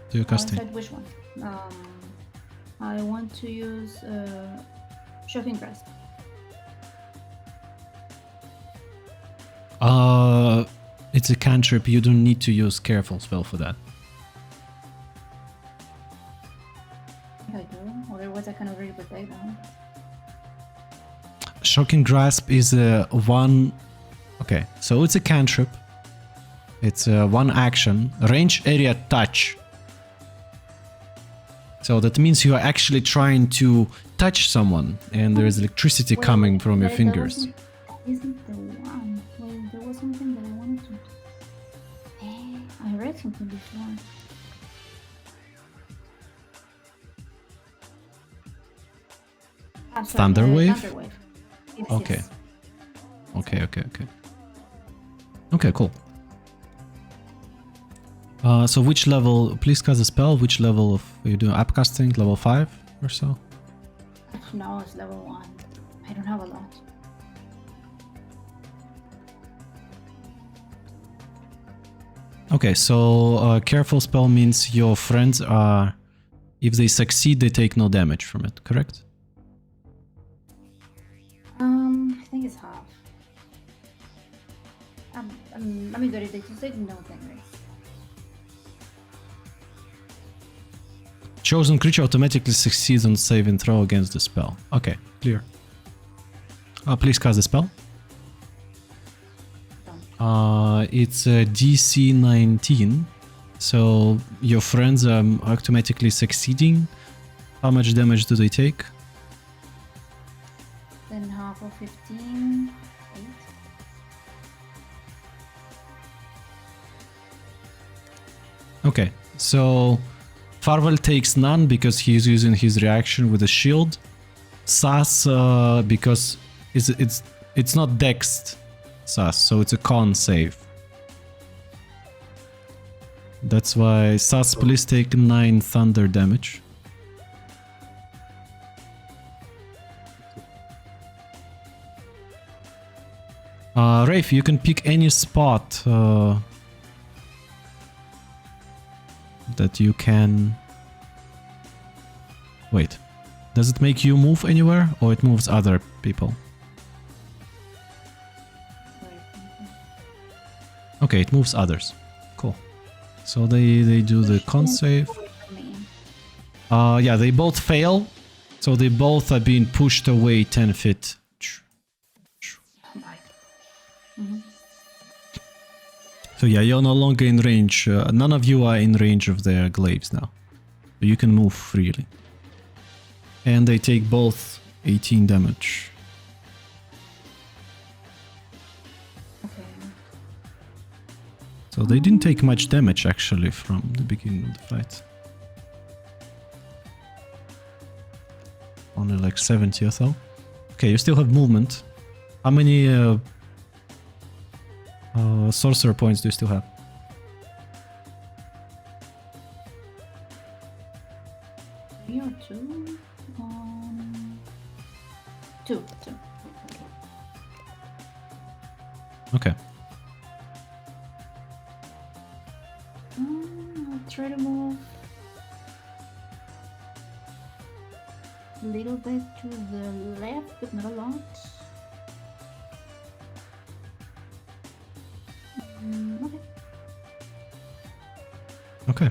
Do you I casting? said which one? I want to use Shocking Grasp. It's a cantrip. You don't need to use careful spell for that. If I do, otherwise I can already protect them. Shocking Grasp is a one... Okay, so it's a cantrip. It's a one action. Range area touch. So that means you are actually trying to touch someone, and there is electricity Wait, coming from your that fingers. isn't the one. Wait, there was something that I wanted to. I read something before. Sorry, Thunder wave? Thunder wave. Yes, Okay. yes. Okay. Okay, cool. So which level, please cast a spell, which level of, are you doing upcasting, level 5 or so? No, it's level 1. I don't have a lot. Okay, so careful spell means your friends are, if they succeed, they take no damage from it, correct? I think it's half. Let me do it. They just said no damage. Chosen creature automatically succeeds on saving throw against the spell. Okay, clear. Please cast the spell. It's DC 19, so your friends are automatically succeeding. How much damage do they take? Then half of 15, 8. Okay, so Farvel takes none because he's using his reaction with a shield. Sas, because it's not dexed Sas, so it's a con save. That's why Sas, please take 9 thunder damage. Rafe, you can pick any spot that you can... Wait, does it make you move anywhere, or it moves other people? Okay, it moves others. Cool. So they do the con save. Yeah, they both fail. So they both are being pushed away 10 feet. So yeah, you're no longer in range. None of you are in range of their glaives now. You can move freely. And they take both 18 damage. So they didn't take much damage actually from the beginning of the fight. Only like 70 or so. Okay, you still have movement. How many sorcerer points do you still have? Three or two? Two. Okay. I'll try to move a little bit to the left, but not a lot. Okay.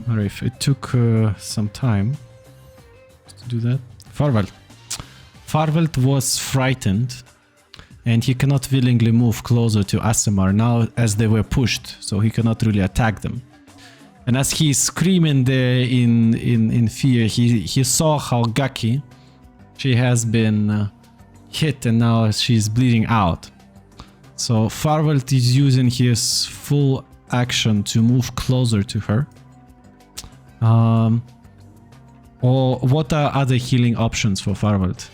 Alright, it took some time to do that. Farvelt was frightened, and he cannot willingly move closer to Aasimar now as they were pushed, so he cannot really attack them. And as he's screaming there in fear, he saw how Gaki, she has been hit and now she's bleeding out. So Farvelt is using his full action to move closer to her. Or what are other healing options for Farvelt?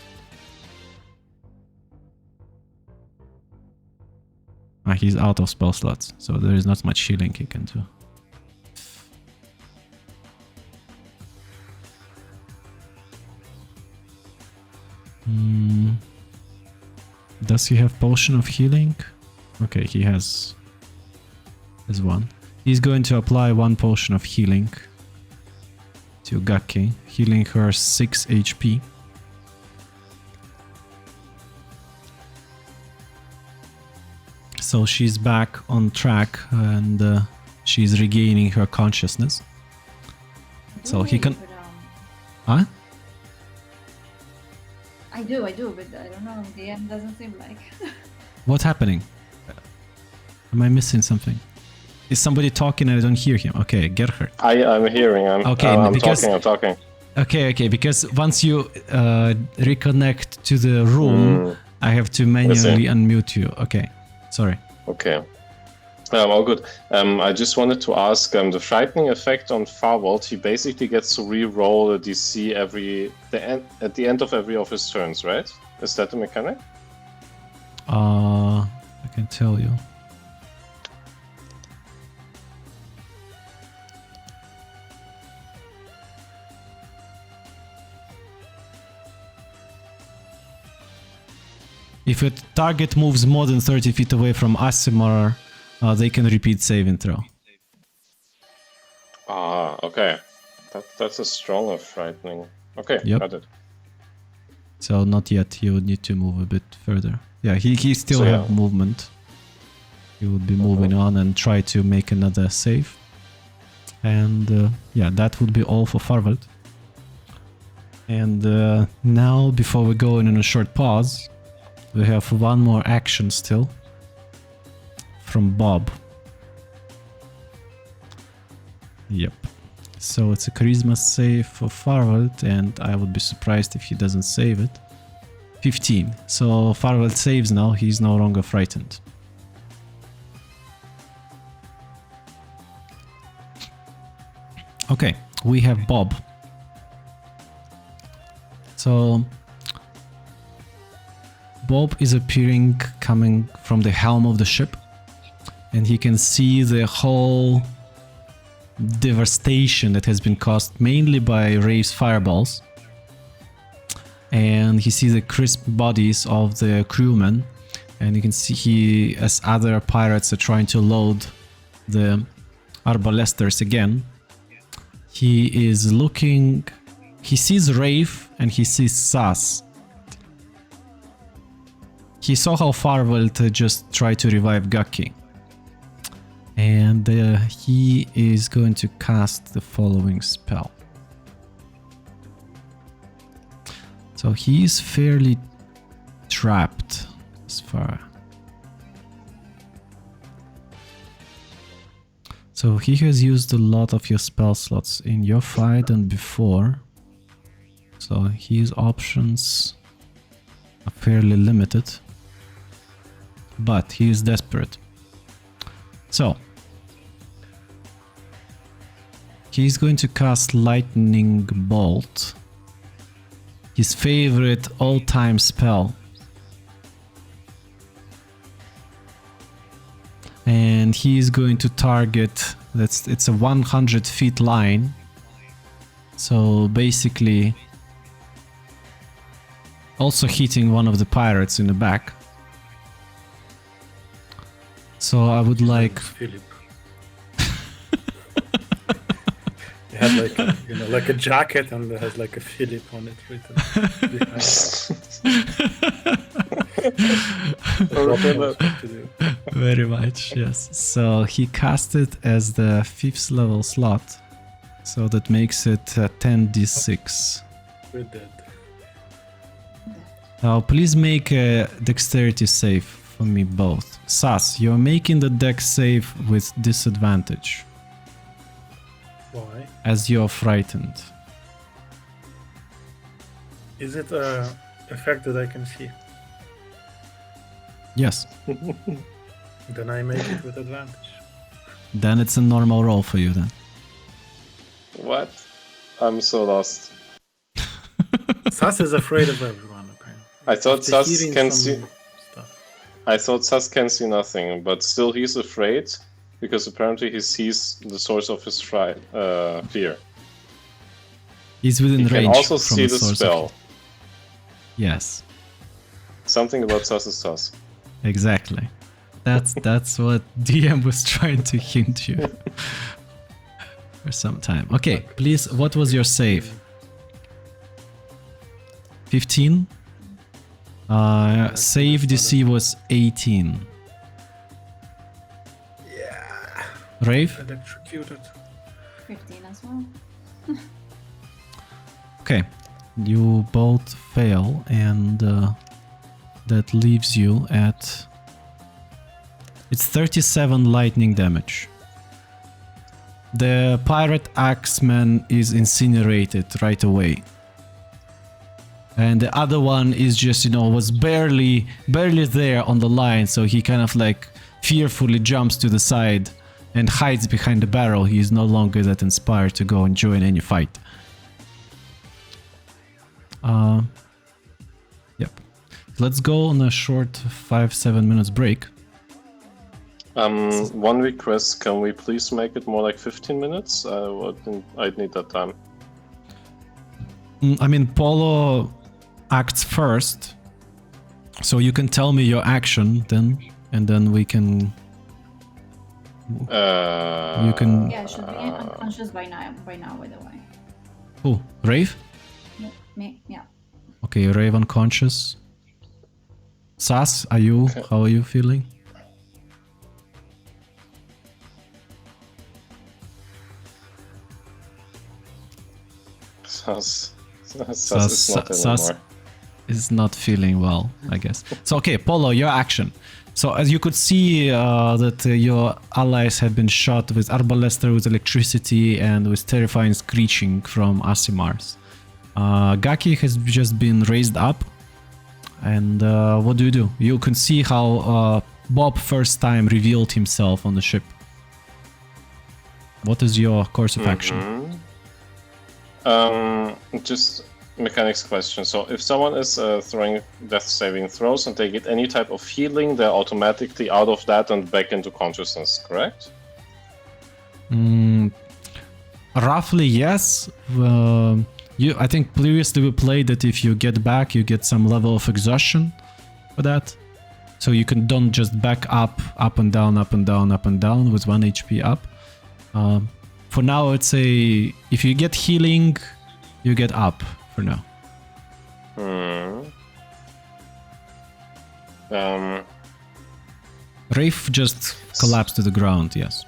He's out of spell slots, so there is not much healing he can do. Does he have potion of healing? Okay, he has one. He's going to apply one potion of healing to Gaki, healing her 6 HP. So she's back on track and she's regaining her consciousness. So he can... Huh? I do, but I don't know. The end doesn't seem like. What's happening? Am I missing something? Is somebody talking and I don't hear him? Okay, Gerhard. I'm hearing. Okay, I'm because- talking. I'm talking. Okay, because once you reconnect to the room, I have to manually unmute you. Okay, sorry. Okay. All good. I just wanted to ask the frightening effect on Farwald. He basically gets to re-roll a DC at the end of every of his turns, right? Is that the mechanic? I can tell you. If a target moves more than 30 feet away from Aasimar, they can repeat saving throw. Ah, okay. That's a stronger frightening. Okay, Yep. got it. So not yet, he would need to move a bit further. Yeah, he still So, have yeah. movement. He would be moving on and try to make another save. And yeah, that would be all for Farwald. And now, before we go in a short pause, we have one more action still from Bob. Yep. So it's a charisma save for Farwald, and I would be surprised if he doesn't save it. 15. So Farwald saves now, he's no longer frightened. Okay, we have Bob. So Bob is appearing coming from the helm of the ship, and he can see the whole devastation that has been caused mainly by Ray's fireballs. And he sees the crisp bodies of the crewmen, and you can see he, as other pirates are trying to load the arbalesters again, he is looking, he sees Rafe and he sees Sas. He saw how Farwald just tried to revive Gaki. And he is going to cast the following spell. So he is fairly trapped as far. So he has used a lot of your spell slots in your fight and before. So his options are fairly limited. But he is desperate. So he's going to cast Lightning Bolt, his favorite all-time spell. And he is going to target, it's a 100 feet line. So basically also hitting one of the pirates in the back. So I would like... Philip. It had like, you know, like a jacket, and it has like a Philip on it written behind. Very much, yes. So he cast it as the 5th level slot. So that makes it 10d6. We're dead. Now please make a dexterity save for me both. Sas, you're making the dex save with disadvantage Why? as you're frightened. Is it a effect that I can see? Yes. Then I make it with advantage. Then it's a normal roll for you then. What? I'm so lost. Sas is afraid of everyone, apparently. I thought After Sas hearing can some see. stuff. I thought Sas can see nothing, but still he's afraid because apparently he sees the source of his fear. He's within He range can also from see the the source spell. of... Yes, Something about Sas is Sas. exactly. That's what DM was trying to hint you for some time. Okay, please, what was your save? 15? Save DC was 18. Yeah. Rave? Electrocuted. 15 as well. Okay, you both fail, and that leaves you at... It's 37 lightning damage. the pirate axeman is incinerated right away. And the other one is just, was barely there on the line, so he kind of like fearfully jumps to the side and hides behind the barrel. He is no longer that inspired to go and join any fight. Yep. Let's go on a short 5-7 minutes break. One request, can we please make it more like 15 minutes? I'd need that time. I mean, Polo acts first, so you can tell me your action then, and then we can... you can... Yeah, should be unconscious by now, by the way. Who? Rave? Me, yeah. Okay, Rave unconscious. Sas, how are you feeling? Sas is not feeling well, I guess. So, okay, Polo, your action. So, as you could see that your allies have been shot with Arbalester, with electricity, and with terrifying screeching from Aasimars. Gaki has just been raised up. And what do? You can see how Bob first time revealed himself on the ship. What is your course of action? Just mechanics question. So if someone is throwing death saving throws and they get any type of healing, they're automatically out of that and back into consciousness, correct? Roughly, yes. I think previously we played that if you get back, you get some level of exhaustion for that. So you don't just back up and down, up and down, up and down with 1 HP up. For now, I'd say if you get healing, you get up for now. Rafe just collapsed to the ground, yes.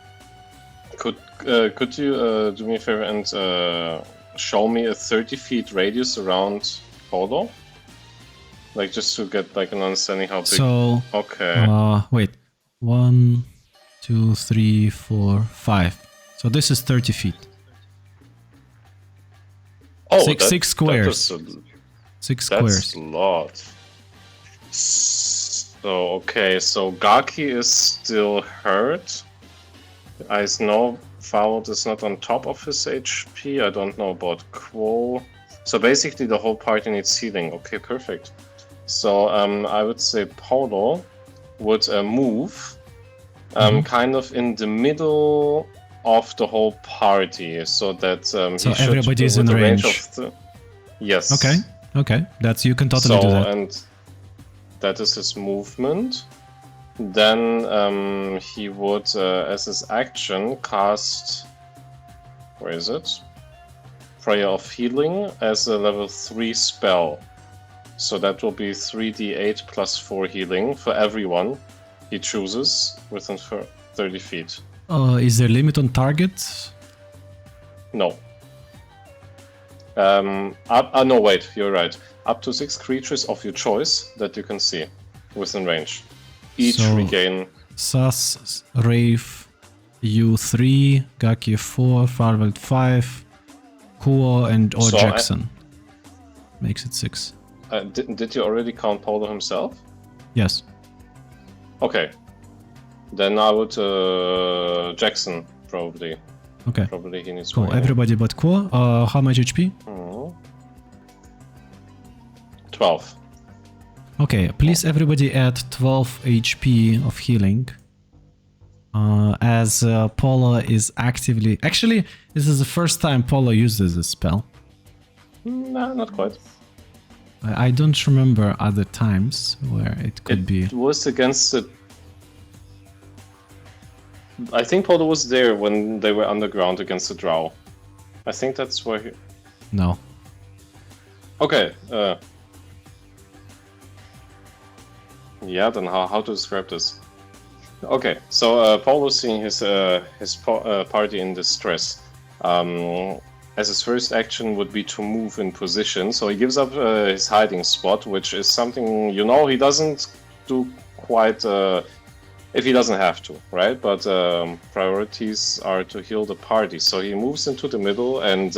Could you do me a favor and show me a 30 feet radius around Polo? Like, just to get like an understanding how big... So, okay. Wait. 1, 2, 3, 4, 5. So this is 30 feet. Oh, six squares. 6 squares. That's a lot. So, okay, so Gaki is still hurt. I know Fouled is not on top of his HP. I don't know about Quo. So basically the whole party needs healing. Okay, perfect. So I would say Polo would move kind of in the middle of the whole party, so that so he should everybody's in with a range. of yes. Okay. You can totally do that. And that is his movement. Then he would, as his action, cast... Where is it? Prayer of Healing as a level 3 spell. So that will be 3d8 plus 4 healing for everyone he chooses within 30 feet. Is there a limit on targets? No. No, wait, you're right. Up to 6 creatures of your choice that you can see within range. Each regain. Sas, Rave, you 3, Gaki 4, Farveld 5, Kuo or Jackson. Makes it 6. Did you already count Polo himself? Yes. Okay. Then I would Jackson probably. Okay. Probably he needs. Cool. Everybody but Kuo. How much HP? 12. Okay, please everybody add 12 HP of healing. As Polo is actively... Actually, this is the first time Polo uses this spell. No, not quite. I don't remember other times where it could be... It was against the... I think Polo was there when they were underground against the Drow. I think that's where he... No. Okay, yeah, then how to describe this? Okay, so Polo's seeing his party in distress. As his first action would be to move in position, so he gives up his hiding spot, which is something he doesn't do quite if he doesn't have to, right? But priorities are to heal the party. So he moves into the middle, and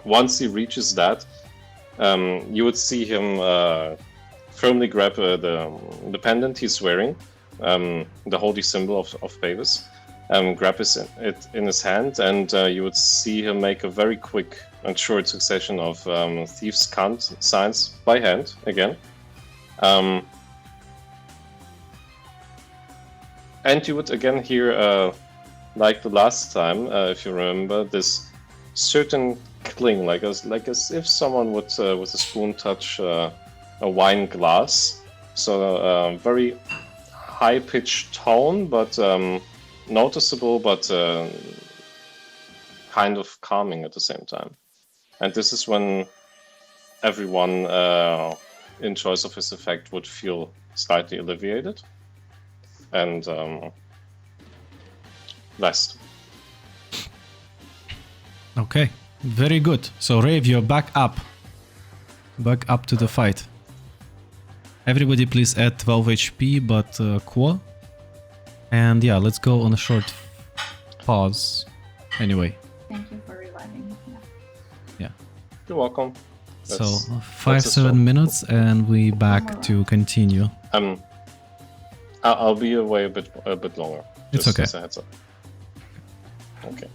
once he reaches that, you would see him firmly grab the pendant he's wearing, the holy symbol of Pavis, grab it in his hand, and you would see him make a very quick and short succession of Thieves' Cant signs by hand again. And you would again hear, like the last time, if you remember, this certain cling, like as if someone would with a spoon touch a wine glass. So very high-pitched tone, but noticeable, but kind of calming at the same time. And this is when everyone in choice of his effect would feel slightly alleviated and rest. Okay, very good. So Rave, you're back up to the fight. Everybody please add 12 HP, but Quo. And yeah, let's go on a short pause. Anyway. Thank you for reviving. Yeah. You're welcome. So let's 7 minutes and we back to continue. I'll be away a bit longer. It's Just okay. as a heads up. Okay.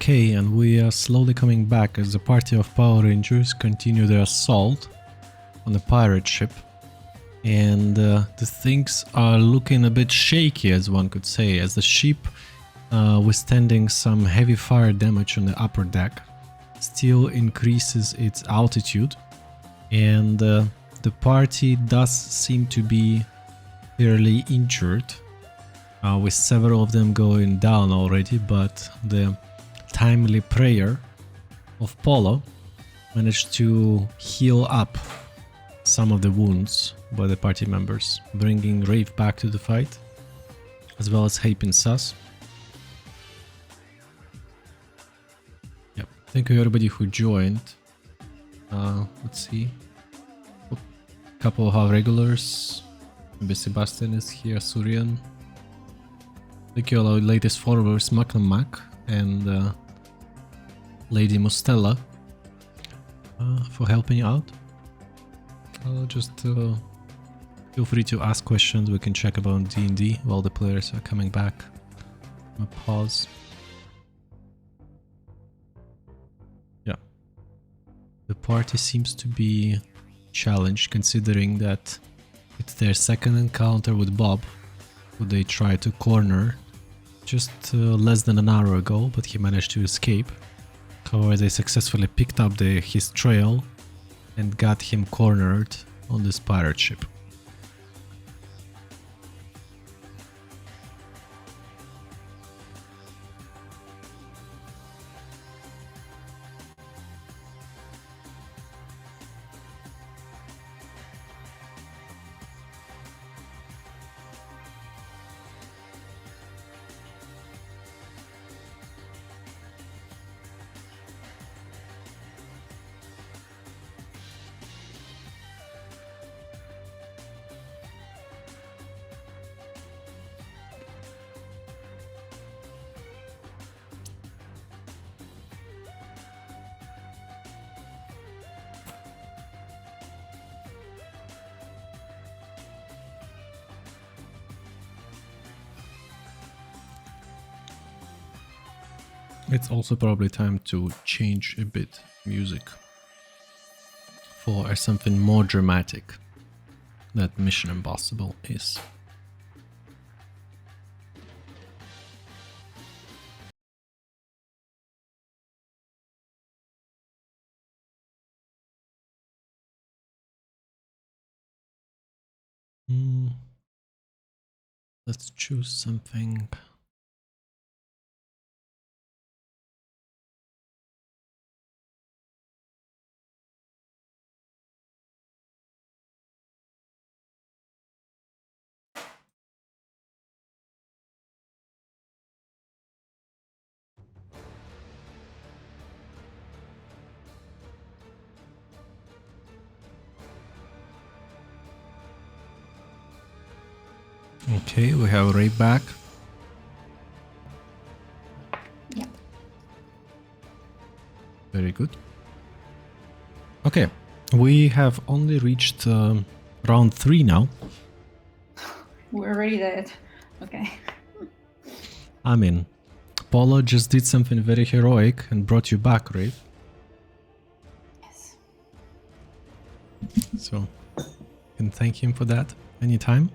Okay, and we are slowly coming back as the party of Power Rangers continue their assault on the pirate ship. And the things are looking a bit shaky, as one could say, as the ship, withstanding some heavy fire damage on the upper deck, still increases its altitude. And the party does seem to be fairly injured, with several of them going down already, but the timely prayer of Polo managed to heal up some of the wounds by the party members, bringing Rave back to the fight, as well as Hape and Sus. Yep, thank you everybody who joined. Let's see. A couple of our regulars. Maybe Sebastian is here, Surian. Thank you all our latest followers, Mac and Lady Mostella, for helping out. Just feel free to ask questions. We can check about D&D while the players are coming back. I'm gonna pause. Yeah. The party seems to be challenged, considering that it's their second encounter with Bob, who they tried to corner just less than an hour ago, but he managed to escape. However, they successfully picked up his trail and got him cornered on this pirate ship. It's also probably time to change a bit music for something more dramatic that Mission Impossible is. Let's choose something. Okay, we have Ray back. Yeah. Very good. Okay, we have only reached round 3 now. We're already dead. Okay. I mean, Polo just did something very heroic and brought you back, Ray. Yes. So, you can thank him for that anytime.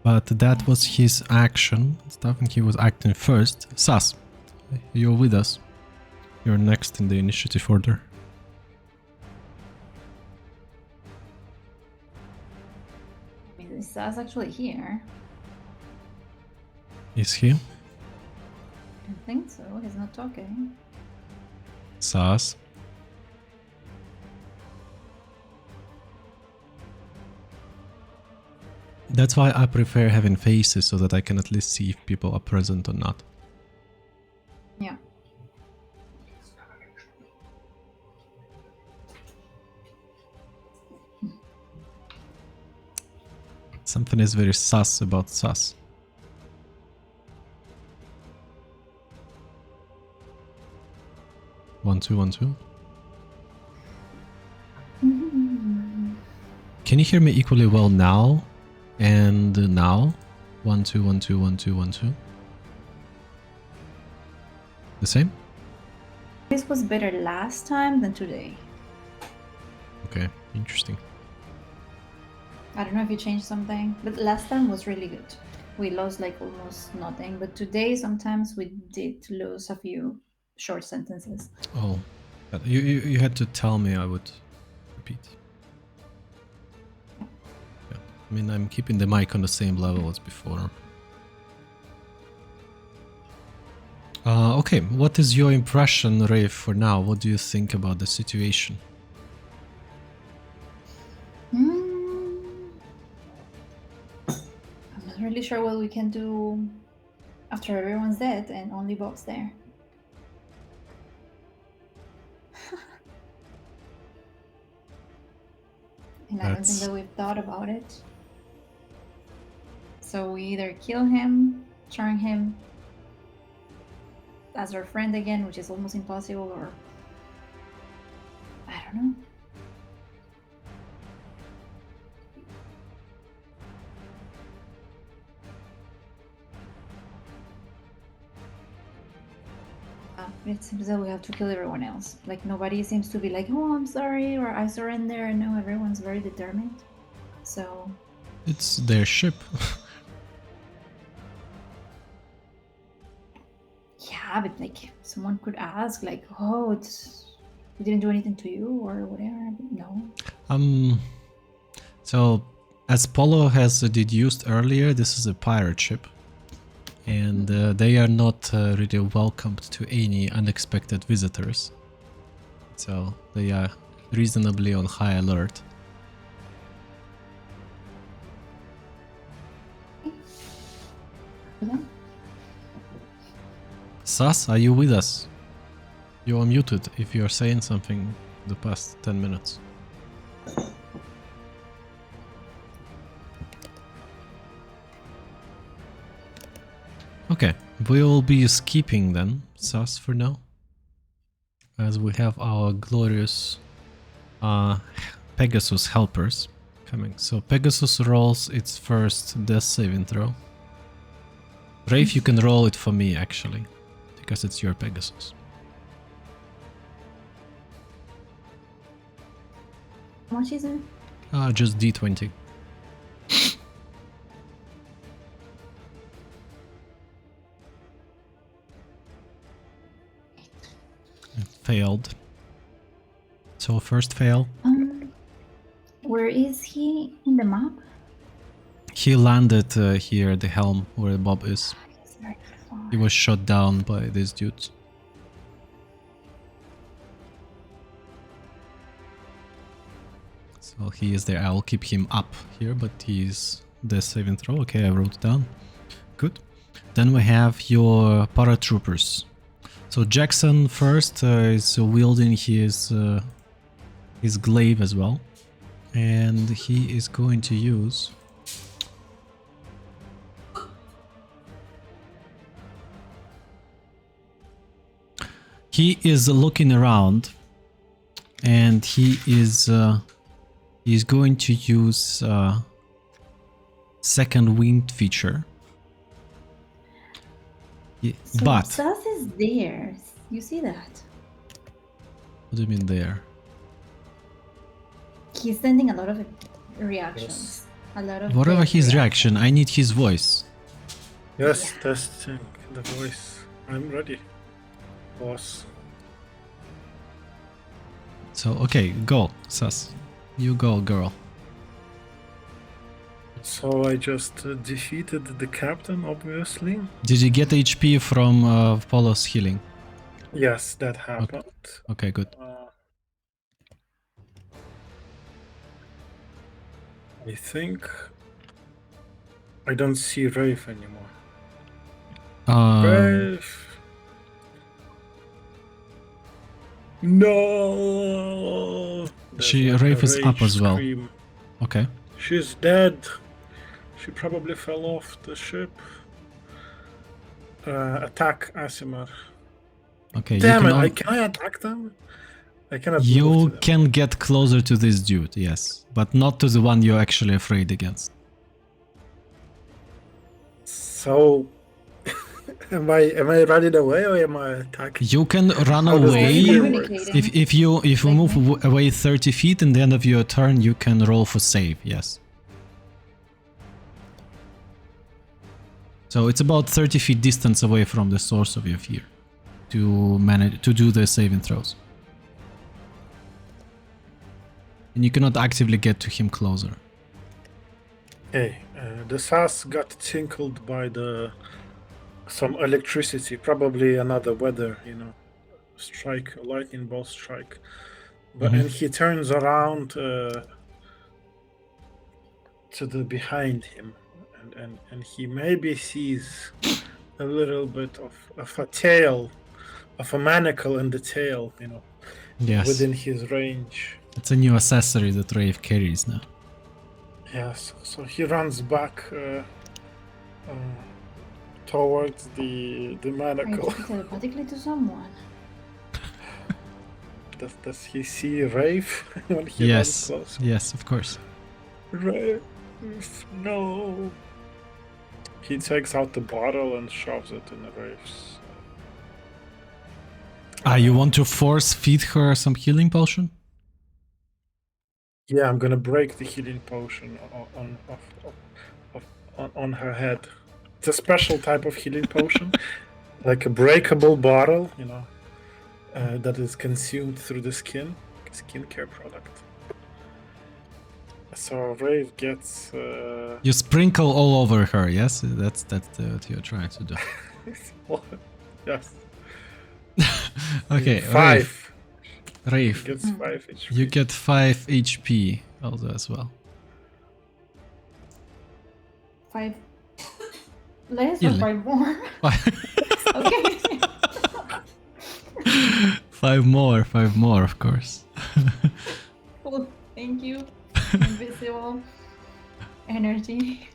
But that was his action stuff, and he was acting first. Sus, you're with us. You're next in the initiative order. Is Sas actually here? Is he? I don't think so. He's not talking. Sus. That's why I prefer having faces, so that I can at least see if people are present or not. Yeah. Something is very sus about Sus. One, two, 1, 2. Can you hear me equally well now? And now? 1, 2, 1, 2, 1, 2, 1, 2. The same? This was better last time than today. Okay, interesting. I don't know if you changed something, but last time was really good. We lost like almost nothing, but today sometimes we did lose a few short sentences. Oh, you had to tell me. I would repeat. Yeah, I mean I'm keeping the mic on the same level as before. Okay, what is your impression, Rafe, for now? What do you think about the situation? I'm not really sure what we can do after everyone's dead and only Bob's there. And I don't think That's- that we've thought about it. So we either kill him, turn him as our friend again, which is almost impossible, or I don't know. It seems that we have to kill everyone else. Like nobody seems to be like, "Oh, I'm sorry," or "I surrender." No, everyone's very determined. So It's their ship. yeah, but like someone could ask, like, "Oh, we didn't do anything to you," or whatever. But no. So as Polo has deduced earlier, this is a pirate ship. And they are not really welcomed to any unexpected visitors. So they are reasonably on high alert. Yeah. Sas, are you with us? You are muted if you are saying something the past 10 minutes. Okay, we will be skipping then, Sas, for now. As we have our glorious Pegasus helpers coming. So Pegasus rolls its first death saving throw. Rafe, you can roll it for me actually, because it's your Pegasus. How much is it? Just D20. It failed. So first fail. Where is he in the map? He landed here at the helm where Bob is. He's very far. He was shot down by these dudes. So he is there. I will keep him up here, but he's the saving throw. Okay, I wrote it down. Good. Then we have your paratroopers. So Jackson first is wielding his glaive as well. And he is going to use... He is looking around and he is he's going to use second wind feature. So But Sas is there. You see that? what do you mean there? He's sending a lot of reactions. A lot of Whatever death his reactions. reaction, I need his voice. Yes, Yeah. testing the voice. I'm ready. Boss. So okay, go, Sas. You go, girl. So I just defeated the captain, obviously. Did you get HP from Polo's healing? Yes, that happened. Okay, good. I think I don't see Rafe anymore. Rafe. No. There's Rafe a is up rage as well. scream. Okay. She's dead. She probably fell off the ship. Attack Asimar. Okay. Damn you it! can Can I attack them? I cannot. move you to them. can get closer to this dude, yes, but not to the one you're actually afraid against. So Am I running away or am I attacking? You can run How does the away. fear Communicating. work? If you Like move me? away 30 feet in the end of your turn, you can roll for save. Yes. So it's about 30 feet distance away from the source of your fear to manage to do the saving throws. And you cannot actively get to him closer. Okay, the SAS got tinkled by some electricity, probably another weather, strike, a lightning bolt strike. But Mhm. and he turns around to the behind him, and he maybe sees a little bit of a tail, of a manacle in the tail, Yes. within his range. It's a new accessory that Rave carries now. Yes, so he runs back towards the Are you manacle. talking telepathically to someone? Does he see Rafe when he runs Yes. close? Yes, of course. Rafe, no. He takes out the bottle and shoves it in Rafe's. You want to force feed her some healing potion? Yeah, I'm gonna break the healing potion on her head. It's a special type of healing potion, like a breakable bottle, that is consumed through the skin, skincare product. So Rave gets. You sprinkle all over her, yes? That's what you're trying to do. Yes. Okay, 5. Rave, Gets 5 HP. you get 5 HP also as well. 5 less Yeah, or 5 more? Okay. 5 more, of course. Cool. Thank you. Invisible energy.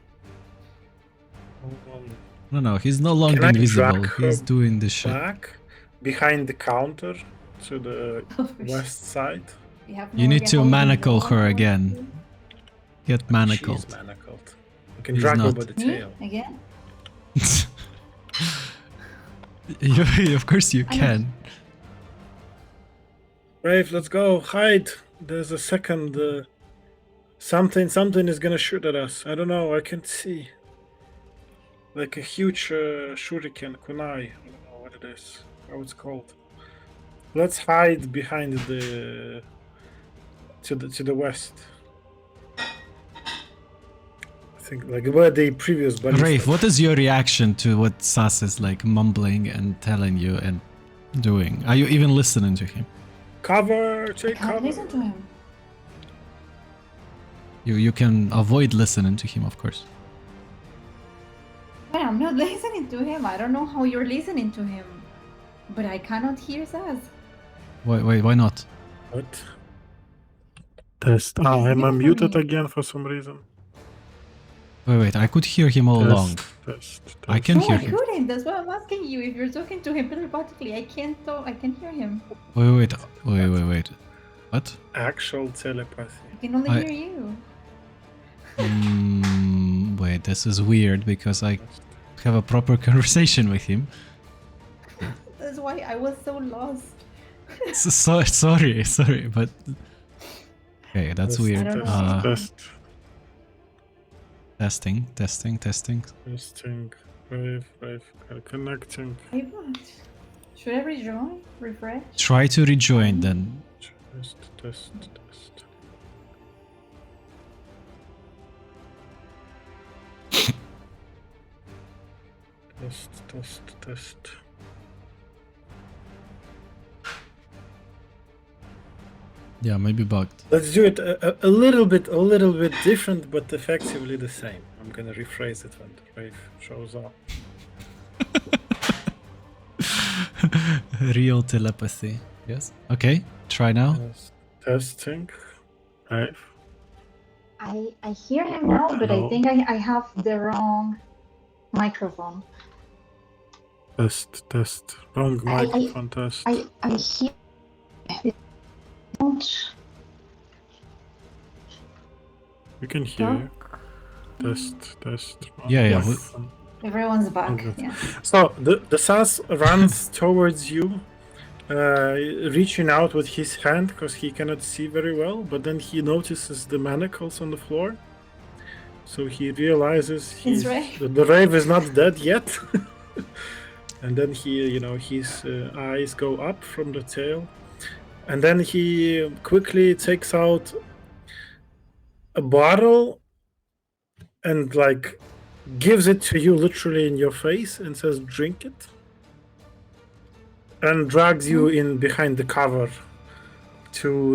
No, he's no longer Can I invisible. drag her He's doing the shit. Back behind the counter to the Oh, west side. We have You no need idea to how we manacle know her what to again. do. Get manacled. She's manacled. You can He's drag her not. by the Me? tail. Again? Of course you I know. can. Brave, let's go. Hide. There's a second. Something is gonna shoot at us. I don't know. I can't see. Like a huge shuriken, kunai. I don't know what it is. How it's called. Let's hide behind the to the west. I think like where the previous ballista. Rafe, what is your reaction to what Sas is like mumbling and telling you and doing? Are you even listening to him? Cover, I take can't cover. listen to him. You can avoid listening to him, of course. But I'm not listening to him. I don't know how you're listening to him. But I cannot hear Saz. Why not? What? Test. Am I muted again for some reason? Wait, I could hear him all along. Test. I can No, hear I him. couldn't. That's why I'm asking you. If you're talking to him telepathically, I can't talk. I can hear him. Wait. What? Actual telepathy. I can only I- hear you. Wait, this is weird because I have a proper conversation with him. That's why I was so lost. Sorry, but okay, that's Test, weird. I don't know. Test. Testing. Testing. Wave. Connecting. Hey, what? Should I rejoin? Refresh? Try to rejoin then. Test. Test. Yeah, maybe bugged. Let's do it a little bit different, but effectively the same. I'm gonna rephrase it when the wave shows up. Real telepathy. Yes. Okay, try now. Testing. Wave. I hear him now, but Hello? I think I have the wrong microphone. Test. Wrong microphone test. I hear. Don't You can hear. talk. Test. Wrong Yeah, microphone. Everyone's back. Okay. Yeah. So the Sas runs towards you, reaching out with his hand because he cannot see very well. But then he notices the manacles on the floor, so he realizes Rave. the rave is not dead yet. And then his eyes go up from the tail, and then he quickly takes out a bottle and like gives it to you literally in your face and says, "Drink it," and drags you in behind the cover to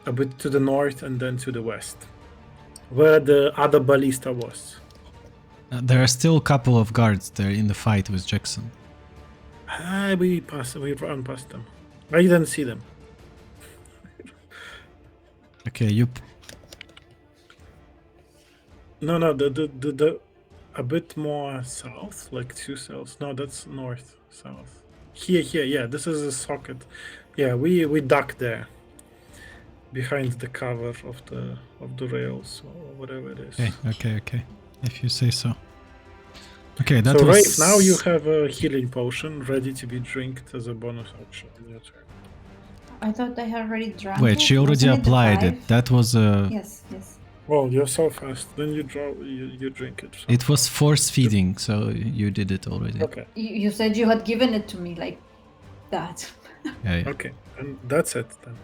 a bit to the north and then to the west, where the other ballista was. There are still a couple of guards there in the fight with Jackson. We ran past them. I didn't see them. Okay, you No, the a bit more south, like 2 south. No, that's north, south. Here, yeah. This is a socket. Yeah, we duck there, behind the cover of the rails or whatever it is. okay. If you say so. Okay, that So was... Rafe, now you have a healing potion ready to be drinked as a bonus action in your turn. I thought I had already drank Wait, it. she already Wasn't the applied it. 5? That was a... Yes, yes. Well, you're so fast. Then you drink it. So. It was force feeding, so you did it already. Okay. You said you had given it to me like that. Yeah. Okay, and that's it then.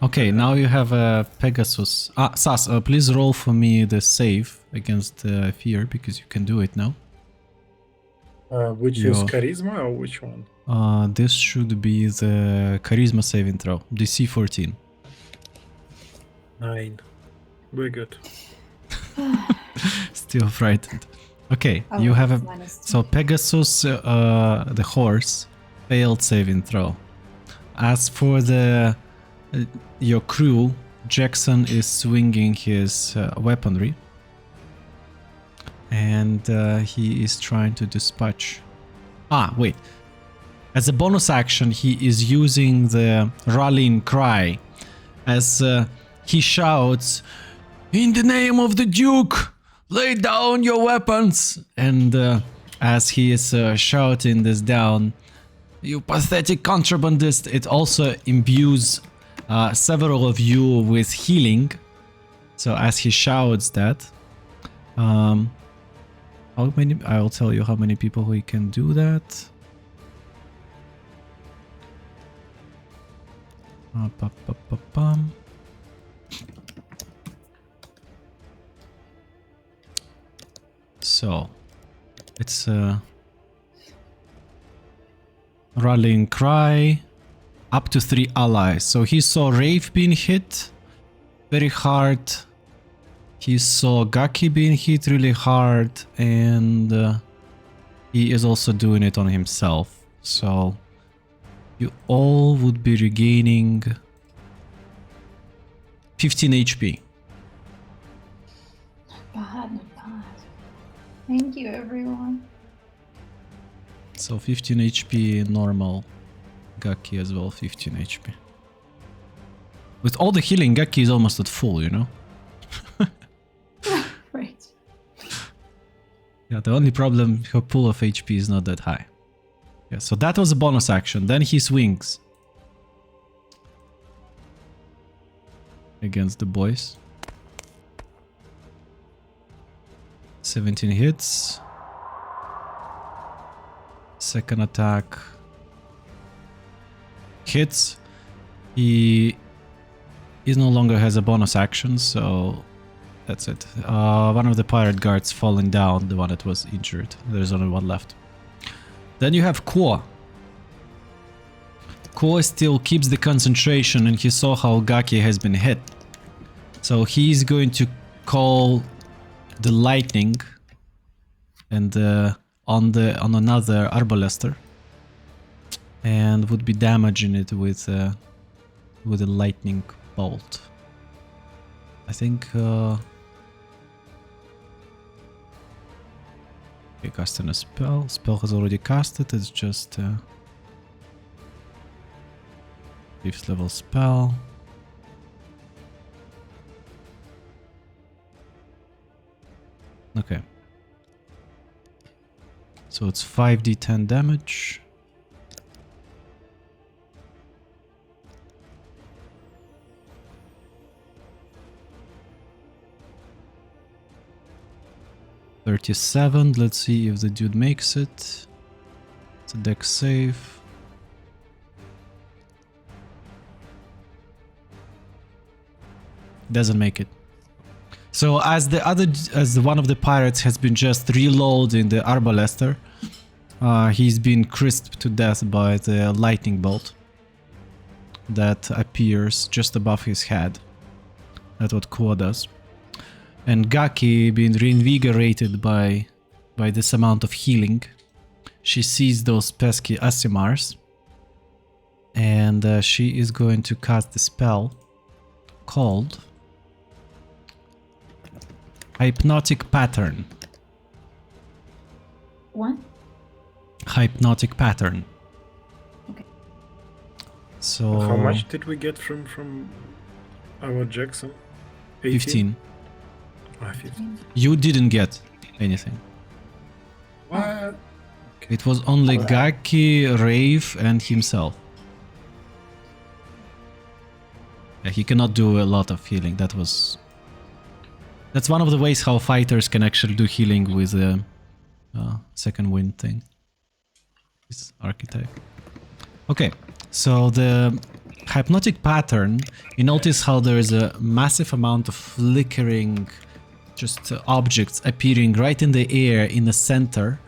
Okay, now you have a Pegasus. Sas, please roll for me the save against fear, because you can do it now. Which is charisma or which one? This should be the charisma saving throw. DC 14. 9. Very good. Still frightened. Okay, Oh, you have a... -2. So Pegasus, the horse, failed saving throw. As for the your crew, Jackson is swinging his weaponry. And he is trying to dispatch... wait. As a bonus action, he is using the rallying cry. As he shouts, "In the name of the Duke, lay down your weapons!" And as he is shouting this down, "You pathetic contrabandist," it also imbues several of you with healing. So as he shouts that, how many? I'll tell you how many people we can do that. So it's a rallying cry. Up to 3 allies. So he saw Rafe being hit very hard. He saw Gaki being hit really hard, and he is also doing it on himself. So you all would be regaining 15 HP. Not bad. Thank you, everyone. So 15 HP normal. Gaki as well, 15 HP. With all the healing, Gaki is almost at full, you know? Right. Yeah, the only problem, her pool of HP is not that high. Yeah, so that was a bonus action. Then he swings against the boys. 17 hits. Second attack hits. He no longer has a bonus action, so that's it. One of the pirate guards falling down, the one that was injured. There's only one left. Then you have Quo. Quo still keeps the concentration, and he saw how Gaki has been hit. So he's going to call the lightning and on another Arbalester, and would be damaging it with a lightning bolt. I think okay, casting a spell. Spell has already casted. It's just 5th level spell. Okay. So it's 5d10 damage. $37. Let's see if the dude makes it. It's a dex save. Doesn't make it. So as one of the pirates has been just reloading the Arbalester, he's been crisped to death by the lightning bolt that appears just above his head. That's what Kua does. And Gaki, being reinvigorated by this amount of healing, she sees those pesky Aasimars, and she is going to cast the spell called Hypnotic Pattern. What? Hypnotic Pattern. Okay. So How much did we get from our Jackson? 15. 15. You didn't get anything. What? It was only Gaki, Rave, and himself. Yeah, he cannot do a lot of healing. That's one of the ways how fighters can actually do healing with a second wind thing. This archetype. Okay, so the hypnotic pattern, you notice how there is a massive amount of flickering just objects appearing right in the air in the center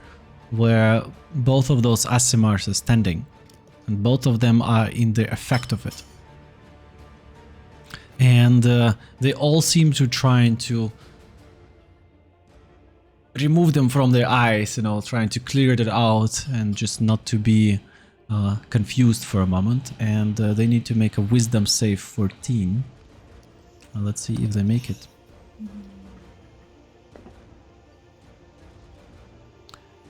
where both of those Aasimars are standing, and both of them are in the effect of it. And they all seem to trying to remove them from their eyes, trying to clear that out and just not to be confused for a moment. And they need to make a wisdom save 14. Let's see if they make it.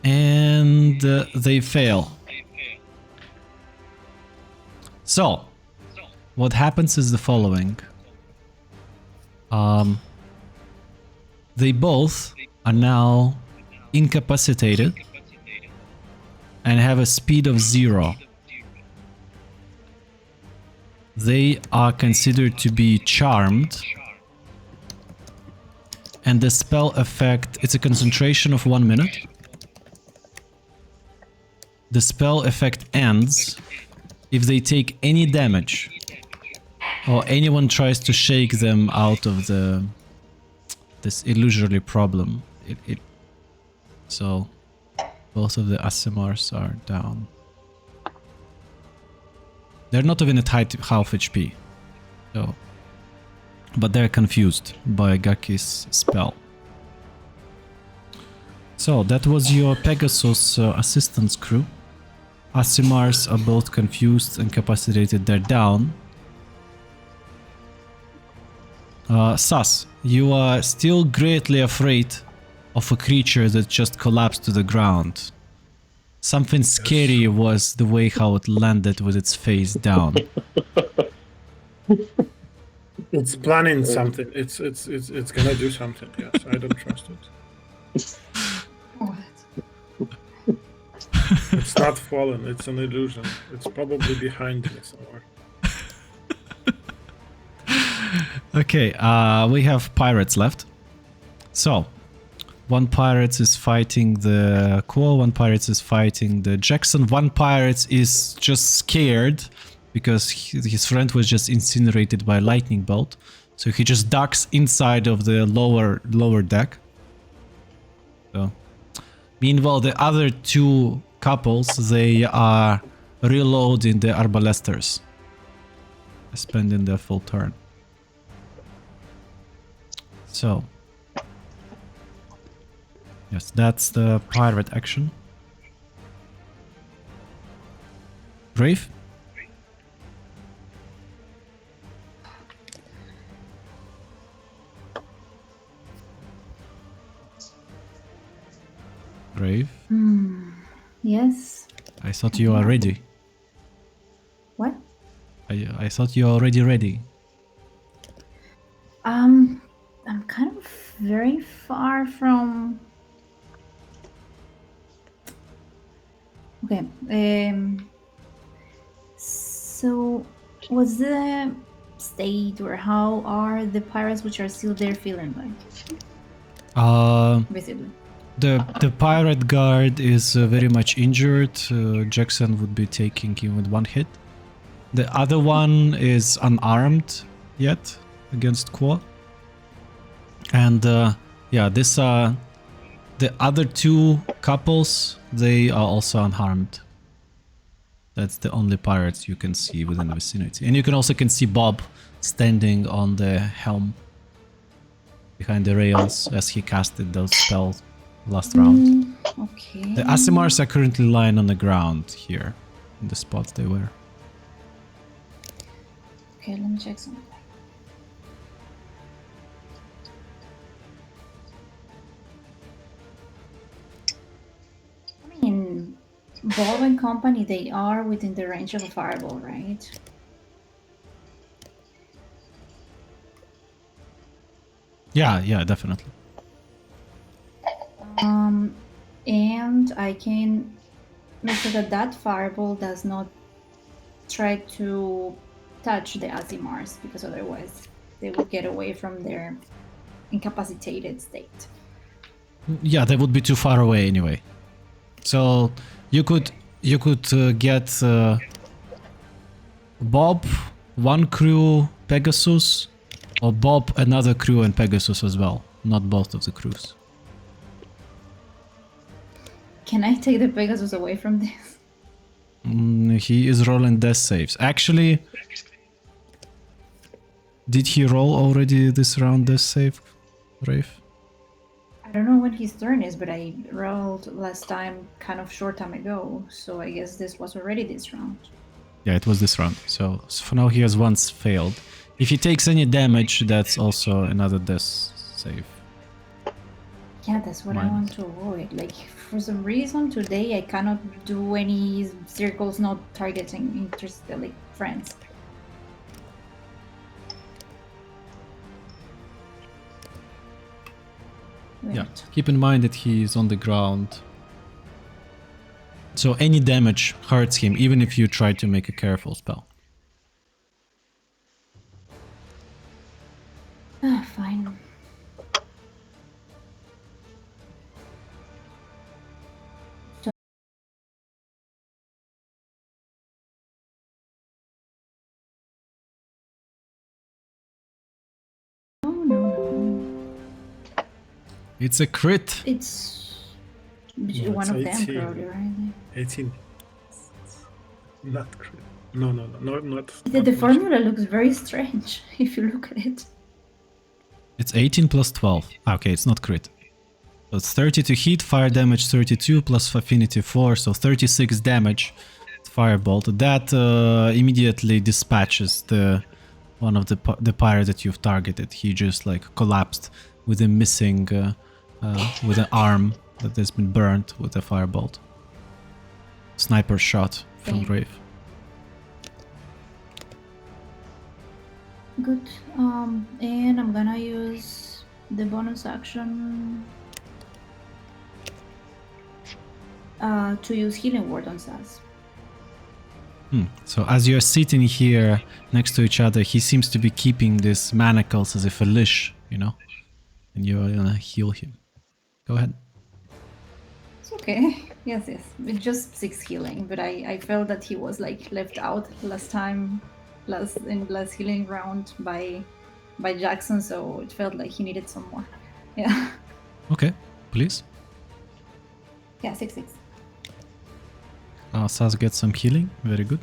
And they fail. So, what happens is the following. They both are now incapacitated and have a speed of 0. They are considered to be charmed, and the spell effect, it's a concentration of 1 minute. The spell effect ends if they take any damage or anyone tries to shake them out of this illusory problem. So both of the Aasimars are down. They're not even at half HP, so, but they're confused by Gaki's spell. So that was your Pegasus assistance crew. Aasimars are both confused and incapacitated, they're down. Sus, you are still greatly afraid of a creature that just collapsed to the ground. Something scary was the way how it landed with its face down. It's planning something. It's gonna do something. Yes, I don't trust it. It's not fallen. It's an illusion. It's probably behind me somewhere. Okay, we have pirates left. So, one pirate is fighting the Quo, one pirate is fighting the Jackson, one pirate is just scared because his friend was just incinerated by a lightning bolt. So he just ducks inside of the lower deck. So, meanwhile, the other two couples, they are reloading the Arbalesters, spending their full turn. So, yes, that's the pirate action. Brave? Brave? Yes. I thought you are ready. What? I thought you are already ready. I'm kind of very far from Okay. So, what's the state or how are the pirates which are still there feeling like? Visibly. The pirate guard is very much injured. Jackson would be taking him with one hit. The other one is unarmed yet against Quo. And yeah, this the other two couples, they are also unharmed. That's the only pirates you can see within the vicinity. And you can also see Bob standing on the helm behind the rails as he casted those spells last round. Okay. The Aasimars are currently lying on the ground here in the spot they were. Okay, let me check something. I mean, Bob and company, they are within the range of a fireball, right? Yeah, definitely. And I can make sure that that fireball does not try to touch the Aasimars, because otherwise they would get away from their incapacitated state. Yeah, they would be too far away anyway. So you could get Bob, one crew, Pegasus, or Bob, another crew, and Pegasus as well. Not both of the crews. Can I take the Pegasus away from this? He is rolling death saves. Actually, did he roll already this round death save, Rafe? I don't know when his turn is, but I rolled last time kind of short time ago, so I guess this was already this round. Yeah, it was this round. So for now he has once failed. If he takes any damage, that's also another death save. Yeah, that's what I want to avoid. Like, for some reason today I cannot do any circles not targeting like friends. Yeah, keep in mind that he is on the ground. So any damage hurts him, even if you try to make a careful spell. Fine. No. It's a crit. It's No, one of it's them 18. probably, right? 18. Not crit. No, not. The not formula looks very strange if you look at it. It's 18 plus 12. Okay, it's not crit. So it's 30 to hit, fire damage 32 plus affinity 4, so 36 damage. Firebolt. That immediately dispatches one of the pirate that you've targeted. He just like collapsed with a missing, with an arm that has been burnt with a firebolt. Sniper shot from Okay. Grave. Good. And I'm gonna use the bonus action to use Healing Word on Saz. So as you're sitting here next to each other, he seems to be keeping these manacles as if a leash, you know? And you're gonna heal him. Go ahead. It's okay. Yes. It's just 6 healing, but I felt that he was like left out in last healing round by Jackson, so it felt like he needed some more. Yeah. Okay, please. Yeah, 6. Saz gets some healing. Very good.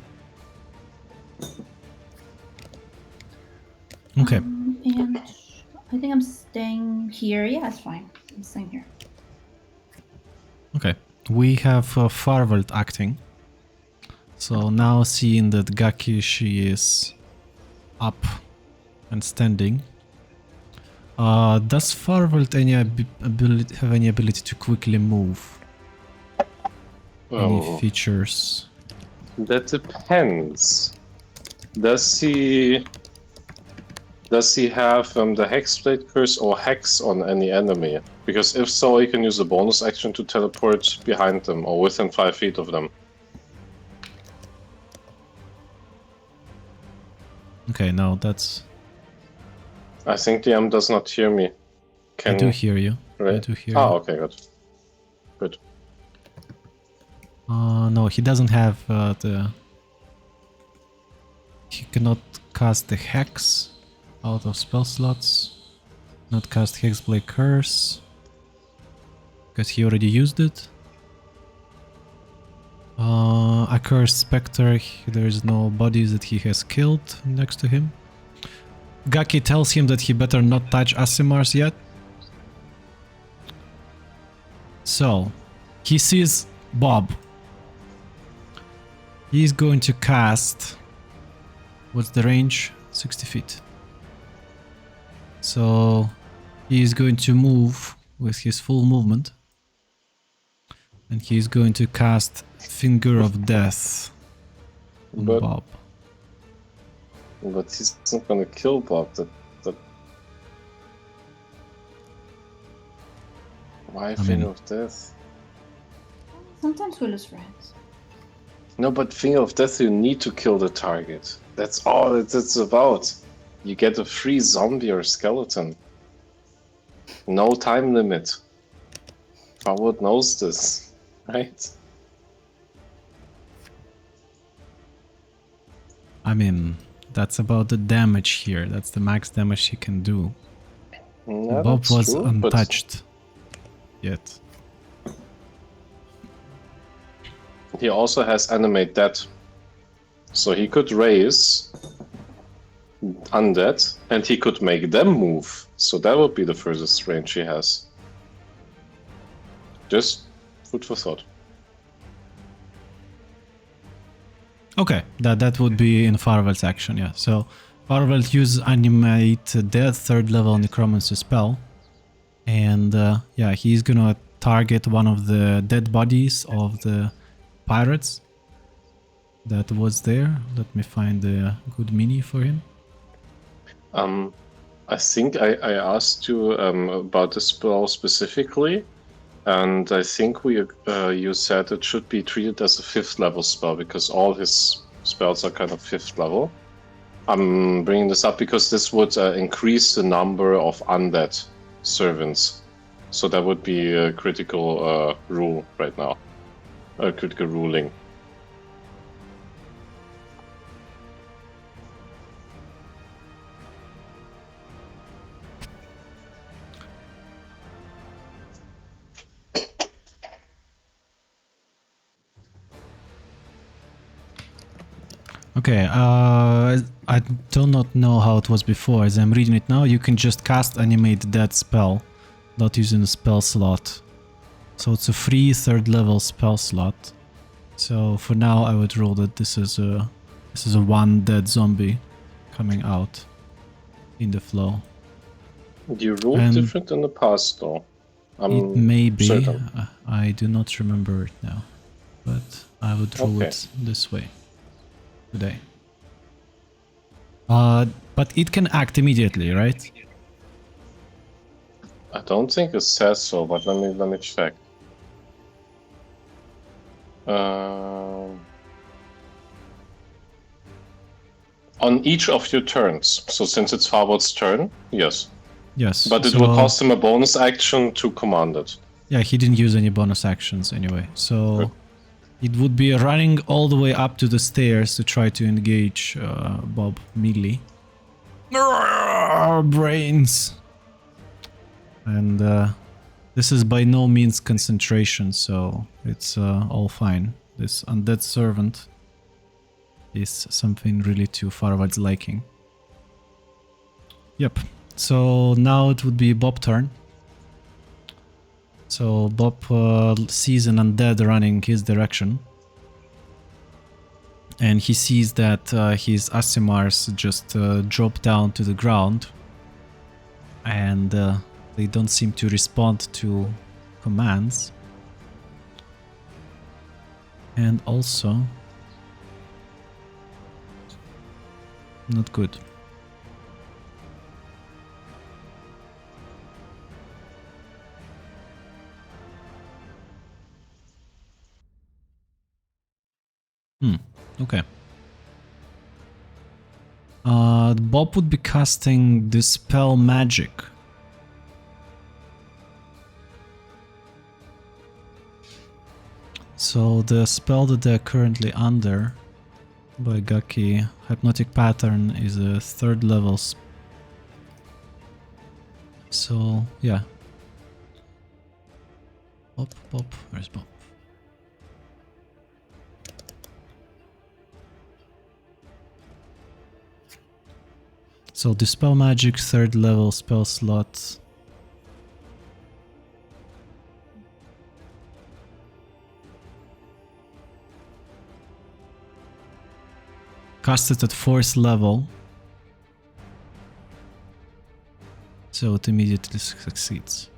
Okay. And I think I'm staying here. Yeah, it's fine. I'm staying here. Okay. We have Farvald acting. So now seeing that Gaki, she is up and standing. Does Farvald have any ability to quickly move? Any Oh, features? that depends. Does he have the Hexblade Curse or Hex on any enemy? Because if so, he can use a bonus action to teleport behind them or within 5 feet of them. Okay, no, that's... I think the M does not hear me. I do hear you. I Right? do hear Oh, you. okay, good. Good. No, he doesn't have the... He cannot cast the Hex out of spell slots. Not cast Hexblade Curse. Because he already used it. Accursed Spectre, there is no bodies that he has killed next to him. Gaki tells him that he better not touch Aasimars yet. So, he sees Bob. He's going to cast... What's the range? 60 feet. So, he is going to move with his full movement. And he's going to cast Finger of Death on But- Bob. But he's not gonna kill Bob. Why mean- Finger of Death? Sometimes we lose friends. No, but Finger of Death, you need to kill the target. That's all it's about. You get a free zombie or skeleton. No time limit. Howard knows this, right? I mean, that's about the damage here. That's the max damage he can do. Yeah, Bob that's was true, but untouched yet. he also has Animate Dead. So he could raise undead and he could make them move. So that would be the furthest range he has. Just food for thought. Okay, that would be in Farvel's action, yeah. So Farvel uses Animate Dead, 3rd level Necromancy spell. And yeah, he's gonna target one of the dead bodies of the pirates that was there. Let me find a good mini for him. I think I asked you about the spell specifically, and I think you said it should be treated as a 5th level spell because all his spells are kind of 5th level. I'm bringing this up because this would increase the number of undead servants. So that would be a critical rule right now. A critical ruling. Okay, I do not know how it was before. As I'm reading it now, you can just cast Animate Dead spell, not using a spell slot. So it's a free 3rd level spell slot. So for now, I would rule that this is a one dead zombie coming out in the flow. You ruled And different in the past, though. It may be. certain. I do not remember it now, but I would rule Okay. it this way today. But it can act immediately, right? I don't think it says so, but let me check. On each of your turns. So since it's Farward's turn, yes. Yes. But it so- will cost him a bonus action to command it. Yeah, he didn't use any bonus actions anyway, so it would be running all the way up to the stairs to try to engage Bob melee. Brains! And this is by no means concentration, so it's all fine. This undead servant is something really to Farward's liking. Yep, so now it would be Bob's turn. So Bob sees an undead running his direction. And he sees that his Aasimars just drop down to the ground. And they don't seem to respond to commands. And also... not good. Okay. Bob would be casting Dispel Magic. So the spell that they're currently under by Gaki, Hypnotic Pattern, is a 3rd level so yeah. Bob, where's Bob? So Dispel Magic, 3rd level spell slot. Cast it at 4th level. So it immediately succeeds.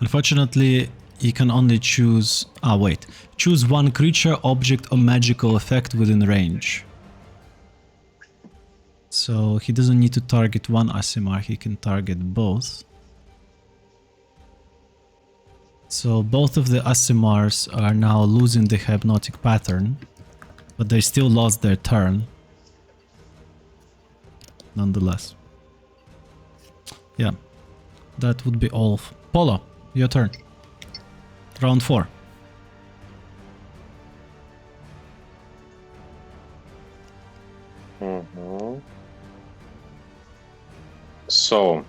Unfortunately, you can only choose... Choose one creature, object, or magical effect within range. So he doesn't need to target one Aasimar, he can target both. So both of the Aasimars are now losing the Hypnotic Pattern, but they still lost their turn. Nonetheless. Yeah, that would be all. Polo, your turn. Round 4. Mm-hmm. So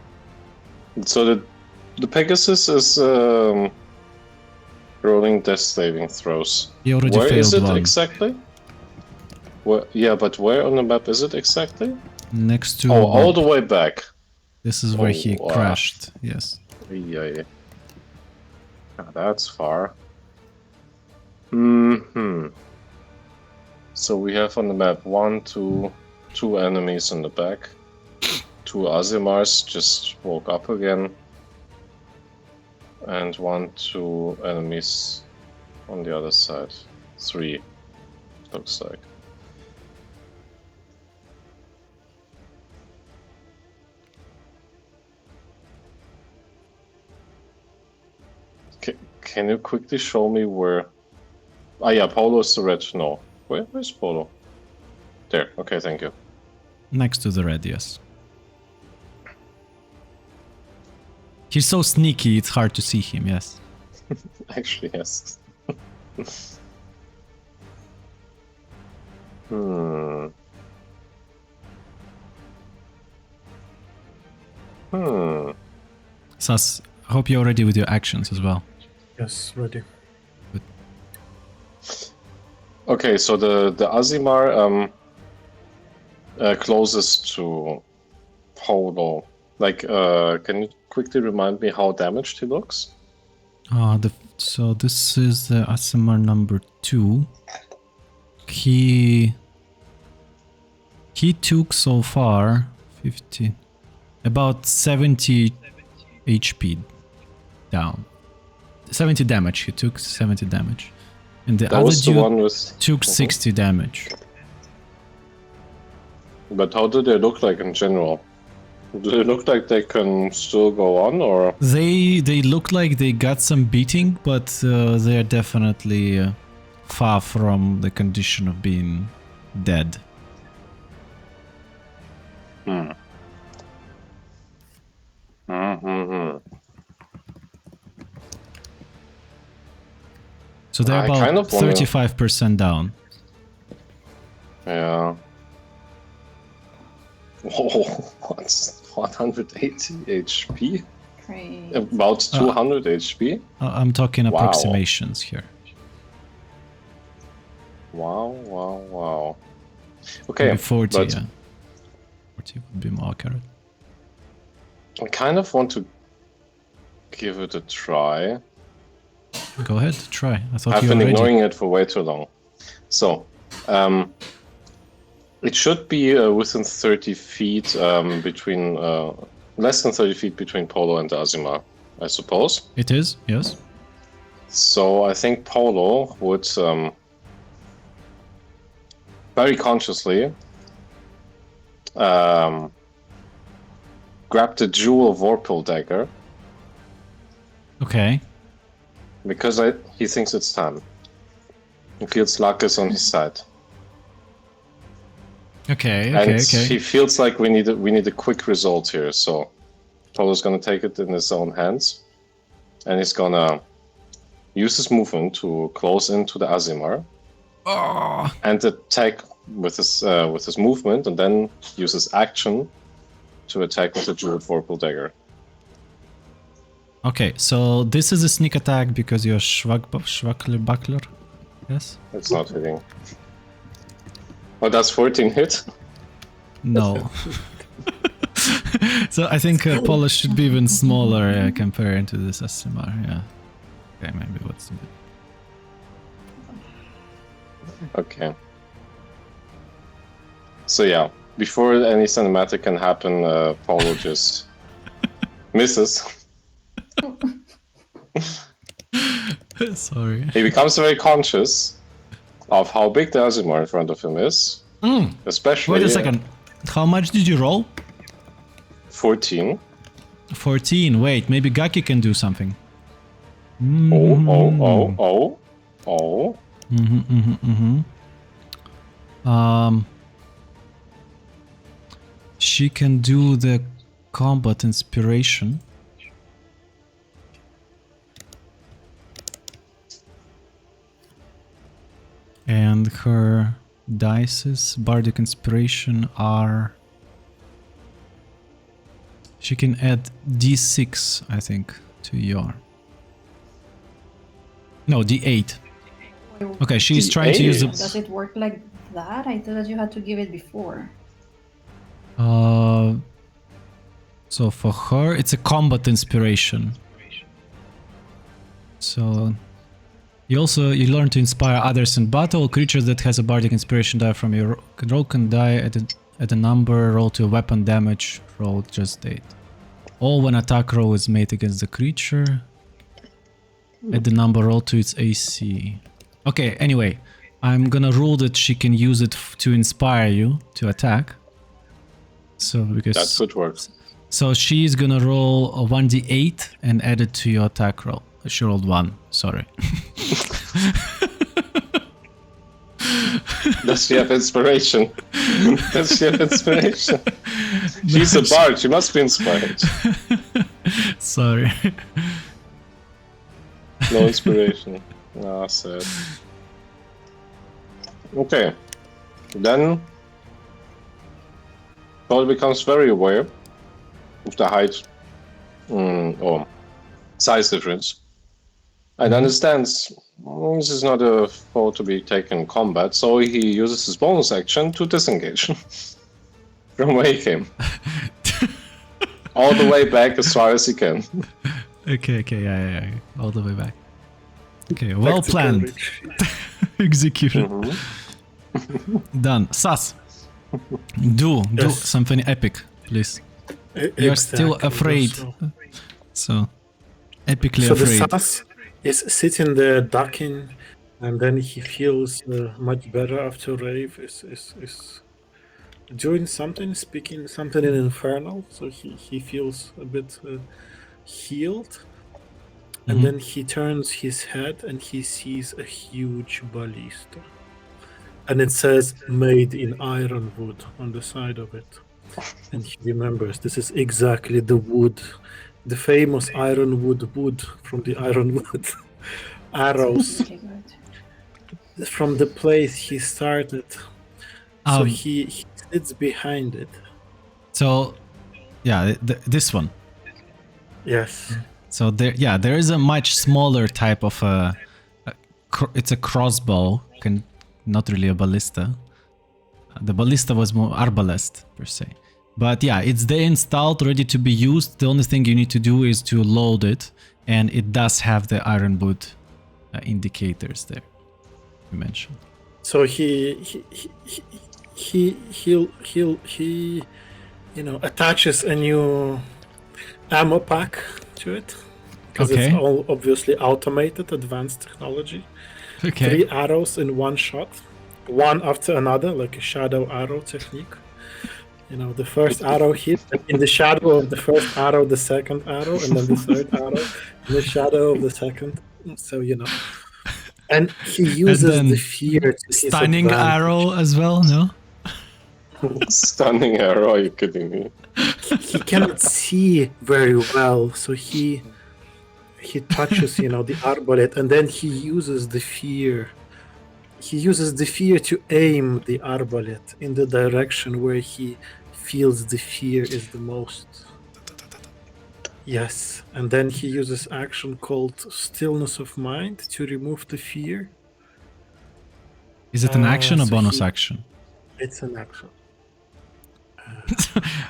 the Pegasus is rolling death saving throws. He already Where failed is it one. exactly? Yeah, but where on the map is it exactly? Next to all Bob. the way back. This is where Oh, he wow. crashed, yes. Yeah. That's far. Hmm. So we have on the map two enemies in the back. 2 Aasimars just woke up again. And 2 enemies on the other side. 3, looks like. Can you quickly show me where... Ah yeah, Polo is the red. No. Where's Polo? There. Okay, thank you. Next to the red, yes. He's so sneaky, it's hard to see him, yes. Actually, yes. Sas, I hope you're ready with your actions as well. Yes, ready. Okay, so the Aasimar closest to Polo. Like, can you quickly remind me how damaged he looks? So this is the Aasimar number 2. He took so far 50, about 70 HP down. 70 damage. He took 70 damage, and the That other was the dude one with... took 60 damage. But how do they look like in general? Do they look like they can still go on, or...? They look like they got some beating, but they are definitely far from the condition of being dead. So they're I about kind of wanna- 35% down. Yeah. Oh, what's 180 HP? Great. About 200 HP? I'm talking Wow. approximations here. Wow. Okay, Maybe 40, but yeah. 40 would be more accurate. I kind of want to give it a try. Go ahead, try. I thought I've you been were ready. ignoring it for way too long. So, it should be within 30 feet between, less than 30 feet between Polo and Aasimar, I suppose. It is, yes. So I think Polo would very consciously grab the Jewel Vorpal dagger Okay. because he thinks it's time. He feels luck is on his side. Okay, And okay, okay. he feels like we need a quick result here, so Polo's gonna take it in his own hands, and he's gonna use his movement to close into the Azimar Oh, and attack with his movement, and then use his action to attack with the Jeweled Vorpal Dagger. okay, so this is a sneak attack because you're Schwackler. Yes? It's not hitting. Oh, that's 14 hit. No. So I think Polish should be even smaller compared to this SMR, yeah. Okay, maybe what's the bit? Okay. So yeah, before any cinematic can happen, Polo just misses. Sorry. He becomes very conscious of how big the Azimar in front of him is, especially. Wait a second. How much did you roll? 14. 14. Wait, maybe Gaki can do something. Oh. She can do the combat inspiration. And her dices, bardic inspiration, are... She can add d6, I think, to your... No, d8. Okay, she's trying to use the... Does it work like that? I thought that you had to give it before. So for her, it's a combat inspiration. So you learn to inspire others in battle. Creatures that has a bardic inspiration die from your roll can die at a number. Roll to a weapon damage. Roll just 8. All when attack roll is made against the creature. At the number roll to its AC. Okay. Anyway, I'm gonna rule that she can use it to inspire you to attack. So because That could work. So she's gonna roll a 1d8 and add it to your attack roll. She rolled 1, sorry. Does she have inspiration? Does she have inspiration? She's a bard, she must be inspired. Sorry. No inspiration. Ah, sad. Okay. Then Paul becomes very aware of the height or size difference and understands this is not a foe to be taken in combat, so he uses his bonus action to disengage from where he came. All the way back as far as he can. Okay, yeah. All the way back. Okay, well planned. Executed. Done. Sas. Do something epic, please. You're still afraid. So, epically afraid. So the Sas is sitting there ducking, and then he feels much better after Rave is doing something, speaking something in Infernal, so he feels a bit healed. And then he turns his head and he sees a huge ballista. And it says made in ironwood on the side of it. And he remembers this is exactly the wood, the famous ironwood wood from the ironwood arrows Okay, good. from the place he started. So he sits behind it. So, yeah, this one. Yes. So there is a much smaller type of it's a crossbow, not really a ballista. The ballista was more arbalest per se, but yeah, it's there installed, ready to be used. The only thing you need to do is to load it, and it does have the ironwood indicators there you mentioned. So he attaches a new ammo pack to it. Because Okay. it's all obviously automated, advanced technology. Okay. 3 arrows in one shot, one after another, like a shadow arrow technique. The first arrow hit, and in the shadow of the first arrow, the second arrow, and then the third arrow, in the shadow of the second, So and he uses then the fear to his Stunning advantage. arrow as well, no? Stunning arrow, are you kidding me? He cannot see very well, so he touches the arbalete, and then he uses the fear. He uses the fear to aim the arbalete in the direction where he feels the fear is the most. Yes, and then he uses action called Stillness of Mind to remove the fear. Is it an action or so bonus he- action? It's an action.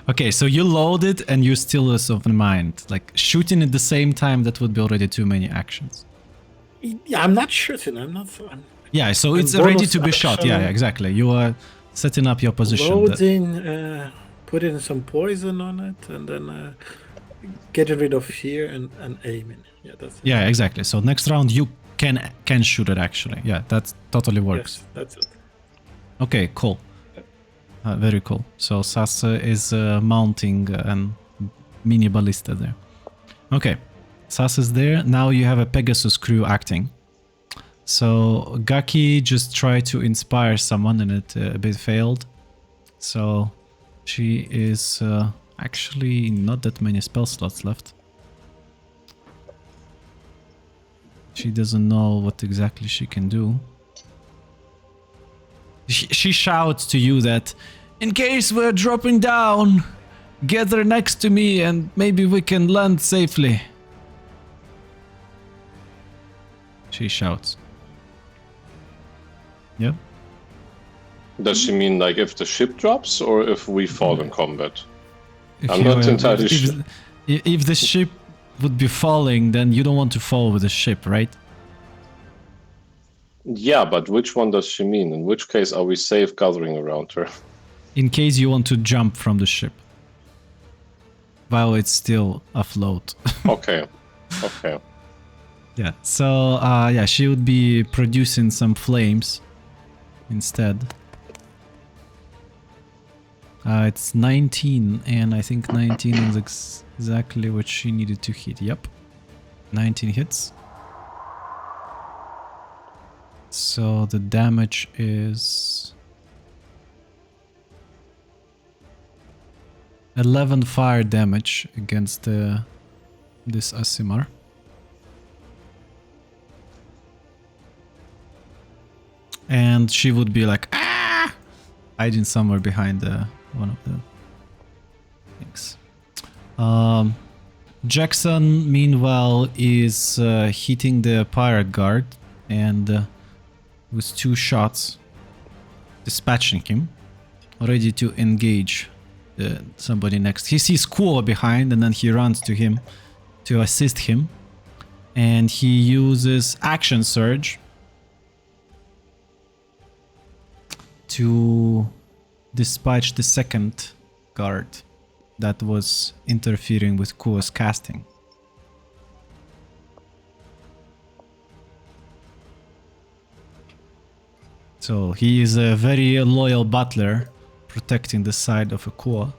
Okay, so you load it and you stillness of the mind. Like shooting at the same time, that would be already too many actions. Yeah, I'm not shooting. I'm Yeah, so And it's ready bonus to be shot. Yeah, action- exactly. You are setting up your position. loading, putting some poison on it, and then getting rid of fear and aiming. Yeah, that's it. Yeah, exactly. So next round you can shoot it actually. Yeah, that totally works. Yes, that's it. Okay, cool. Very cool. So Sas is mounting a mini ballista there. Okay, Sas is there. Now you have a Pegasus crew acting. So Gaki just tried to inspire someone and it a bit failed. So she is actually not that many spell slots left. She doesn't know what exactly she can do. She shouts to you that, in case we're dropping down, gather next to me and maybe we can land safely. She shouts. Yeah? Does she mean like if the ship drops or if we fall in combat? If I'm you, not entirely sure. If the ship would be falling, then you don't want to fall with the ship, right? Yeah, but which one does she mean? In which case are we safe gathering around her? In case you want to jump from the ship while it's still afloat. Okay. Okay. Yeah, so yeah, she would be producing some flames instead. It's 19, and I think 19 is exactly what she needed to hit. Yep, 19 hits. So the damage is 11 fire damage against this Aasimar. And she would be like, ah, hiding somewhere behind one of the things. Jackson, meanwhile, is hitting the pirate guard and with 2 shots, dispatching him, ready to engage somebody next. He sees Kuo behind and then he runs to him to assist him. And he uses Action Surge to dispatch the second guard that was interfering with Kuo's casting. So he is a very loyal butler protecting the side of a Kuo.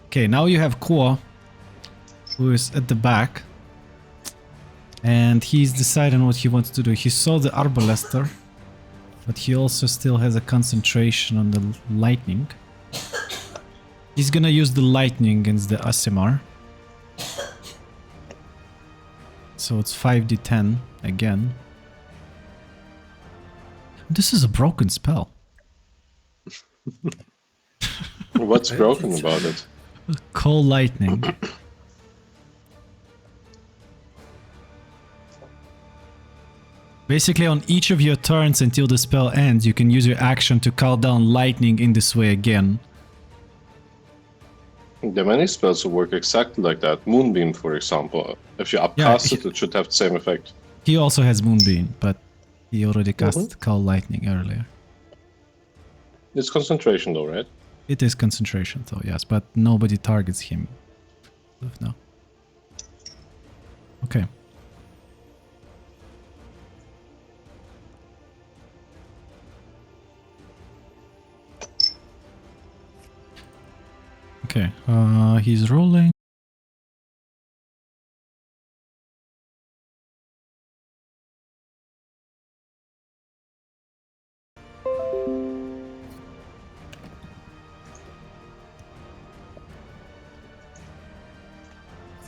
Okay, now you have Kuo, who is at the back, and he's deciding what he wants to do. He saw the Arbalester, but he also still has a concentration on the lightning. He's gonna use the lightning against the Aasimar. So it's 5d10 again. This is a broken spell. What's broken about it? Call lightning. Basically, on each of your turns until the spell ends, you can use your action to call down lightning in this way again. There are many spells that work exactly like that. Moonbeam, for example. If you upcast Yeah, it, it should have the same effect. He also has Moonbeam, but he already cast Call Lightning earlier. It's concentration though, right? It is concentration though, yes, but nobody targets him. No. Okay. Okay, he's rolling.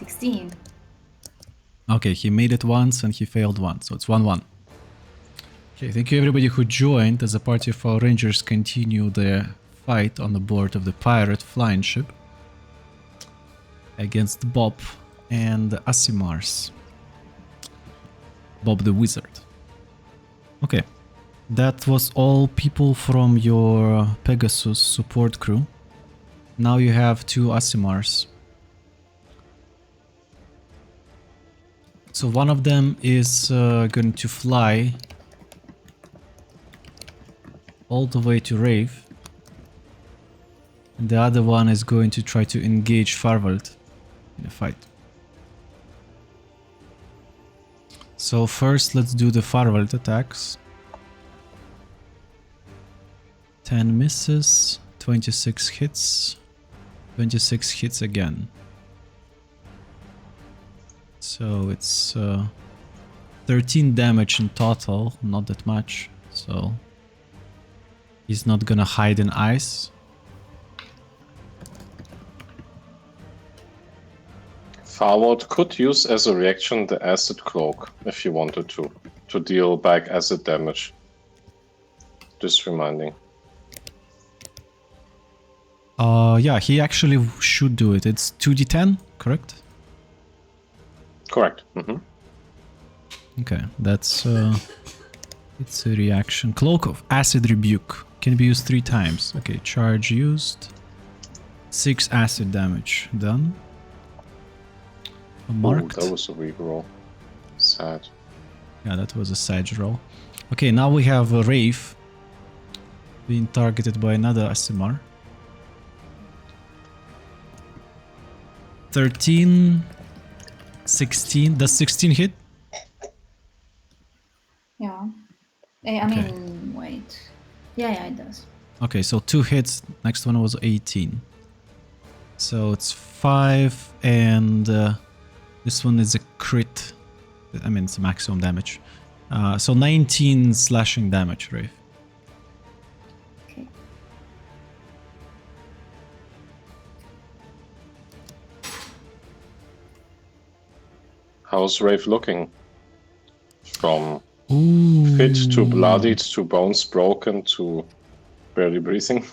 16. Okay, he made it once and he failed once, so it's 1-1. Okay, thank you everybody who joined as a party of our rangers continue their fight on the board of the pirate flying ship against Bob and Asimars. Bob the Wizard. Okay, that was all people from your Pegasus support crew. Now you have 2 Asimars. So one of them is going to fly all the way to Rave. And the other one is going to try to engage Farvald in a fight. So first let's do the Farvald attacks. 10 misses, 26 hits, 26 hits again. So it's 13 damage in total, not that much. So he's not gonna hide in ice. Farward could use as a reaction the acid cloak if he wanted to deal back acid damage. Just reminding. Yeah, he actually should do it. It's 2d10, correct? Correct. Mm-hmm. Okay, that's it's a reaction. Cloak of Acid Rebuke can be used 3 times. Okay, charge used. 6 acid damage done. Marked. Ooh, that was a weak roll. Sad. Yeah, that was a side roll. Okay, now we have a Wraith being targeted by another Asimar. 13, 16. Does 16 hit? Yeah. I mean, wait. Yeah, it does. Okay, so 2 hits. Next one was 18. So it's 5 and this one is a crit. I mean, it's maximum damage. So 19 slashing damage, Wraith. Okay. How's Rave looking? From Ooh. fit to bloodied to bones broken to barely breathing?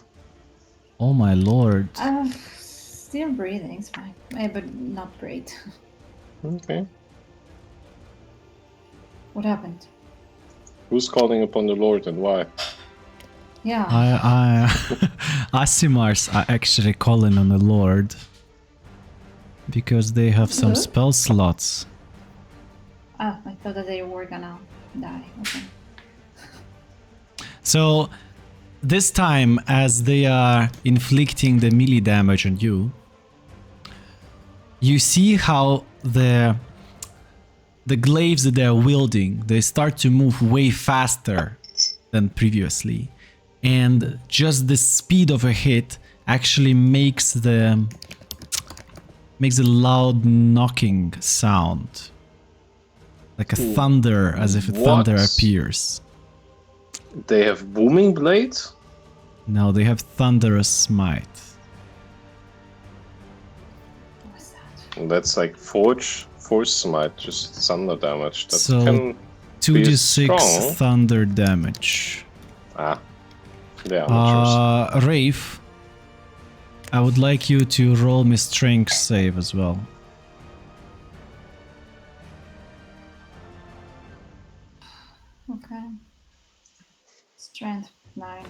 Oh my lord. Still breathing, it's fine. But not great. Okay. What happened? Who's calling upon the Lord and why? Yeah. Asimars are actually calling on the Lord because they have some Good. spell slots. I thought that they were gonna die. Okay. So this time, as they are inflicting the melee damage on you, you see how the glaives that they're wielding, they start to move way faster than previously. And just the speed of a hit actually makes a loud knocking sound. Like a thunder, as if a thunder What? appears. They have booming blades? No, they have thunderous smite. What's that? That's like force smite, just thunder damage. That So, can 2d6 strong. thunder damage. They are amateurs. Wraith, I would like you to roll me strength save as well. Okay. Strength 9.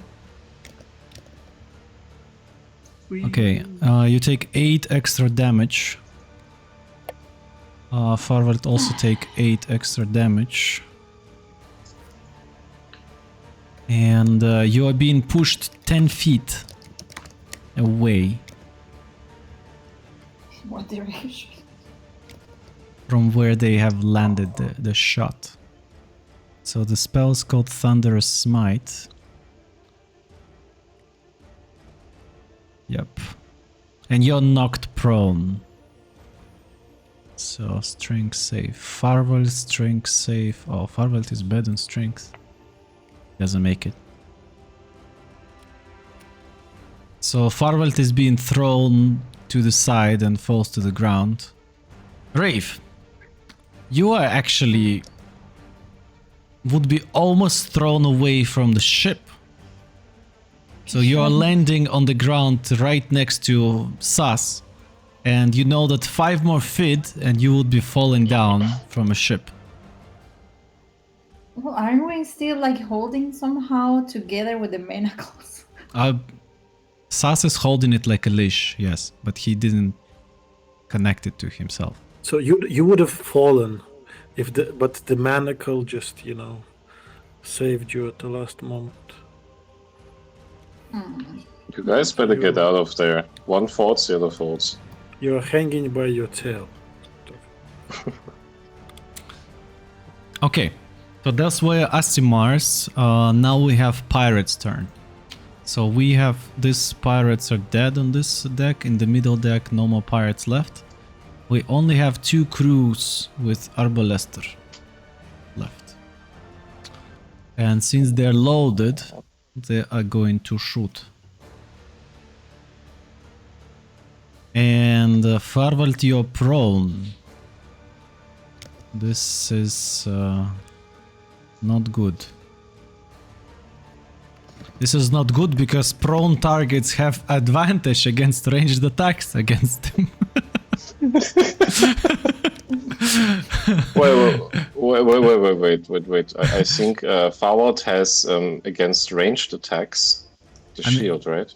Okay, you take 8 extra damage. Farvald also take 8 extra damage. And you are being pushed 10 feet away What direction? from where they have landed the shot. So the spell is called Thunderous Smite. Yep. And you're knocked prone. So strength save. Farvald strength save. Oh, Farvald is bad on strength. Doesn't make it. So Farvald is being thrown to the side and falls to the ground. Rave, you are actually would be almost thrown away from the ship. So you are landing on the ground right next to Sas, and you know that 5 more feet and you would be falling down from a ship. Well, aren't we still like holding somehow together with the manacles? Sas is holding it like a leash, yes, but he didn't connect it to himself. So you would have fallen, if the manacle just saved you at the last moment. You guys better get out of there. One falls, the other falls. You're hanging by your tail. Okay, so that's where Asimars. Now we have Pirates' turn. So we have these pirates are dead on this deck. In the middle deck, no more pirates left. We only have 2 crews with Arbalester left. And since they're loaded, they are going to shoot. And Farvald, you're prone. This is not good. This is not good because prone targets have advantage against ranged attacks against them. Wait. I think Farward has against ranged attacks the shield, right?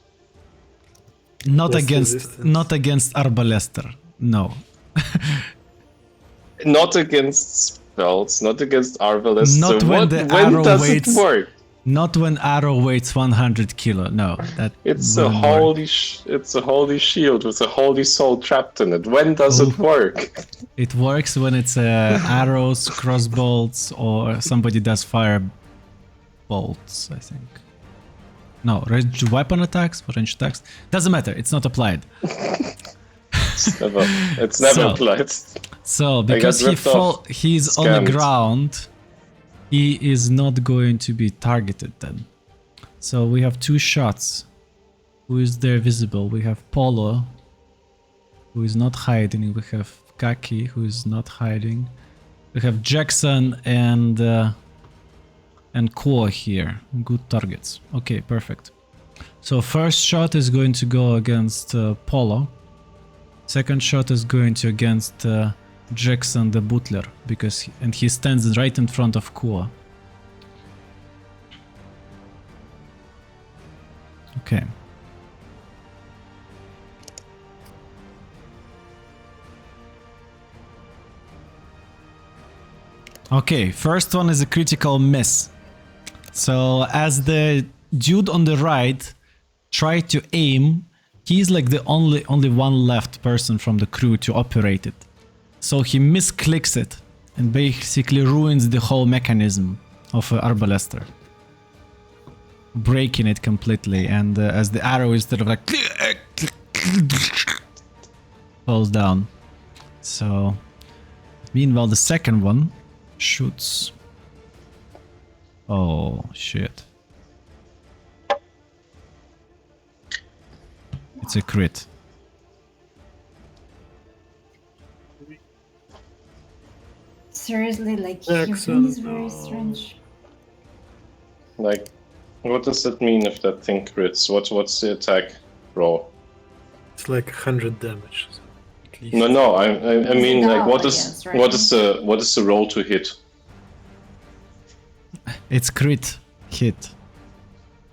Not Less against resistance. Arbalester. No. Not against spells, not against Arbalest. Not so when when the arrow does weights- it work? Not when arrow weighs 100 kilo. No, that It's a wouldn't work. holy shield with a holy soul trapped in it. When does it work? It works when it's arrows, crossbolts, or somebody does fire bolts, I think. No, ranged weapon attacks, ranged attacks. Doesn't matter, it's not applied. It's never So- applied. So, because ripped off, he's on the scammed. ground, he is not going to be targeted then. So we have 2 shots. Who is there visible? We have Polo, who is not hiding. We have Kaki, who is not hiding. We have Jackson and Koa here. Good targets. Okay, perfect. So first shot is going to go against Polo. Second shot is going to against Jackson the Butler, because he stands right in front of Koa. Okay. Okay, first one is a critical miss. So as the dude on the right tried to aim, he's like the only one left person from the crew to operate it. So he misclicks it and basically ruins the whole mechanism of Arbalester, breaking it completely. And as the arrow is sort of like falls down. So meanwhile, the second one shoots. Oh shit! It's a crit. Seriously, like Jackson, Houston is very no. strange. Like, what does that mean if that thing crits? What's the attack roll? It's like 100 damage. At least. No. I mean, like, down, what I is guess, right? what is the roll to hit? It's crit hit.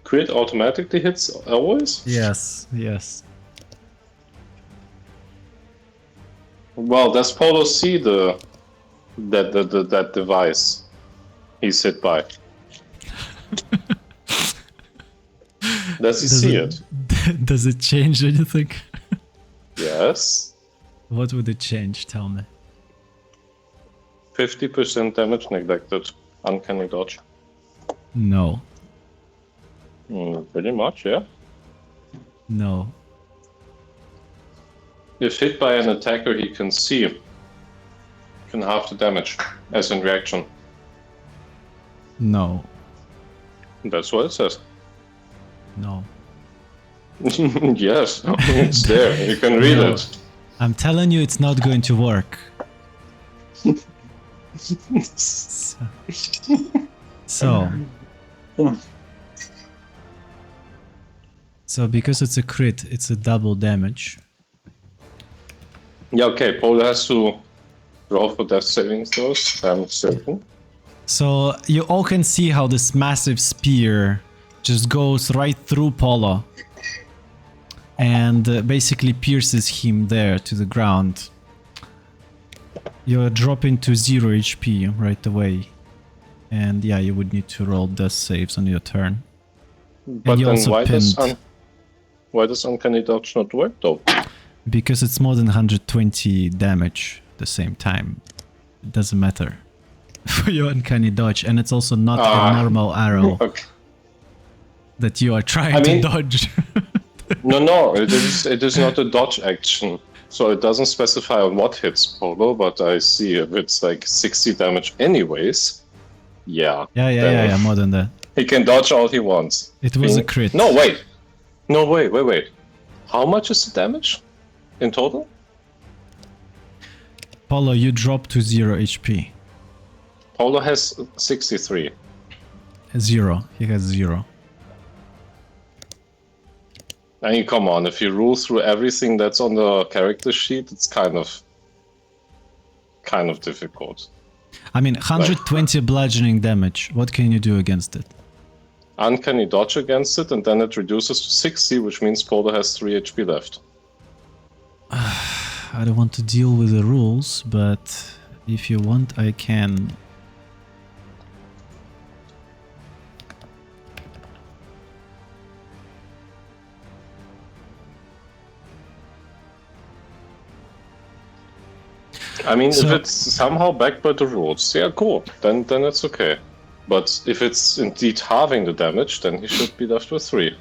Crit automatically hits always? Yes, yes. Well, does Polo see that device he's hit by? Does he see it? Does it change anything? Yes. What would it change? Tell me. 50% damage neglected. Uncanny dodge. No, Pretty much, yeah. no. If hit by an attacker he can see, you can half the damage as in reaction. No, That's what it says. no. Yes, it's there. You can read No. it. I'm telling you, it's not going to work. So, so because it's a crit, it's a double damage. Yeah, okay, Polo has to roll for death saving throws, I'm certain. So you all can see how this massive spear just goes right through Polo and basically pierces him there to the ground. You're dropping to 0 HP right away. And yeah, you would need to roll death saves on your turn. But you then also why does Uncanny Dodge not work though? Because it's more than 120 damage at the same time. It doesn't matter for your Uncanny Dodge. And it's also not a normal arrow Okay. that you are trying to dodge. No, it is not a dodge action. So it doesn't specify on what hits Polo, but I see if it's like 60 damage anyways. Yeah. Yeah, more than that. He can dodge all he wants. It was a crit. No, wait. How much is the damage in total? Polo, you drop to 0 HP. Polo has 63. 0. He has 0. I mean, come on, if you rule through everything that's on the character sheet, it's kind of difficult. I mean, 120 bludgeoning damage. What can you do against it? Uncanny Dodge against it, and then it reduces to 60, which means Polo has 3 HP left. I don't want to deal with the rules, but if you want, I can. I mean, if it's somehow backed by the rules, yeah, cool. Then it's okay. But if it's indeed halving the damage, then he should be left with 3.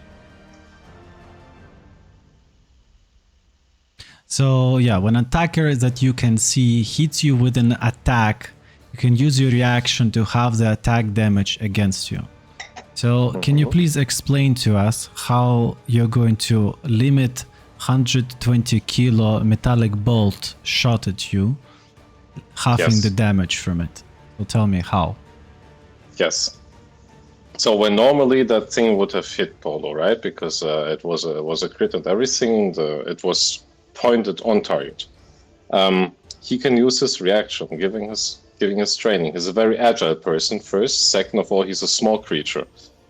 So yeah, when an attacker that you can see hits you with an attack, you can use your reaction to halve the attack damage against you. So can you please explain to us how you're going to limit 120 kilo metallic bolt shot at you, halving the damage from it? So tell me how. Yes. So when normally that thing would have hit Polo, right? Because it was a crit and everything, it was pointed on target. He can use his reaction, giving his training. He's a very agile person, first. Second of all, he's a small creature,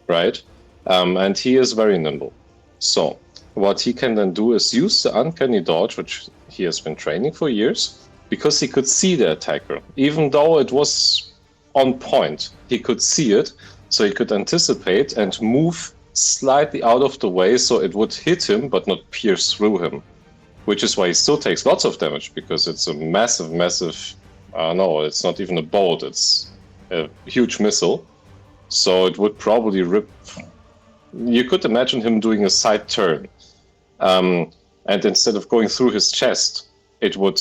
right? And he is very nimble. So what he can then do is use the Uncanny Dodge, which he has been training for years, because he could see the attacker. Even though it was on point, he could see it, so he could anticipate and move slightly out of the way so it would hit him but not pierce through him. Which is why he still takes lots of damage, because it's a massive, no, it's not even a bolt, it's a huge missile. So it would probably rip. You could imagine him doing a side turn. And instead of going through his chest, it would,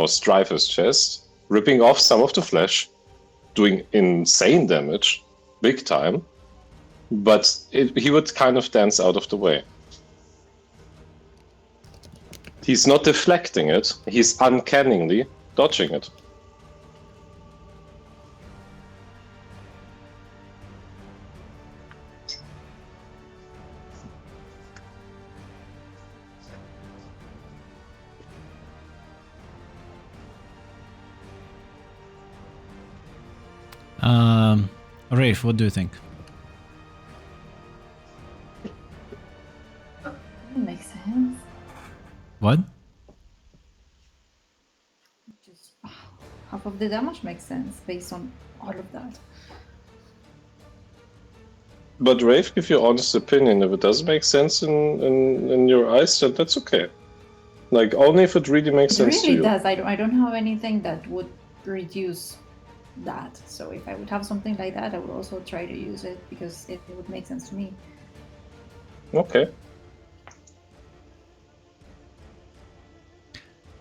strive his chest, ripping off some of the flesh, doing insane damage, big time. But he would kind of dance out of the way. He's not deflecting it, he's uncannily dodging it. Rafe, what do you think? Makes sense. What? Just half of the damage makes sense based on all of that. But Rafe, give your honest opinion. If it doesn't make sense in your eyes, then that's okay. Like, only if it really makes sense to It you. really does. I don't have anything that would reduce that. So if I would have something like that, I would also try to use it because it would make sense to me. Okay.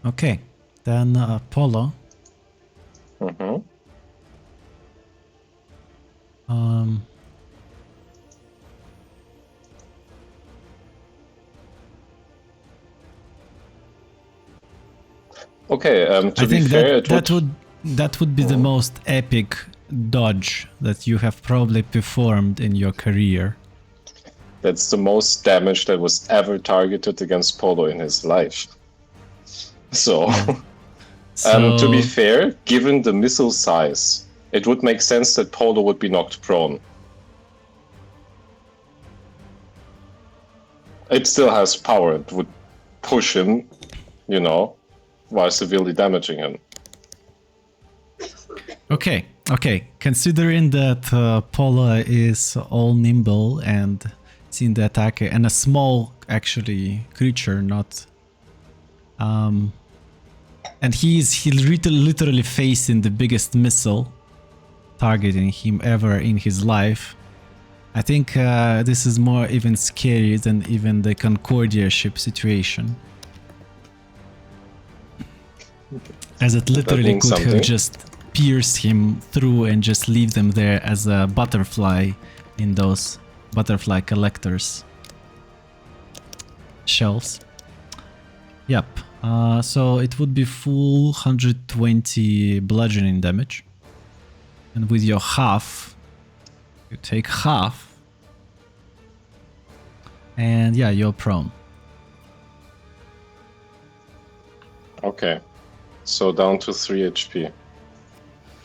Okay, then Polo. Mm-hmm. Okay, to I be think fair, that would That would be the most epic dodge that you have probably performed in your career. That's the most damage that was ever targeted against Polo in his life. So, to be fair, given the missile size, it would make sense that Polo would be knocked prone. It still has power. It would push him, you know, while severely damaging him. Okay. Considering that Polo is all nimble and seen the attacker and a small, actually, creature, not... and he's literally facing the biggest missile targeting him ever in his life. I think this is more even scary than even the Concordia ship situation. As it literally could have just pierced him through and just leave them there as a butterfly in those butterfly collectors shelves. Yep. So it would be full 120 bludgeoning damage. And with your half, you take half. And yeah, you're prone. Okay. So down to 3 HP.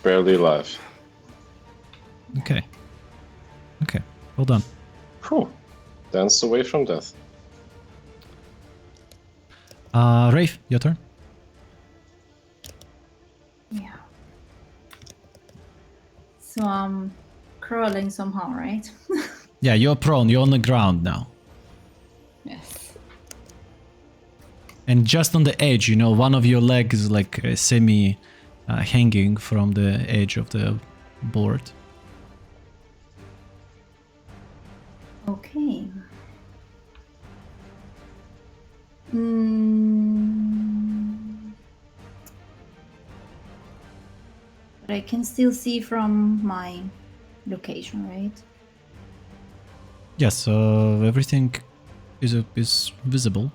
Barely alive. Okay. Hold on. Whew. Dance away from death. Rafe, your turn. Yeah. So I'm crawling somehow, right? Yeah, you're prone. You're on the ground now. Yes. And just on the edge, you know, one of your legs is like semi hanging from the edge of the board. Okay. But I can still see from my location, right? Yes, everything is visible.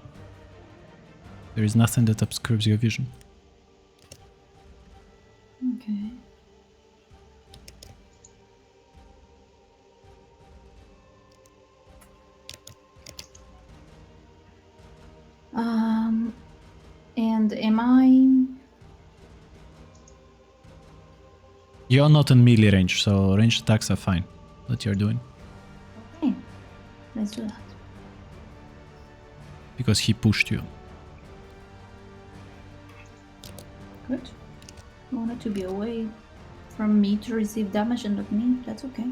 There is nothing that obscures your vision. Okay. And am I... You're not in melee range, so ranged attacks are fine. That you're doing. Okay, let's do that. Because he pushed you. Good. I wanted to be away from me to receive damage and not me. That's okay.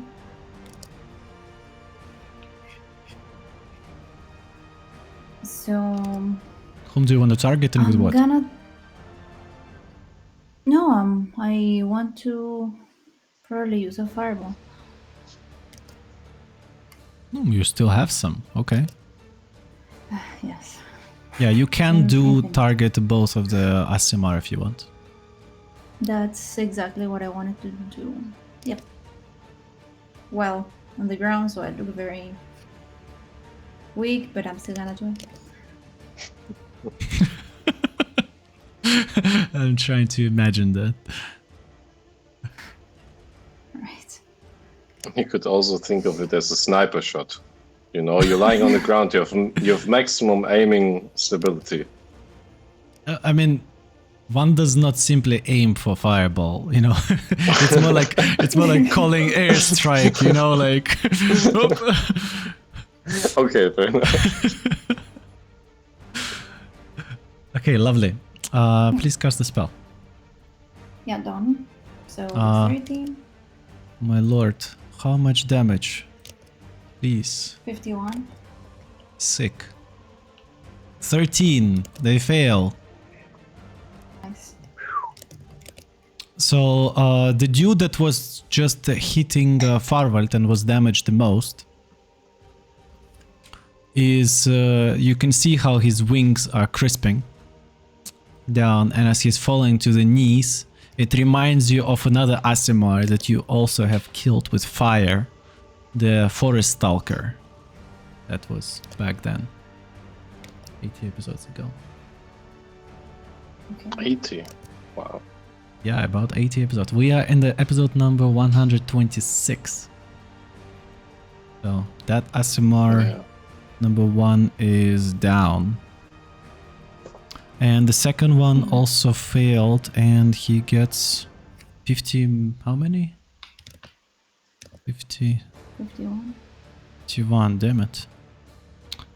So Whom do you want to target and with what? No, I want to probably use a fireball. You still have some. Okay. Yes. Yeah, you can do target both of the Aasimar if you want. That's exactly what I wanted to do. Yep. Well, on the ground, so I look very weak, but I'm still gonna do it. I'm trying to imagine that. Right. You could also think of it as a sniper shot. You know, you're lying on the ground, you have maximum aiming stability. I mean, one does not simply aim for fireball, you know. it's more like calling airstrike, you know, like. Okay, fair enough. Okay, lovely. Please cast the spell. Yeah, done. So 13, My lord, how much damage? Please. 51. Sick. 13. They fail. Nice. So the dude that was just hitting Farvald and was damaged the most is you can see how his wings are crisping down, and as he's falling to the knees, it reminds you of another Aasimar that you also have killed with fire, the Forest Stalker. That was back then, 80 episodes ago. Okay. 80. Wow. Yeah, about 80 episodes. We are in the episode number 126. So that Aasimar Yeah. number 1 is down. And the second one also failed, and he gets 50. How many? 50. 51. 51, damn it.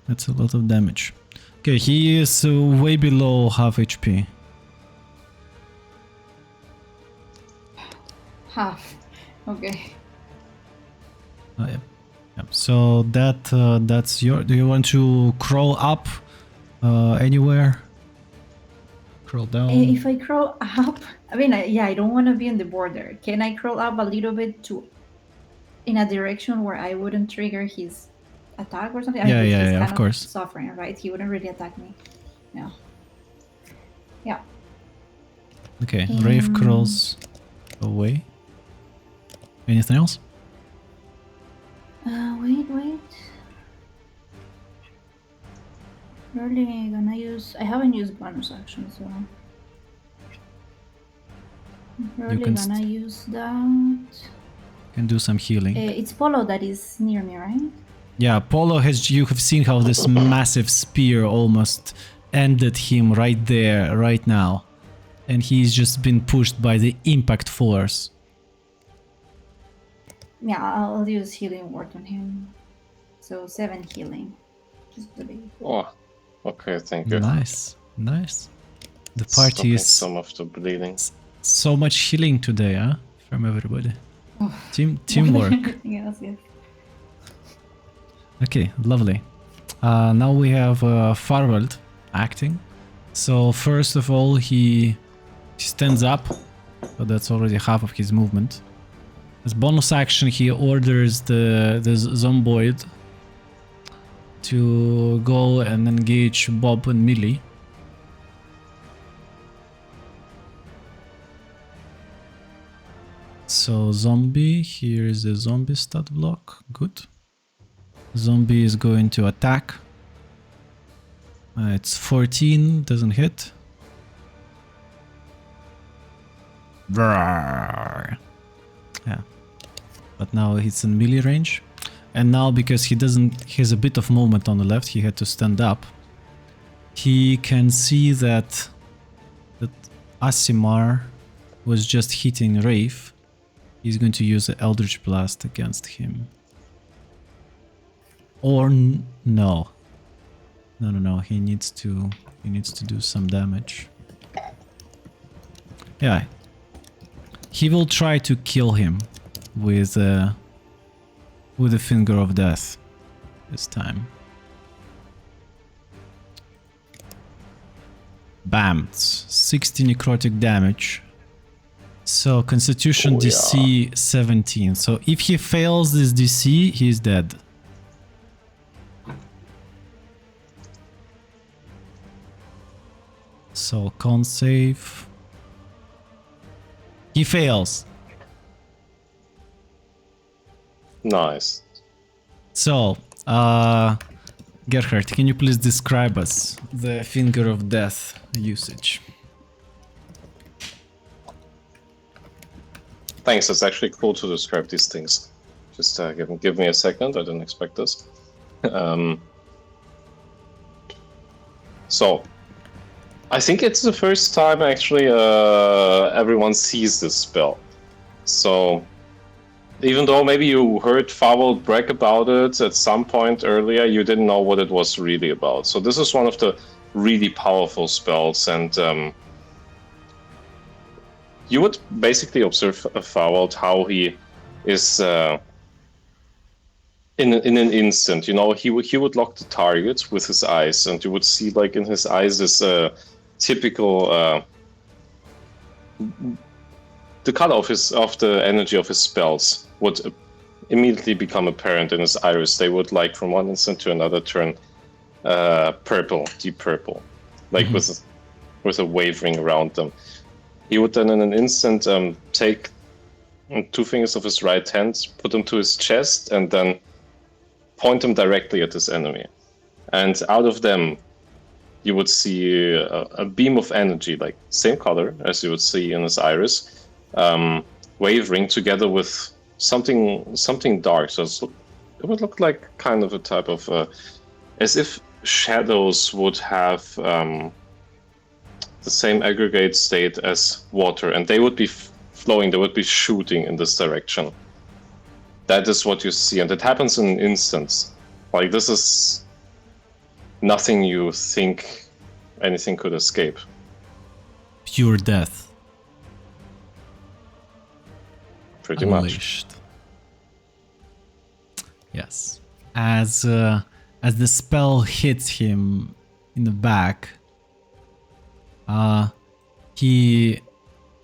That's a lot of damage. Okay, he is way below half HP. Half. Okay. Yep. Yep. So that's your. Do you want to crawl up anywhere? Crawl down. If I crawl up, I mean, I don't want to be on the border. Can I crawl up a little bit to, in a direction where I wouldn't trigger his attack or something? Yeah, He's yeah, kind of course. Suffering, right? He wouldn't really attack me. No. Yeah. Okay, Wraith crawls away. Anything else? Wait. Probably gonna use. I haven't used bonus action, so I'm probably can gonna use that. Can do some healing. It's Polo that is near me, right? Yeah, Polo has. You have seen how this massive spear almost ended him right there, right now, and he's just been pushed by the impact force. Yeah, I'll use healing word on him. So 7 healing. Just the big. Oh, okay, thank you. Nice, nice. The party Stopping is some of the bleeding. so much healing today, huh? From everybody. Teamwork. Yes, yes. Okay, lovely. Now we have Farwald acting. So first of all, he stands up. So that's already half of his movement. As bonus action, he orders the zomboid to go and engage Bob and Millie. So zombie, here is the zombie stat block. Good. Zombie is going to attack. It's 14, doesn't hit. Brrr. Yeah. But now it's in melee range. And now because he has a bit of movement on the left, he had to stand up. He can see that Aasimar was just hitting Wraith. He's going to use the Eldritch Blast against him. Or no. No. He needs to do some damage. Yeah. He will try to kill him with the Finger of Death this time. Bam! 60 necrotic damage. So Constitution DC 17. So if he fails this DC, he's dead. So con save. He fails. Nice. So, Gerhard, can you please describe us the Finger of Death usage? Thanks, it's actually cool to describe these things. Just give me a second, I didn't expect this. So, I think it's the first time actually everyone sees this spell. So, even though maybe you heard Farwald brag about it at some point earlier, you didn't know what it was really about. So this is one of the really powerful spells, and you would basically observe Farwald how he is in an instant. You know, he would lock the target with his eyes, and you would see like in his eyes this typical the color of the energy of his spells would immediately become apparent in his iris. They would, like, from one instant to another turn purple, deep purple, like with a wavering around them. He would then in an instant take 2 fingers of his right hand, put them to his chest, and then point them directly at his enemy. And out of them, you would see a beam of energy, like same color as you would see in his iris, wavering together with something dark. So it would look like kind of a type of, as if shadows would have the same aggregate state as water, and they would be flowing, they would be shooting in this direction. That is what you see, and it happens in instants. Like, this is nothing you think anything could escape. Pure death. Pretty much. Unleashed. Yes. As the spell hits him in the back, he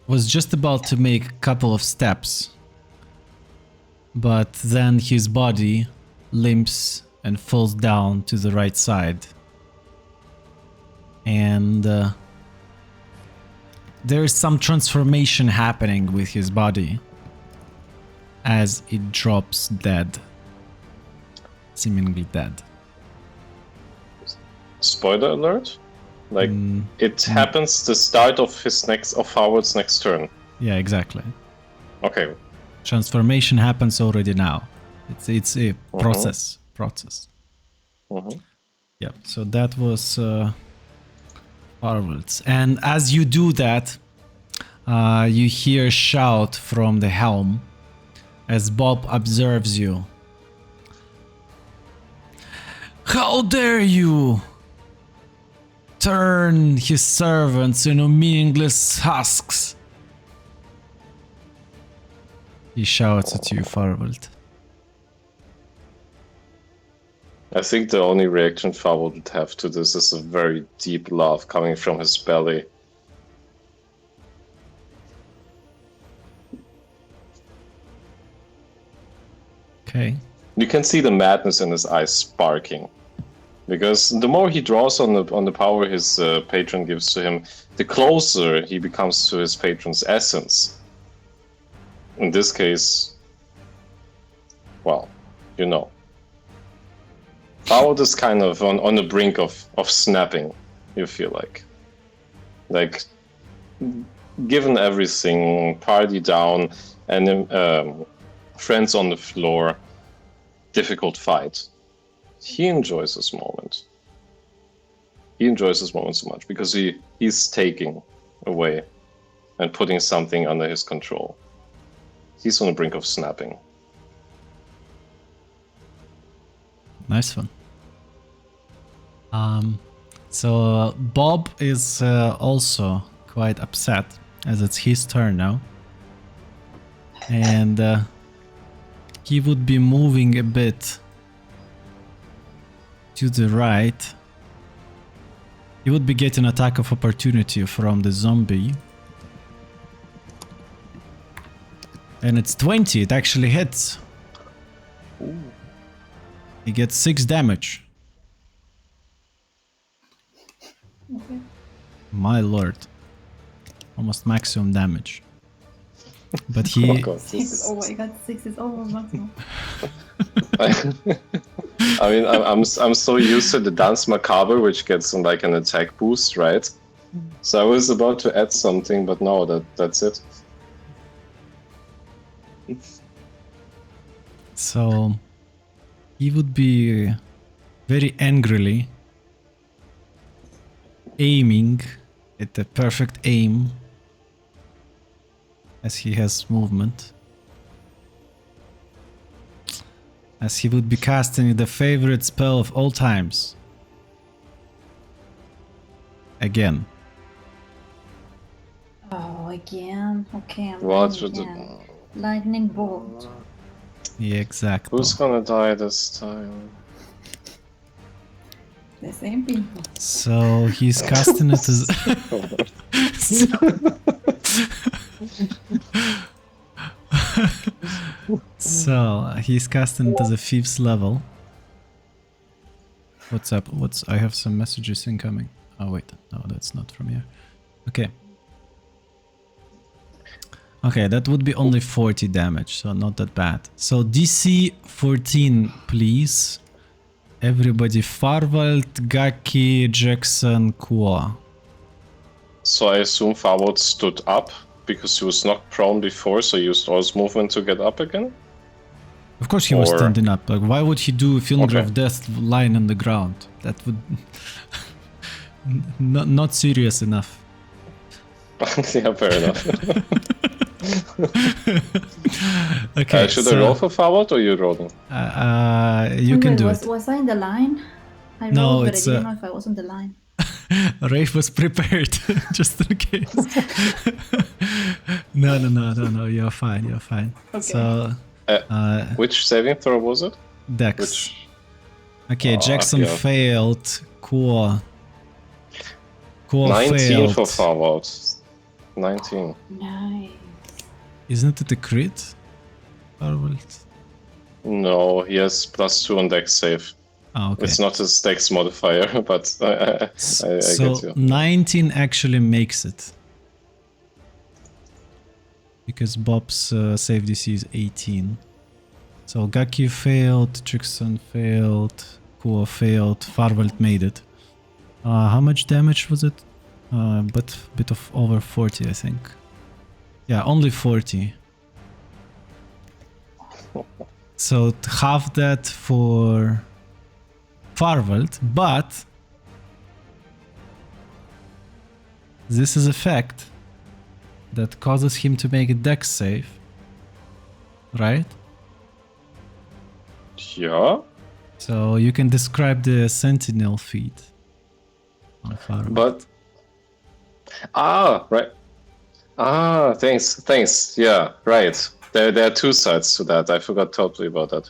was just about to make a couple of steps, but then his body limps and falls down to the right side. And there is some transformation happening with his body as it drops dead. Seemingly dead. Spoiler alert? Like, it happens the start of Howard's next turn. Yeah, exactly. Okay. Transformation happens already now. It's a process. Yeah, so that was Farvel's. And as you do that, you hear a shout from the helm as Bob observes you. How dare you turn his servants into meaningless husks? He shouts at you, Farveld. I think the only reaction Farvel would have to this is a very deep laugh coming from his belly. Okay. You can see the madness in his eyes sparking. Because the more he draws on the power his patron gives to him, the closer he becomes to his patron's essence. In this case, well, you know. Farvel is kind of on the brink of snapping, you feel like. Like, given everything, party down, and friends on the floor, difficult fight. He enjoys this moment. He enjoys this moment so much because he's taking away and putting something under his control. He's on the brink of snapping. Nice one. So Bob is also quite upset as it's his turn now. And he would be moving a bit to the right. He would be getting attack of opportunity from the zombie. And it's 20, it actually hits. Ooh. He gets 6 damage. Okay. My lord. Almost maximum damage. But he... Oh, God, Six. Oh my god, 6 is almost maximum. I mean, I'm so used to the Dance Macabre, which gets like an attack boost, right? So I was about to add something, but no, that's it. So he would be very angrily aiming at the perfect aim as he has movement. As he would be casting the favorite spell of all times. Again. Oh, again? Okay, I'm What ready would it... again. Lightning bolt. Yeah, exactly. Who's gonna die this time? The same people. So he's casting it as... So he's casting it as a 5th level. What's up? I have some messages incoming. Oh wait, no, that's not from here. Okay. Okay, that would be only 40 damage, so not that bad. So DC 14, please. Everybody, Farwald, Gaki, Jackson, Kwa. So I assume Farwald stood up because he was knocked prone before, so he used all his movement to get up again? Of course he was Or- standing up. Like, why would he do a Finger Okay. of Death lying on the ground? That would... not serious enough. Yeah, fair enough. Okay, Should I roll for Farwald or you rolling? you can do was, it. Was I in the line? I rolled, No, but it's, I didn't know if I was on the line. Rafe was prepared, just in case. No, you're fine. Okay. So, Which saving throw was it? Dex. Which? Okay, Jackson yeah. failed. Kwa 19 failed. for Farwald. 19. Nice. Isn't it a crit? Farwald? No, he has +2 on Dex save. Oh, okay. It's not his Dex modifier, but I So get you. 19 actually makes it. Because Bob's save DC is 18. So Gaki failed, Jackson failed, Kwa failed, Farwald made it. How much damage was it? But bit of over 40, I think. Yeah, only 40. So half that for Farwald, but this is a fact that causes him to make a dex save, right? Yeah, So you can describe the sentinel feat on Farwald. but... right. Thanks. Yeah, right. There are two sides to that. I forgot totally about that.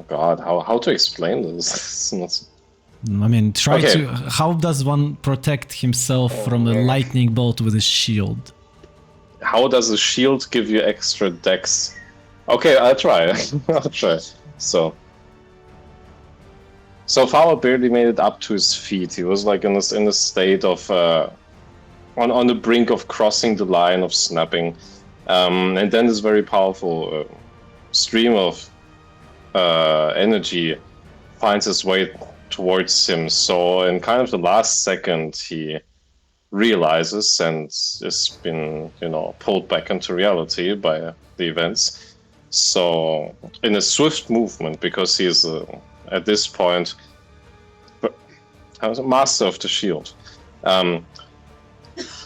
God, how to explain this? It's not... I mean, try Okay. to. How does one protect himself from a lightning bolt with a shield? How does a shield give you extra dex? Okay, I'll try. I'll try. So Farwald barely made it up to his feet. He was like in a state of on the brink of crossing the line of snapping, and then this very powerful stream of energy finds its way towards him. So in kind of the last second, he realizes and has been, pulled back into reality by the events. So in a swift movement, because he is at this point master of the shield,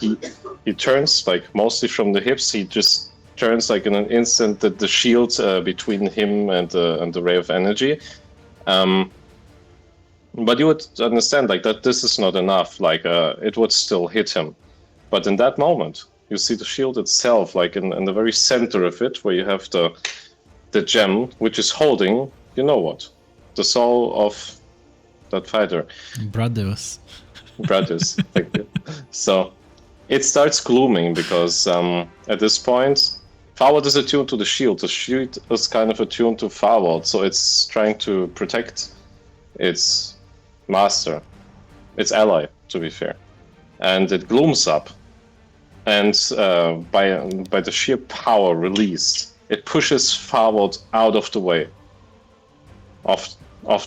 he turns like mostly from the hips. He just turns like in an instant that the shield between him and the ray of energy. But you would understand like that this is not enough. Like it would still hit him. But in that moment, you see the shield itself, like in the very center of it, where you have the gem, which is holding, you know what, the soul of that fighter. Brothers. Brothers. Thank you. So it starts glooming because at this point, Farwald is attuned to the shield. The shield is kind of attuned to Farwald, so it's trying to protect its master, its ally, to be fair. And it glooms up, and by the sheer power released, it pushes Farwald out of the way of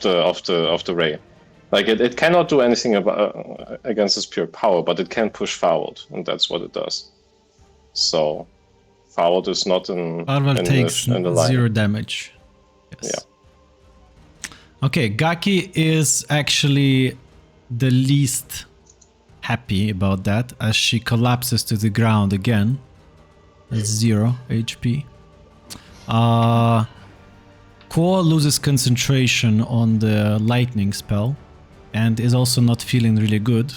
the ray. Like it cannot do anything against its pure power, but it can push Farwald, and that's what it does. So Farwald is not in Farwald takes the line. 0 damage. Yes. Yeah. Okay, Gaki is actually the least happy about that as she collapses to the ground again. 0 HP. Core loses concentration on the lightning spell and is also not feeling really good.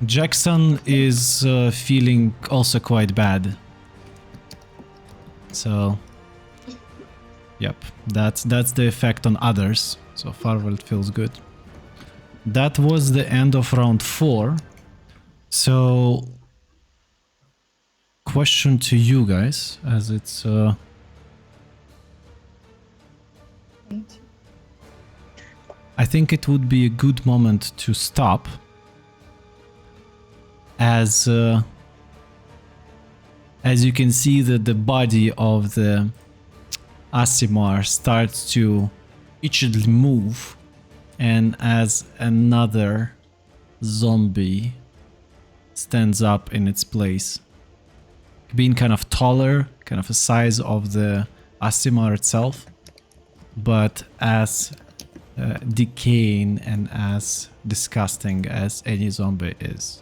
Jackson is feeling also quite bad. So, yep, that's the effect on others. So Farwald feels good. That was the end of round 4. So, question to you guys, as it's I think it would be a good moment to stop, as you can see that the body of the Aasimar starts to itchily move and as another zombie stands up in its place, being kind of taller, kind of the size of the Aasimar itself, but as decaying and as disgusting as any zombie is.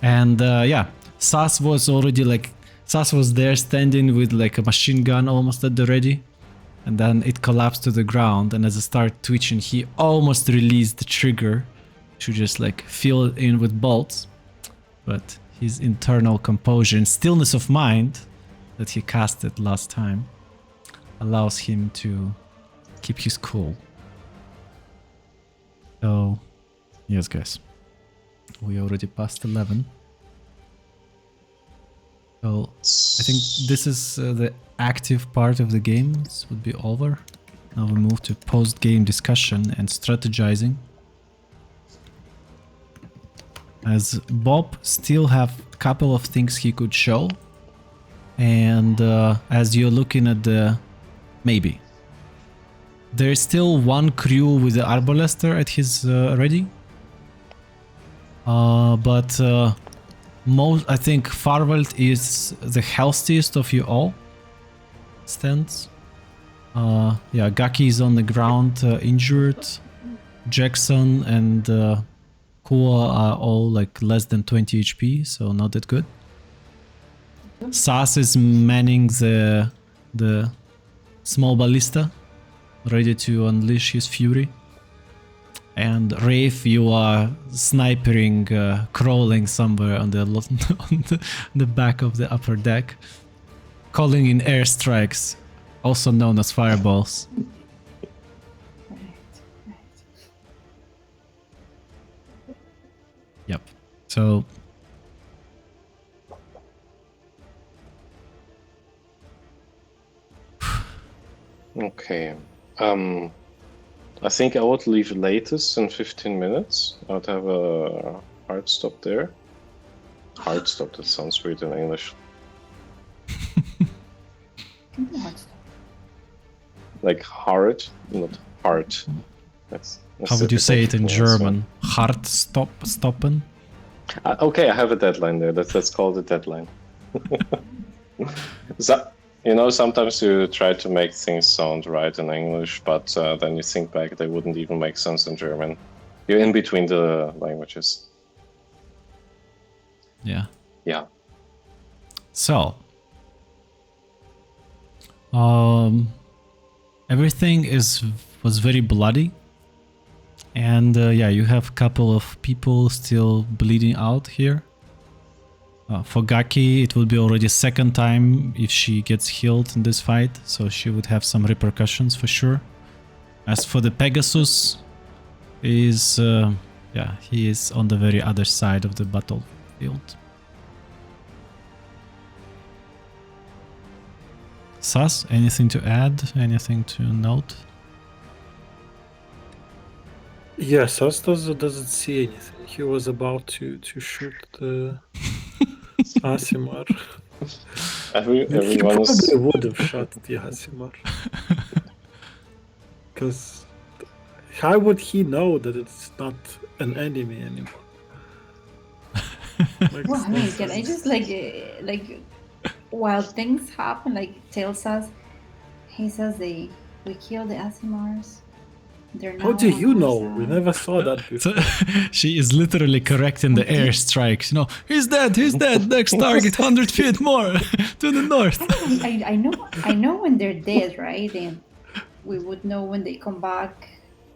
And yeah, Sas was already like, Sas was there standing with like a machine gun almost at the ready, and then it collapsed to the ground, and as it started twitching, he almost released the trigger to just like fill it in with bolts, but his internal composure and stillness of mind that he casted last time allows him to keep his cool. So, yes guys, we already passed 11. So, I think this is the active part of the games would be over. Now we move to post-game discussion and strategizing. As Bob still have a couple of things he could show, and as you're looking at the maybe there's still one crew with the Arbalester at his ready, but most, I think Farvald is the healthiest of you all stands. Yeah, Gaki is on the ground injured. Jackson and Kua are all like less than 20 HP, so not that good. Sas is manning the small ballista, ready to unleash his fury. And Rafe, you are snipering, crawling somewhere on the on the back of the upper deck, calling in airstrikes, also known as fireballs. Yep. So Okay. I think I would leave latest in 15 minutes. I would have a hard stop there. Hard stop, that sounds weird in English. Like hard, not hard. How would you say it in German? Hard stop, stoppen? Okay, I have a deadline there. Let's call it a deadline. So, you know, sometimes you try to make things sound right in English, but then you think back, they wouldn't even make sense in German. You're in between the languages. Yeah. Yeah. So, everything was very bloody, and yeah, you have a couple of people still bleeding out here. For Gaki, it will be already second time if she gets healed in this fight, so she would have some repercussions for sure. As for the Pegasus, is yeah, he is on the very other side of the battlefield. Sas, anything to add? Anything to note? Yes, Sas doesn't see anything. He was about to shoot the Aasimar. He Everyone is... probably would have shot the Aasimar. Because how would he know that it's not an enemy anymore? Like, Well, I mean, can I just like while things happen, like tells us, he says we killed the Aasimars. They're how now do you on our know? side. We never saw that before. So, she is literally correcting the airstrikes. You know, he's dead, next target, 100 feet more to the north. I know when they're dead, right? And we would know when they come back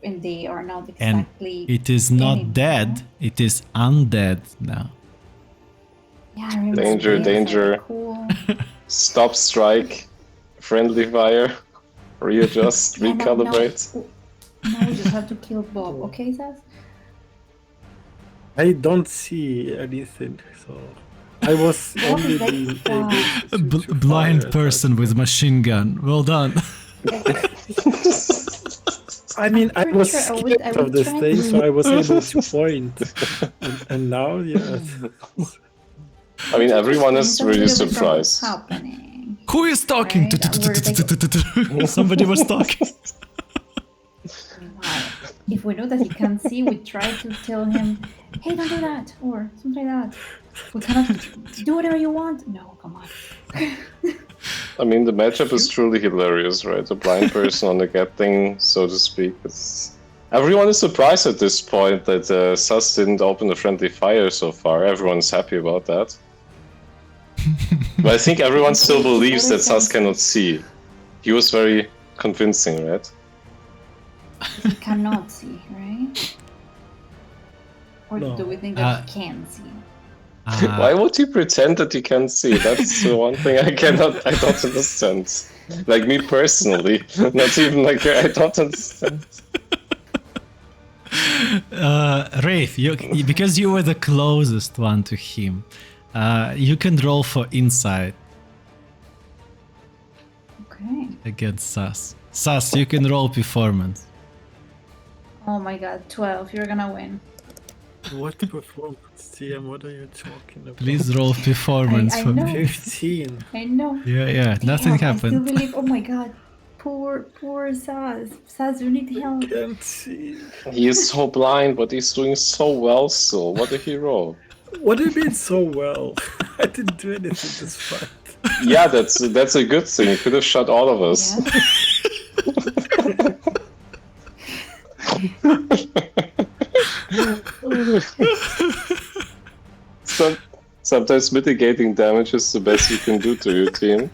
and they are not And exactly. it is not anymore. dead, it is undead now. Yeah, I remember Danger, this, danger. like, cool. Stop, strike, friendly fire, readjust, Yeah, no, recalibrate. No, we just have to kill Bob, okay, Sas? I don't see anything, so I was What only is that? being Wow. able to Blind fire, person with machine gun. Well done. I mean, I was Pretty sure I scared would of this try thing, to- so I was able to point. And now, yeah. I mean, everyone is It's a really little bit from what's surprised. happening. Who is talking? Right, Somebody was talking. Meanwhile, if we know that he can't see, we try to tell him, "Hey, don't do that," or something like that. We cannot do whatever you want. No, come on. I mean, the matchup is truly hilarious, right? A blind person on the get thing, so to speak. Everyone is surprised at this point that Sus didn't open a friendly fire so far. Everyone's happy about that. But I think everyone still believes that Sus cannot see. He was very convincing, right? He cannot see, right? Or No. do we think that he can see? Why would he pretend that he can see? That's the one thing I don't understand. Like me personally, not even like I don't understand. Wraith, because you were the closest one to him, you can roll for insight Okay. against Sus. Sus, you can roll performance. Oh my god, 12. You're gonna win. What performance, TM? What are you talking about? Please roll performance I for know. me. 15. I know. Yeah, nothing Damn, I still happened. believe. Oh my god. Poor Saz. Saz, you need help. Can't see. He is so blind, but he's doing so well still. What a hero. What do you mean so well? I didn't do anything this fight. Yeah, that's a good thing. He could have shot all of us. Sometimes mitigating damage is the best you can do to your team.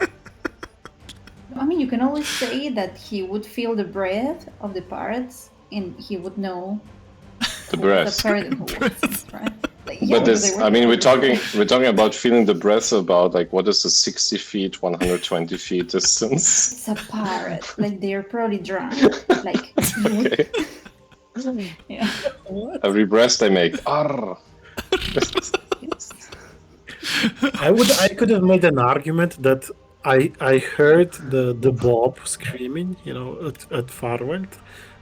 I mean, you can always say that he would feel the breath of the parrots and he would know The who breath. the parrot who was, right? Like, yeah, But because this, they were I mean, we're together. talking about feeling the breath about like what is a 60 feet, 120 feet distance. It's a parrot. Like, they're probably drunk. Like, Okay. yeah. Every breath they make. Arr. I could have made an argument that I heard the Bob screaming, you know, at Farwell.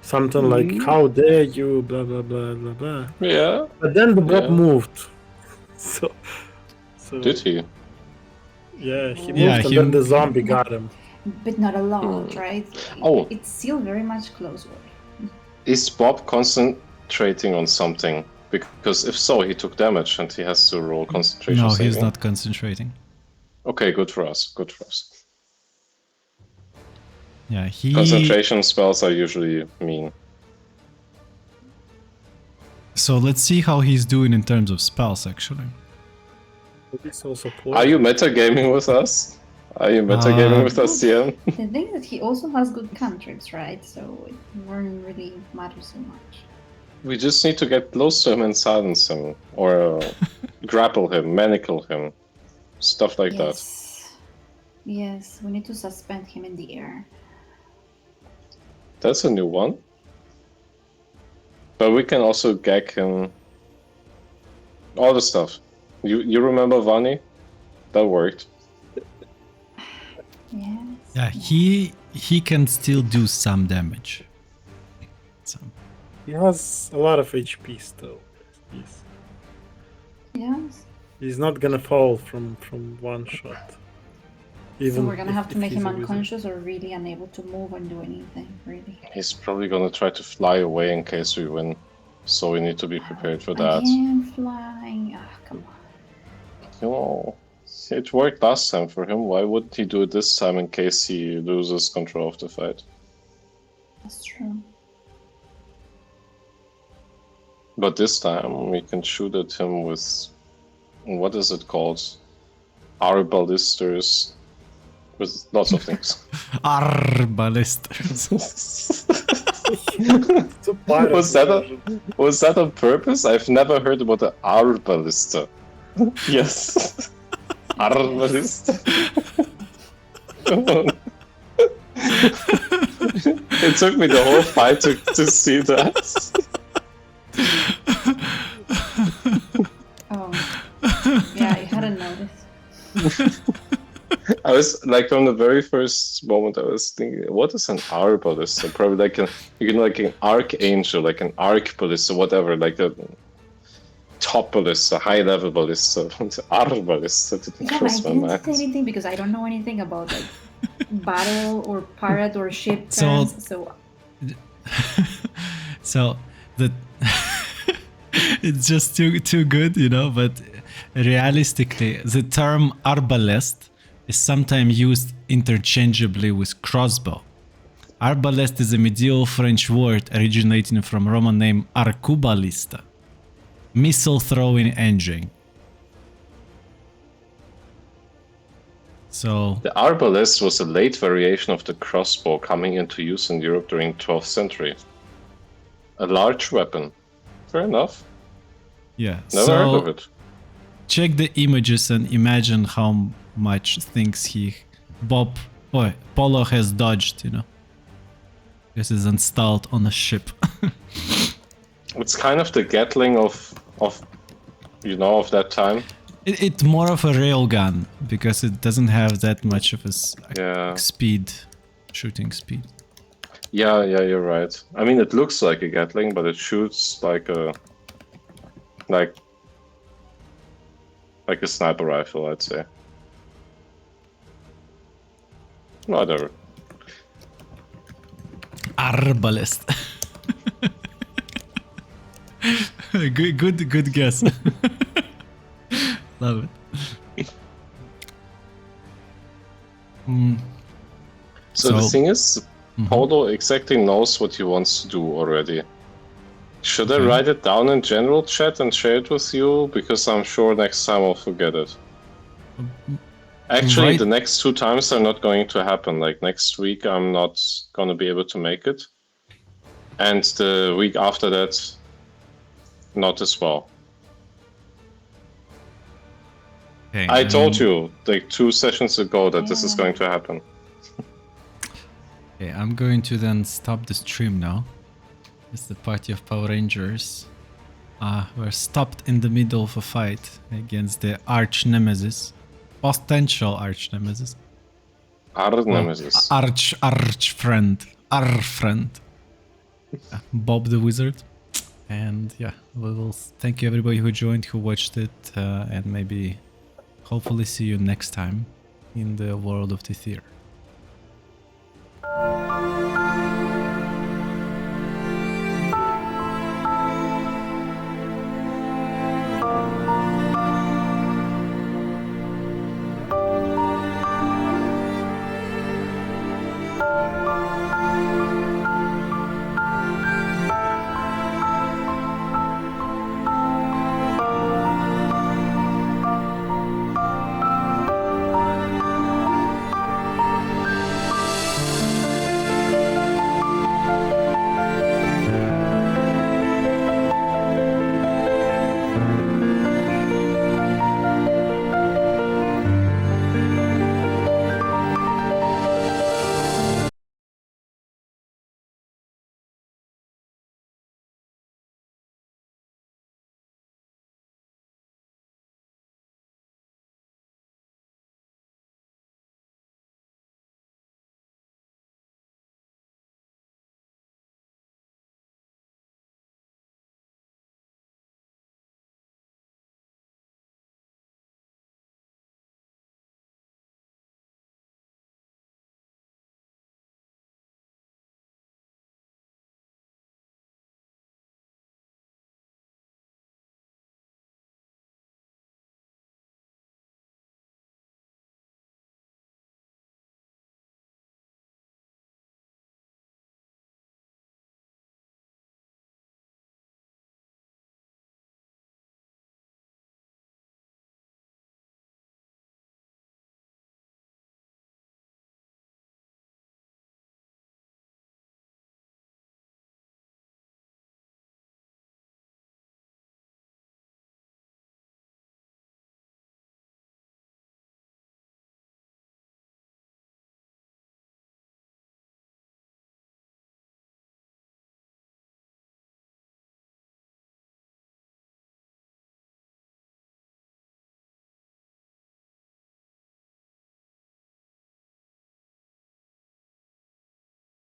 Something like, "How dare you, blah blah blah blah blah." Yeah. But then the Bob Yeah. moved. So Did he? yeah, he moved Yeah, and he- then the zombie got him. But not a lot, right? Oh. It's still very much closer. Is Bob concentrating on something? Because if so, he took damage and he has to roll concentration. No, he's saving. not concentrating. Okay, good for us. Good for us. Yeah, he. Concentration spells are usually mean. So let's see how he's doing in terms of spells, actually. He's also Are you metagaming with us? Are you metagaming with us, TM? The thing is that he also has good cantrips, right? So it won't really matter so much. We just need to get close to him and silence him, or grapple him, manacle him, stuff like that. Yes. Yes, we need to suspend him in the air. That's a new one. But we can also gag him. All the stuff. You remember Vani? That worked. Yes. Yeah, he can still do some damage. Some. He has a lot of HP still. Yes. He's not gonna fall from one shot. So we're gonna have to if make he's him a wizard. unconscious or really unable to move and do anything, really. He's probably gonna try to fly away in case we win. So we need to be prepared for that. Again, flying. Ah, come on. Oh, it worked last time for him. Why wouldn't he do it this time in case he loses control of the fight? That's true. But this time we can shoot at him with, what is it called? Arbalisters. With lots of things. Arbalisters. It's a pirate version. Was that on purpose? I've never heard about the Arbalister. Yes. Arbalister. Come on. It took me the whole fight to see that. Oh. Yeah, I hadn't noticed. I was like from the very first moment I was thinking, what is an Arbalister? Probably like an archangel, like an arc ballista, whatever, like a top ballista, high level ballista, R ballista didn't Yeah, but I cross my didn't mind. say anything because I don't know anything about like battle or pirate or ship So- terms. So So the it's just too good, you know. But realistically, the term arbalest is sometimes used interchangeably with crossbow. Arbalest is a medieval French word originating from Roman name arcubalista, missile throwing engine. So The arbalest was a late variation of the crossbow coming into use in Europe during 12th century. A large weapon. Fair enough. yeah, Never heard of it. check the images and imagine how much things Polo has dodged, you know. This is installed on a ship. It's kind of the Gatling of of that time. It's more of a railgun because it doesn't have that much of a Yeah. speed, shooting speed. Yeah, you're right. I mean, it looks like a Gatling, but it shoots like a sniper rifle, I'd say. Whatever. Arbalest. good guess. Love it. So the So- thing is, Polo exactly knows what he wants to do already. Should I write it down in general chat and share it with you? Because I'm sure next time I'll forget it. Actually, Right. the next 2 times are not going to happen. Like next week, I'm not going to be able to make it. And the week after that, not as well. Okay, I told you like 2 sessions ago that this is Yeah. going to happen. Okay, I'm going to then stop the stream now. It's the party of Power Rangers. We're stopped in the middle of a fight against the arch nemesis. Potential arch nemesis. Our nemesis. Arch friend. Our friend. Bob the Wizard. And yeah, we will thank you everybody who joined, who watched it, and maybe hopefully see you next time in the world of the theater.